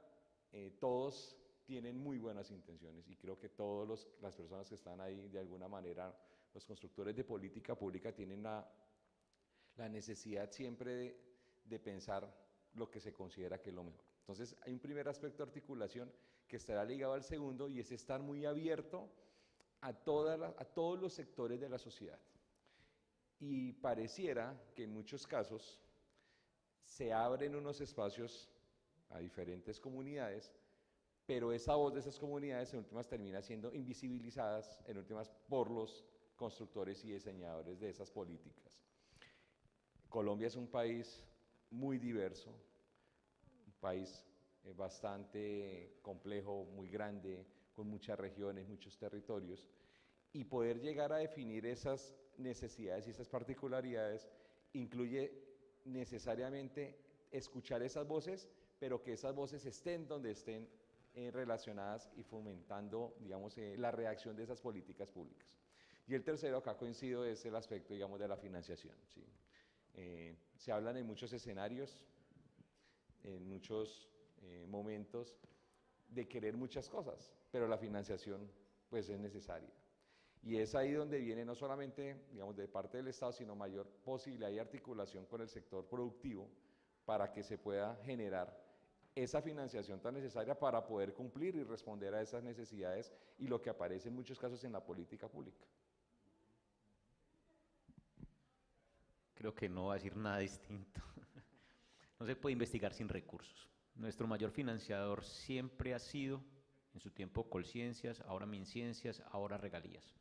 todos tienen muy buenas intenciones y creo que todas las personas que están ahí, de alguna manera, los constructores de política pública tienen la necesidad siempre de pensar lo que se considera que es lo mejor. Entonces, hay un primer aspecto de articulación que estará ligado al segundo y es estar muy abierto a todos los sectores de la sociedad. Y pareciera que en muchos casos se abren unos espacios a diferentes comunidades, pero esa voz de esas comunidades en últimas termina siendo invisibilizadas en últimas por los constructores y diseñadores de esas políticas. Colombia es un país muy diverso, un país bastante complejo, muy grande, con muchas regiones, muchos territorios, y poder llegar a definir esas necesidades y esas particularidades incluye necesariamente escuchar esas voces, pero que esas voces estén donde estén relacionadas y fomentando, digamos, la reacción de esas políticas públicas. Y el tercero, acá coincido, es el aspecto, digamos, de la financiación. ¿Sí? Se hablan en muchos escenarios, en muchos momentos, de querer muchas cosas, pero la financiación, pues, es necesaria. Y es ahí donde viene no solamente, digamos, de parte del Estado, sino mayor posibilidad y articulación con el sector productivo para que se pueda generar esa financiación tan necesaria para poder cumplir y responder a esas necesidades y lo que aparece en muchos casos en la política pública. Creo que no va a decir nada distinto. No se puede investigar sin recursos. Nuestro mayor financiador siempre ha sido, en su tiempo, Colciencias, ahora Minciencias, ahora Regalías.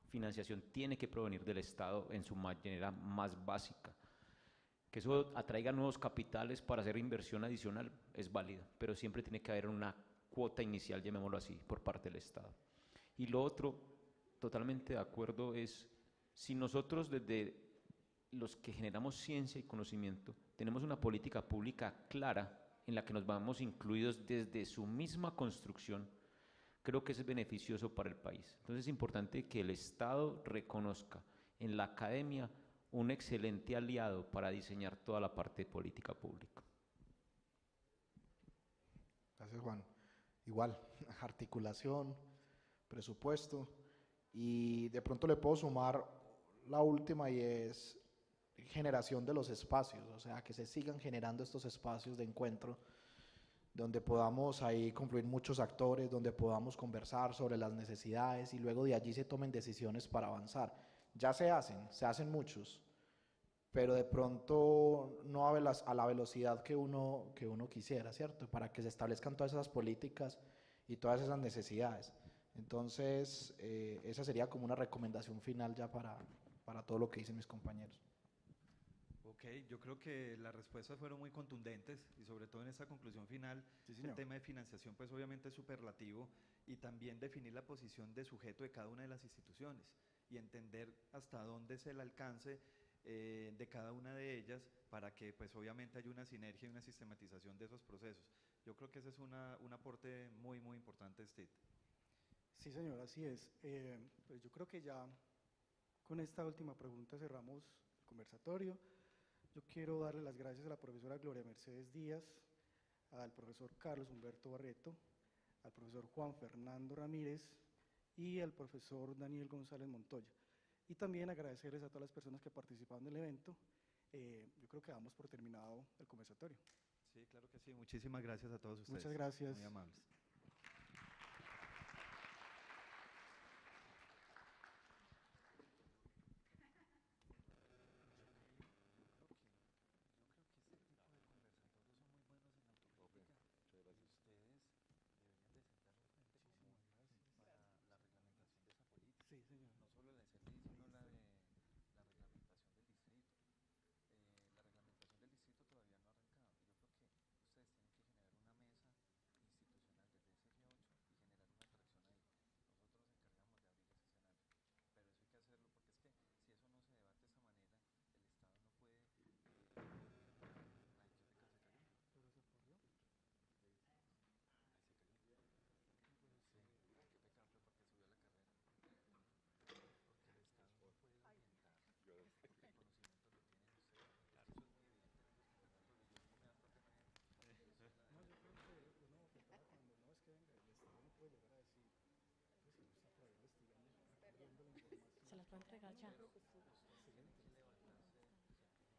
Financiación tiene que provenir del Estado en su manera más básica. Que eso atraiga nuevos capitales para hacer inversión adicional es válido, pero siempre tiene que haber una cuota inicial, llamémoslo así, por parte del Estado. Y lo otro, totalmente de acuerdo, es si nosotros desde los que generamos ciencia y conocimiento tenemos una política pública clara en la que nos vamos incluidos desde su misma construcción, creo que eso es beneficioso para el país. Entonces es importante que el Estado reconozca en la academia un excelente aliado para diseñar toda la parte de política pública. Gracias, Juan. Igual, articulación, presupuesto, y de pronto le puedo sumar la última y es generación de los espacios, o sea, que se sigan generando estos espacios de encuentro donde podamos ahí confluir muchos actores, donde podamos conversar sobre las necesidades y luego de allí se tomen decisiones para avanzar. Ya se hacen muchos, pero de pronto no a la velocidad que uno quisiera, ¿cierto? Para que se establezcan todas esas políticas y todas esas necesidades. Entonces, esa sería como una recomendación final ya para todo lo que dicen mis compañeros. Ok, yo creo que las respuestas fueron muy contundentes y sobre todo en esta conclusión final, Sí, el tema de financiación pues obviamente es superlativo y también definir la posición de sujeto de cada una de las instituciones y entender hasta dónde es el alcance de cada una de ellas para que pues obviamente haya una sinergia y una sistematización de esos procesos. Yo creo que ese es un aporte muy, muy importante, Steve. Sí, señor, así es. Pues yo creo que ya con esta última pregunta cerramos el conversatorio. Yo quiero darle las gracias a la profesora Gloria Mercedes Díaz, al profesor Carlos Humberto Barreto, al profesor Juan Fernando Ramírez y al profesor Daniel González Montoya. Y también agradecerles a todas las personas que participaron del evento. Yo creo que damos por terminado el conversatorio. Sí, claro que sí. Muchísimas gracias a todos ustedes. Muchas gracias. Muy amables. Sí, señor. No solo la SLI, sino la reglamentación del distrito. La reglamentación del distrito todavía no ha arrancado. Yo creo que ustedes tienen que generar una mesa institucional desde SG8 y generar una atracción ahí. Nosotros nos encargamos de abrir ese escenario. Pero eso hay que hacerlo porque es que si eso no se debate de esta manera, el Estado no puede... Ay, qué pecado, se cayó. ¿Pero se corrió? Ahí se cayó. Sí, qué pecado fue porque subió la carrera. Porque el Estado no puede orientar porque el conocimiento lo tienen ustedes. Es que eso es muy evidente en esos conversatorios. Yo no me da propia no No, yo creo que uno faltaba cuando no es que venga, el Estado no puede llegar a decir, pues si no está por ahí investigando, recogiendo la información. Se las puedo entregar ya. Creo que estuvo ustedes tienen excelente que la explicación. levantarse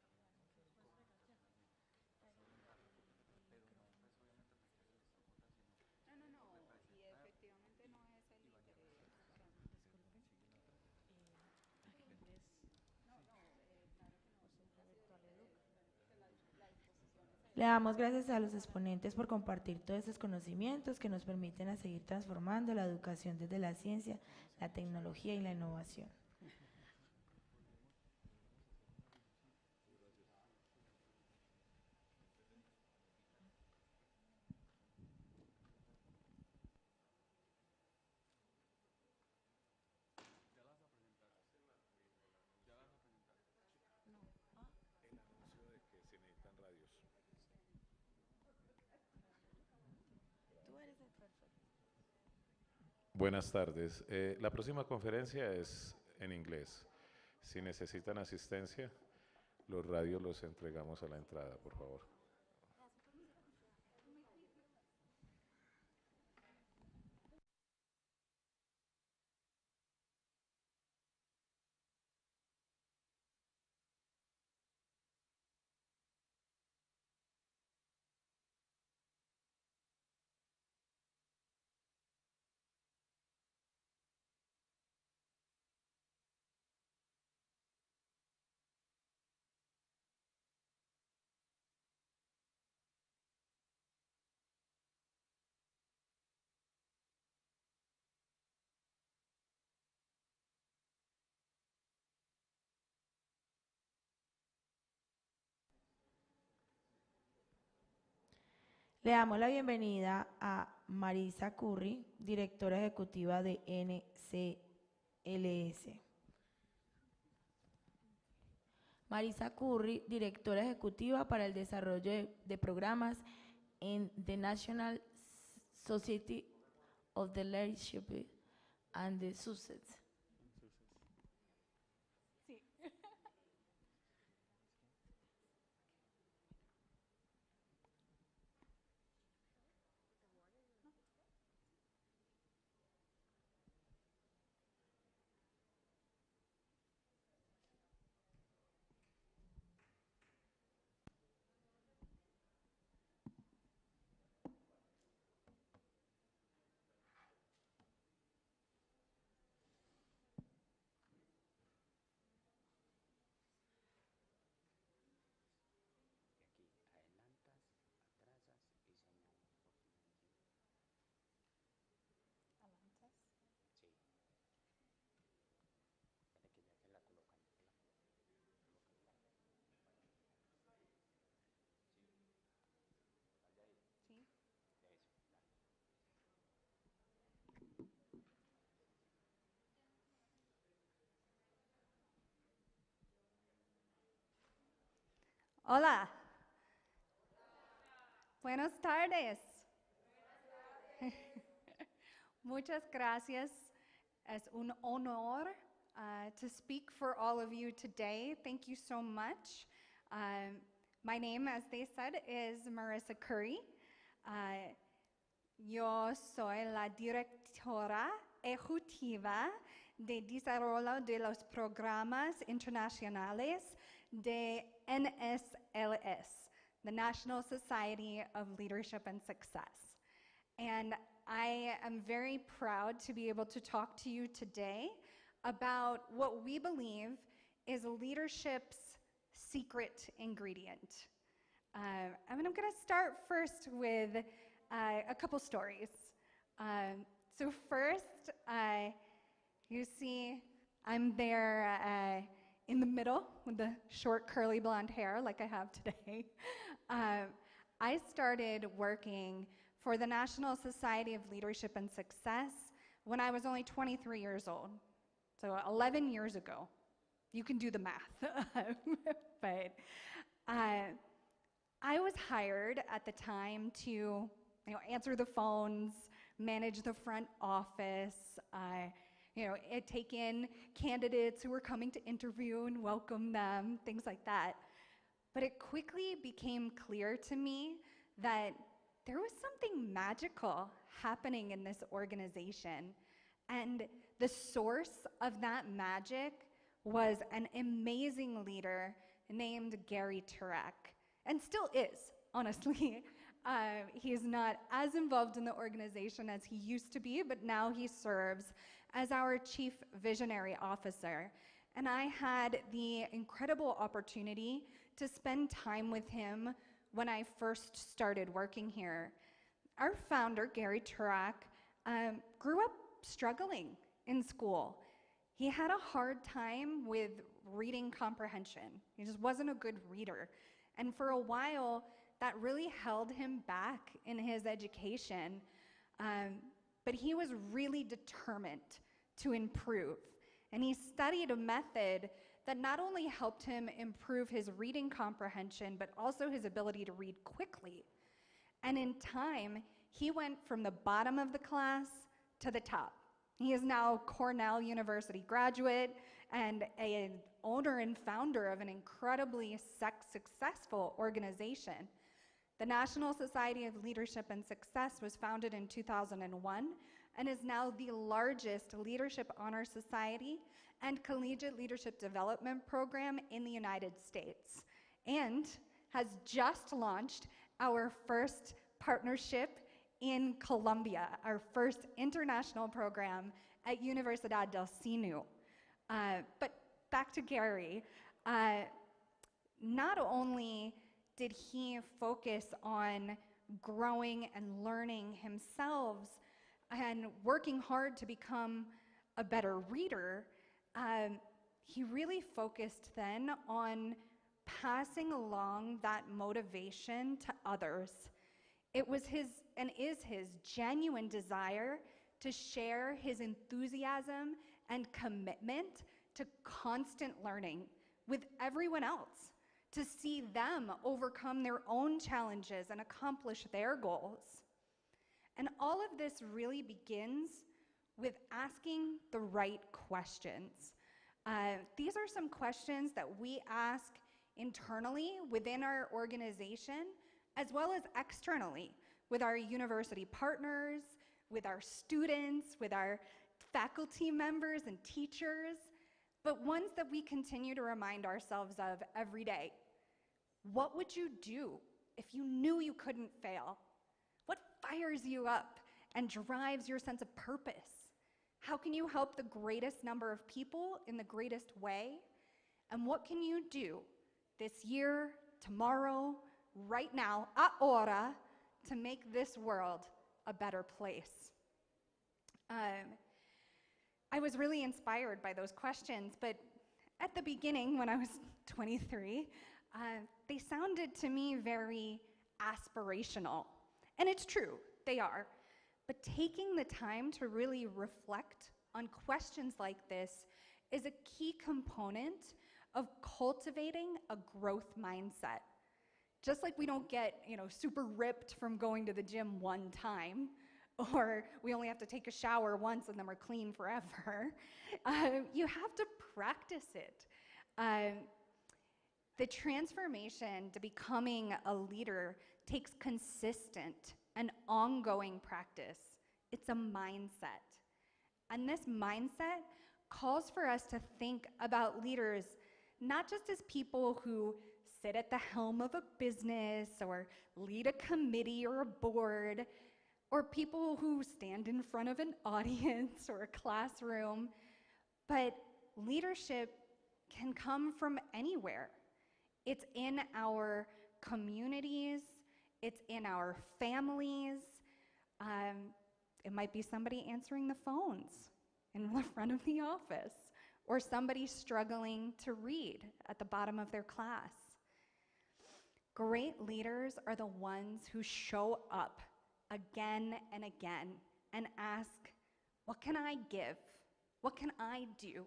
científicamente, comunicacionalmente, preguntarle, pero no pues obviamente atacar el Estado como tal, sino No, no, no, y representar efectivamente no es el y bañar interés. nuestras O sea, palabras. Siguen otra. no, no, claro que no, siempre ha sido el interés. Bueno, porque la disposición es Le damos gracias a los exponentes por compartir todos esos conocimientos que nos permiten a seguir transformando la educación desde la ciencia, la tecnología y la innovación. Ya las vas a presentar. Ya las vas a presentar. El anuncio de que se necesitan radios. Tú eres el perfecto. Buenas tardes. La próxima conferencia es en inglés. Si necesitan asistencia, los radios los entregamos a la entrada, por favor. Le damos la bienvenida a Marisa Curry, directora ejecutiva de NCLS. Marisa Curry, directora ejecutiva para el desarrollo de programas en the National Society of the Leadership and the Success. Sí. Hola. Buenas tardes. Muchas gracias. Es un honor to speak for all of you today. Thank you so much. My name, as they said, is Marissa Curry. Yo soy la directora ejecutiva de desarrollo de los programas internacionales de NSLS, the National Society of Leadership and Success. And I am very proud to be able to talk to you today about what we believe is leadership's secret ingredient. I'm going to start first with a couple stories. So first, you see I'm there in the middle with the short curly blonde hair like I have today. I started working for the National Society of Leadership and Success when I was only 23 years old. So 11 years ago. You can do the math. But I was hired at the time to answer the phones, manage the front office, take in candidates who were coming to interview and welcome them, things like that. But it quickly became clear to me that there was something magical happening in this organization. And the source of that magic was an amazing leader named Gary Turek, and still is, honestly. He is not as involved in the organization as he used to be, but now he serves as our Chief Visionary Officer. And I had the incredible opportunity to spend time with him when I first started working here. Our founder, Gary Turek, grew up struggling in school. He had a hard time with reading comprehension. He just wasn't a good reader. And for a while, that really held him back in his education. But he was really determined to improve. And he studied a method that not only helped him improve his reading comprehension, but also his ability to read quickly. And in time, he went from the bottom of the class to the top. He is now a Cornell University graduate and an owner and founder of an incredibly successful organization. The National Society of Leadership and Success was founded in 2001 and is now the largest leadership honor society and collegiate leadership development program in the United States, and has just launched our first partnership in Colombia, our first international program at Universidad del Sinu. But back to Gary. Not only did he focus on growing and learning himself and working hard to become a better reader, he really focused then on passing along that motivation to others. It was his and is his genuine desire to share his enthusiasm and commitment to constant learning with everyone else, to see them overcome their own challenges and accomplish their goals. And all of this really begins with asking the right questions. These are some questions that we ask internally within our organization, as well as externally with our university partners, with our students, with our faculty members and teachers, but ones that we continue to remind ourselves of every day. What would you do if you knew you couldn't fail? What fires you up and drives your sense of purpose? How can you help the greatest number of people in the greatest way? And what can you do this year, tomorrow, right now, ahora, to make this world a better place? I was really inspired by those questions, but at the beginning, when I was 23, they sounded to me very aspirational. And it's true, they are. But taking the time to really reflect on questions like this is a key component of cultivating a growth mindset. Just like we don't get, super ripped from going to the gym one time, or we only have to take a shower once and then we're clean forever. You have to practice it. The transformation to becoming a leader takes consistent and ongoing practice. It's a mindset. And this mindset calls for us to think about leaders not just as people who sit at the helm of a business or lead a committee or a board, or people who stand in front of an audience or a classroom, but leadership can come from anywhere. It's in our communities, it's in our families. It might be somebody answering the phones in the front of the office, or somebody struggling to read at the bottom of their class. Great leaders are the ones who show up again and again and ask, what can I give? What can I do?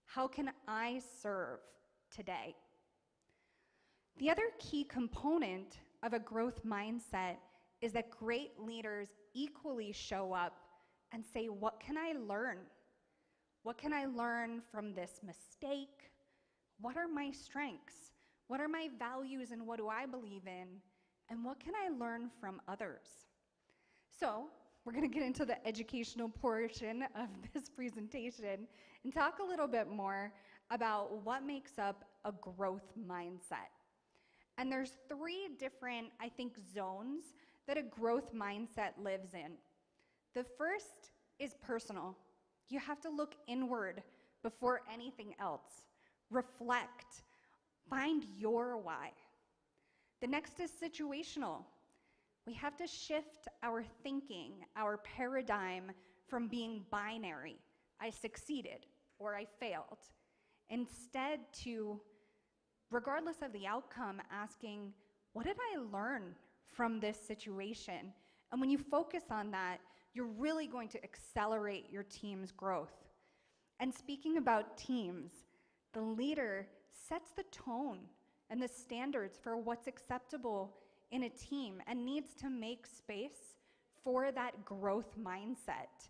How can I serve today? The other key component of a growth mindset is that great leaders equally show up and say, what can I learn? What can I learn from this mistake? What are my strengths? What are my values and what do I believe in? And what can I learn from others? So, we're going to get into the educational portion of this presentation and talk a little bit more about what makes up a growth mindset. And there's 3 different, I think, zones that a growth mindset lives in. The first is personal. You have to look inward before anything else. Reflect. Find your why. The next is situational. We have to shift our thinking, our paradigm from being binary, I succeeded or I failed, instead to, regardless of the outcome, asking, what did I learn from this situation? And when you focus on that, you're really going to accelerate your team's growth. And speaking about teams, the leader sets the tone and the standards for what's acceptable in a team and needs to make space for that growth mindset.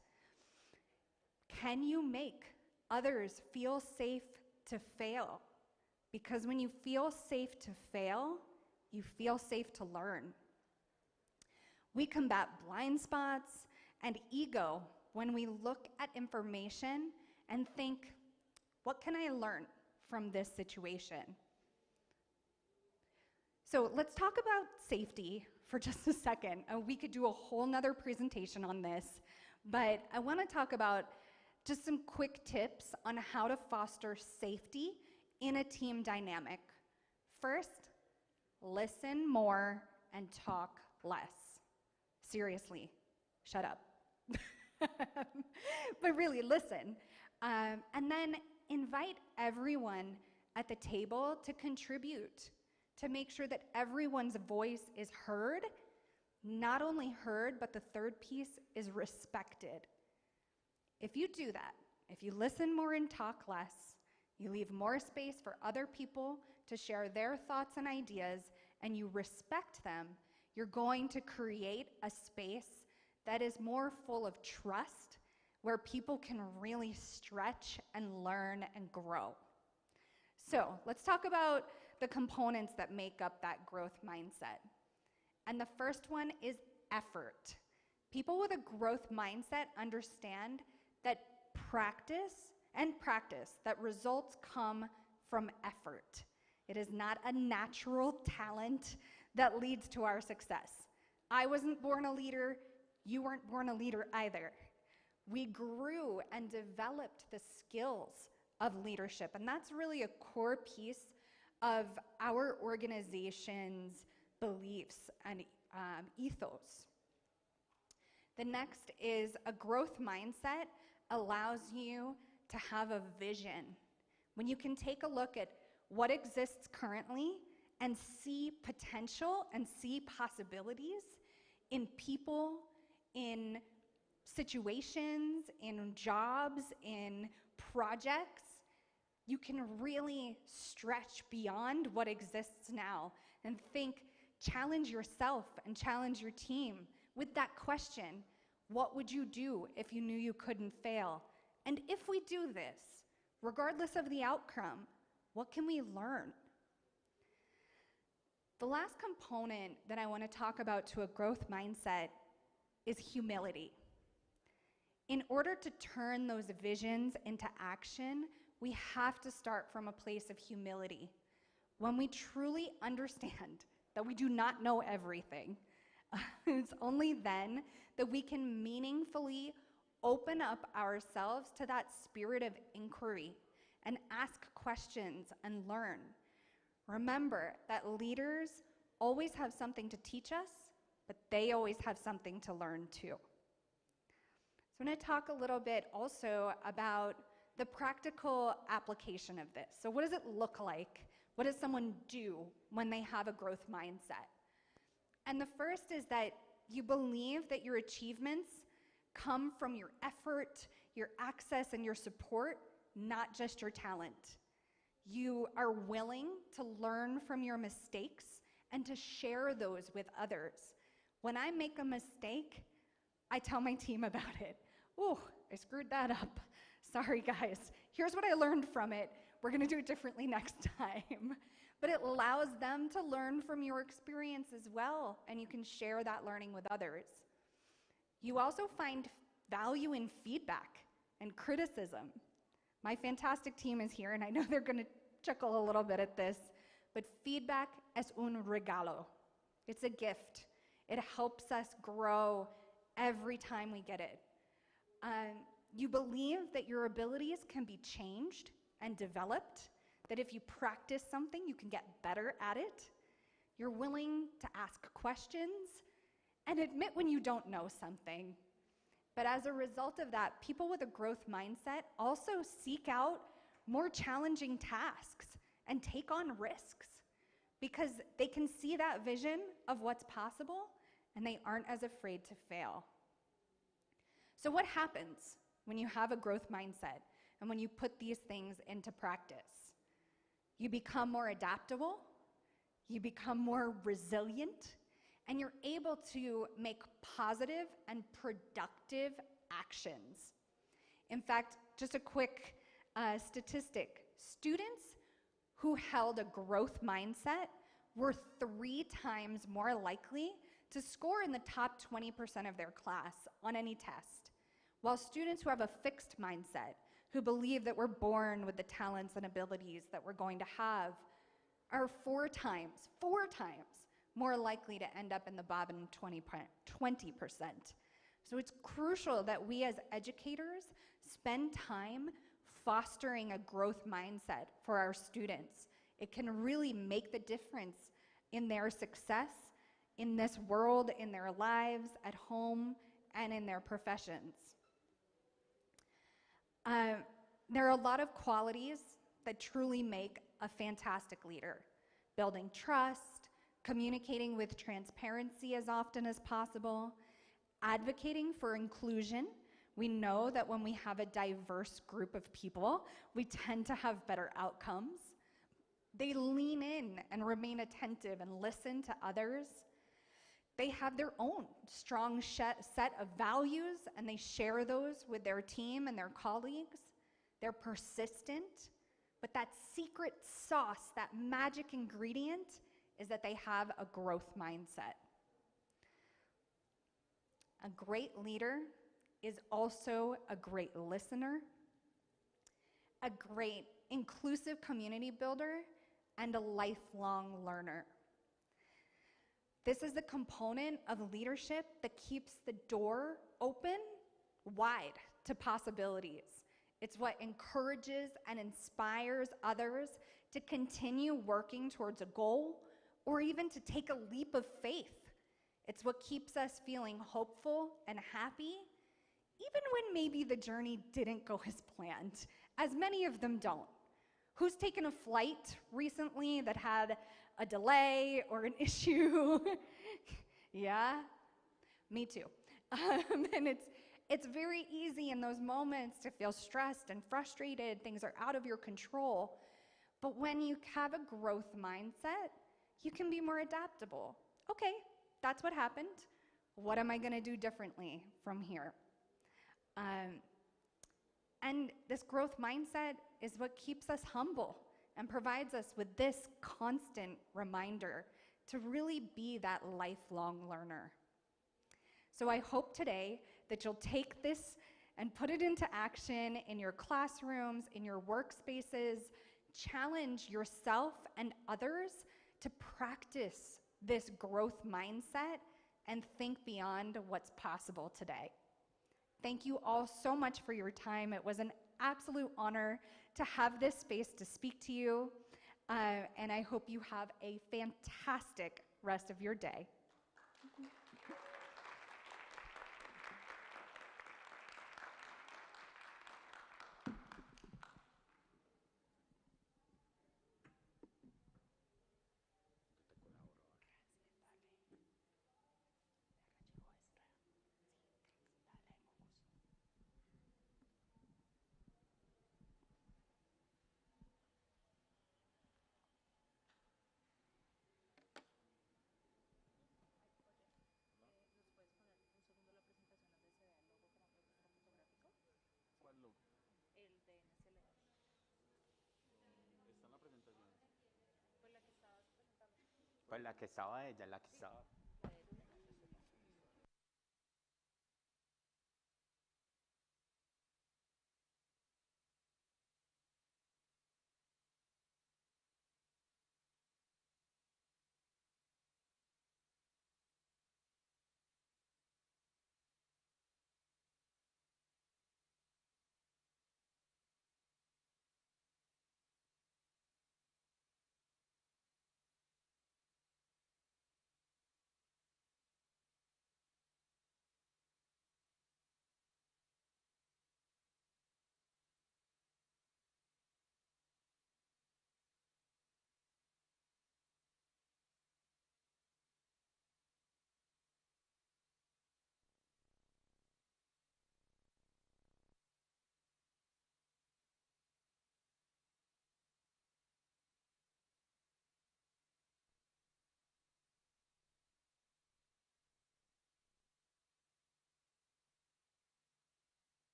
Can you make others feel safe to fail? Because when you feel safe to fail, you feel safe to learn. We combat blind spots and ego when we look at information and think, what can I learn from this situation? So let's talk about safety for just a second. We could do a whole nother presentation on this, but I want to talk about just some quick tips on how to foster safety in a team dynamic. First, listen more and talk less. Seriously, shut up. But really, listen. And then invite everyone at the table to contribute, to make sure that everyone's voice is heard, not only heard, but the third piece is respected. If you do that, if you listen more and talk less, you leave more space for other people to share their thoughts and ideas, and you respect them, you're going to create a space that is more full of trust, where people can really stretch and learn and grow. So let's talk about the components that make up that growth mindset. And the first one is effort. People with a growth mindset understand that practice, that results come from effort. It is not a natural talent that leads to our success. I wasn't born a leader, you weren't born a leader either. We grew and developed the skills of leadership, and that's really a core piece of our organization's beliefs and ethos. The next is a growth mindset allows you to have a vision. When you can take a look at what exists currently and see potential and see possibilities in people, in situations, in jobs, in projects, you can really stretch beyond what exists now and think, challenge yourself and challenge your team with that question, what would you do if you knew you couldn't fail? And if we do this, regardless of the outcome, what can we learn? The last component that I want to talk about to a growth mindset is humility. In order to turn those visions into action, we have to start from a place of humility. When we truly understand that we do not know everything, it's only then that we can meaningfully open up ourselves to that spirit of inquiry and ask questions and learn. Remember that leaders always have something to teach us, but they always have something to learn too. So I'm going to talk a little bit also about the practical application of this. So what does it look like? What does someone do when they have a growth mindset? And the first is that you believe that your achievements come from your effort, your access, and your support, not just your talent. You are willing to learn from your mistakes and to share those with others. When I make a mistake, I tell my team about it. Oh, I screwed that up. Sorry, guys. Here's what I learned from it. We're going to do it differently next time. But it allows them to learn from your experience as well, and you can share that learning with others. You also find value in feedback and criticism. My fantastic team is here, and I know they're going to chuckle a little bit at this, but feedback es un regalo. It's a gift. It helps us grow every time we get it. You believe that your abilities can be changed and developed, that if you practice something, you can get better at it. You're willing to ask questions and admit when you don't know something. But as a result of that, people with a growth mindset also seek out more challenging tasks and take on risks because they can see that vision of what's possible and they aren't as afraid to fail. So what happens when you have a growth mindset and when you put these things into practice? You become more adaptable, you become more resilient, and you're able to make positive and productive actions. In fact, just a quick statistic, students who held a growth mindset were 3 times more likely to score in the top 20% of their class on any test, while students who have a fixed mindset, who believe that we're born with the talents and abilities that we're going to have, are 4 times more likely to end up in the bottom 20%. So it's crucial that we as educators spend time fostering a growth mindset for our students. It can really make the difference in their success, in this world, in their lives, at home, and in their professions. There are a lot of qualities that truly make a fantastic leader. Building trust, communicating with transparency as often as possible, advocating for inclusion. We know that when we have a diverse group of people, we tend to have better outcomes. They lean in and remain attentive and listen to others. They have their own strong set of values, and they share those with their team and their colleagues. They're persistent, but that secret sauce, that magic ingredient, is that they have a growth mindset. A great leader is also a great listener, a great inclusive community builder, and a lifelong learner. This is the component of leadership that keeps the door open wide to possibilities. It's what encourages and inspires others to continue working towards a goal or even to take a leap of faith. It's what keeps us feeling hopeful and happy, even when maybe the journey didn't go as planned, as many of them don't. Who's taken a flight recently that had a delay or an issue? Yeah, me too. And it's very easy in those moments to feel stressed and frustrated. Things are out of your control. But when you have a growth mindset, you can be more adaptable. okay, that's what happened. What am I going to do differently from here? And this growth mindset is what keeps us humble and provides us with this constant reminder to really be that lifelong learner. So I hope today that you'll take this and put it into action in your classrooms, in your workspaces, challenge yourself and others to practice this growth mindset and think beyond what's possible today. Thank you all so much for your time. It was an absolute honor to have this space to speak to you, and I hope you have a fantastic rest of your day. Pues la que estaba ella, la que estaba.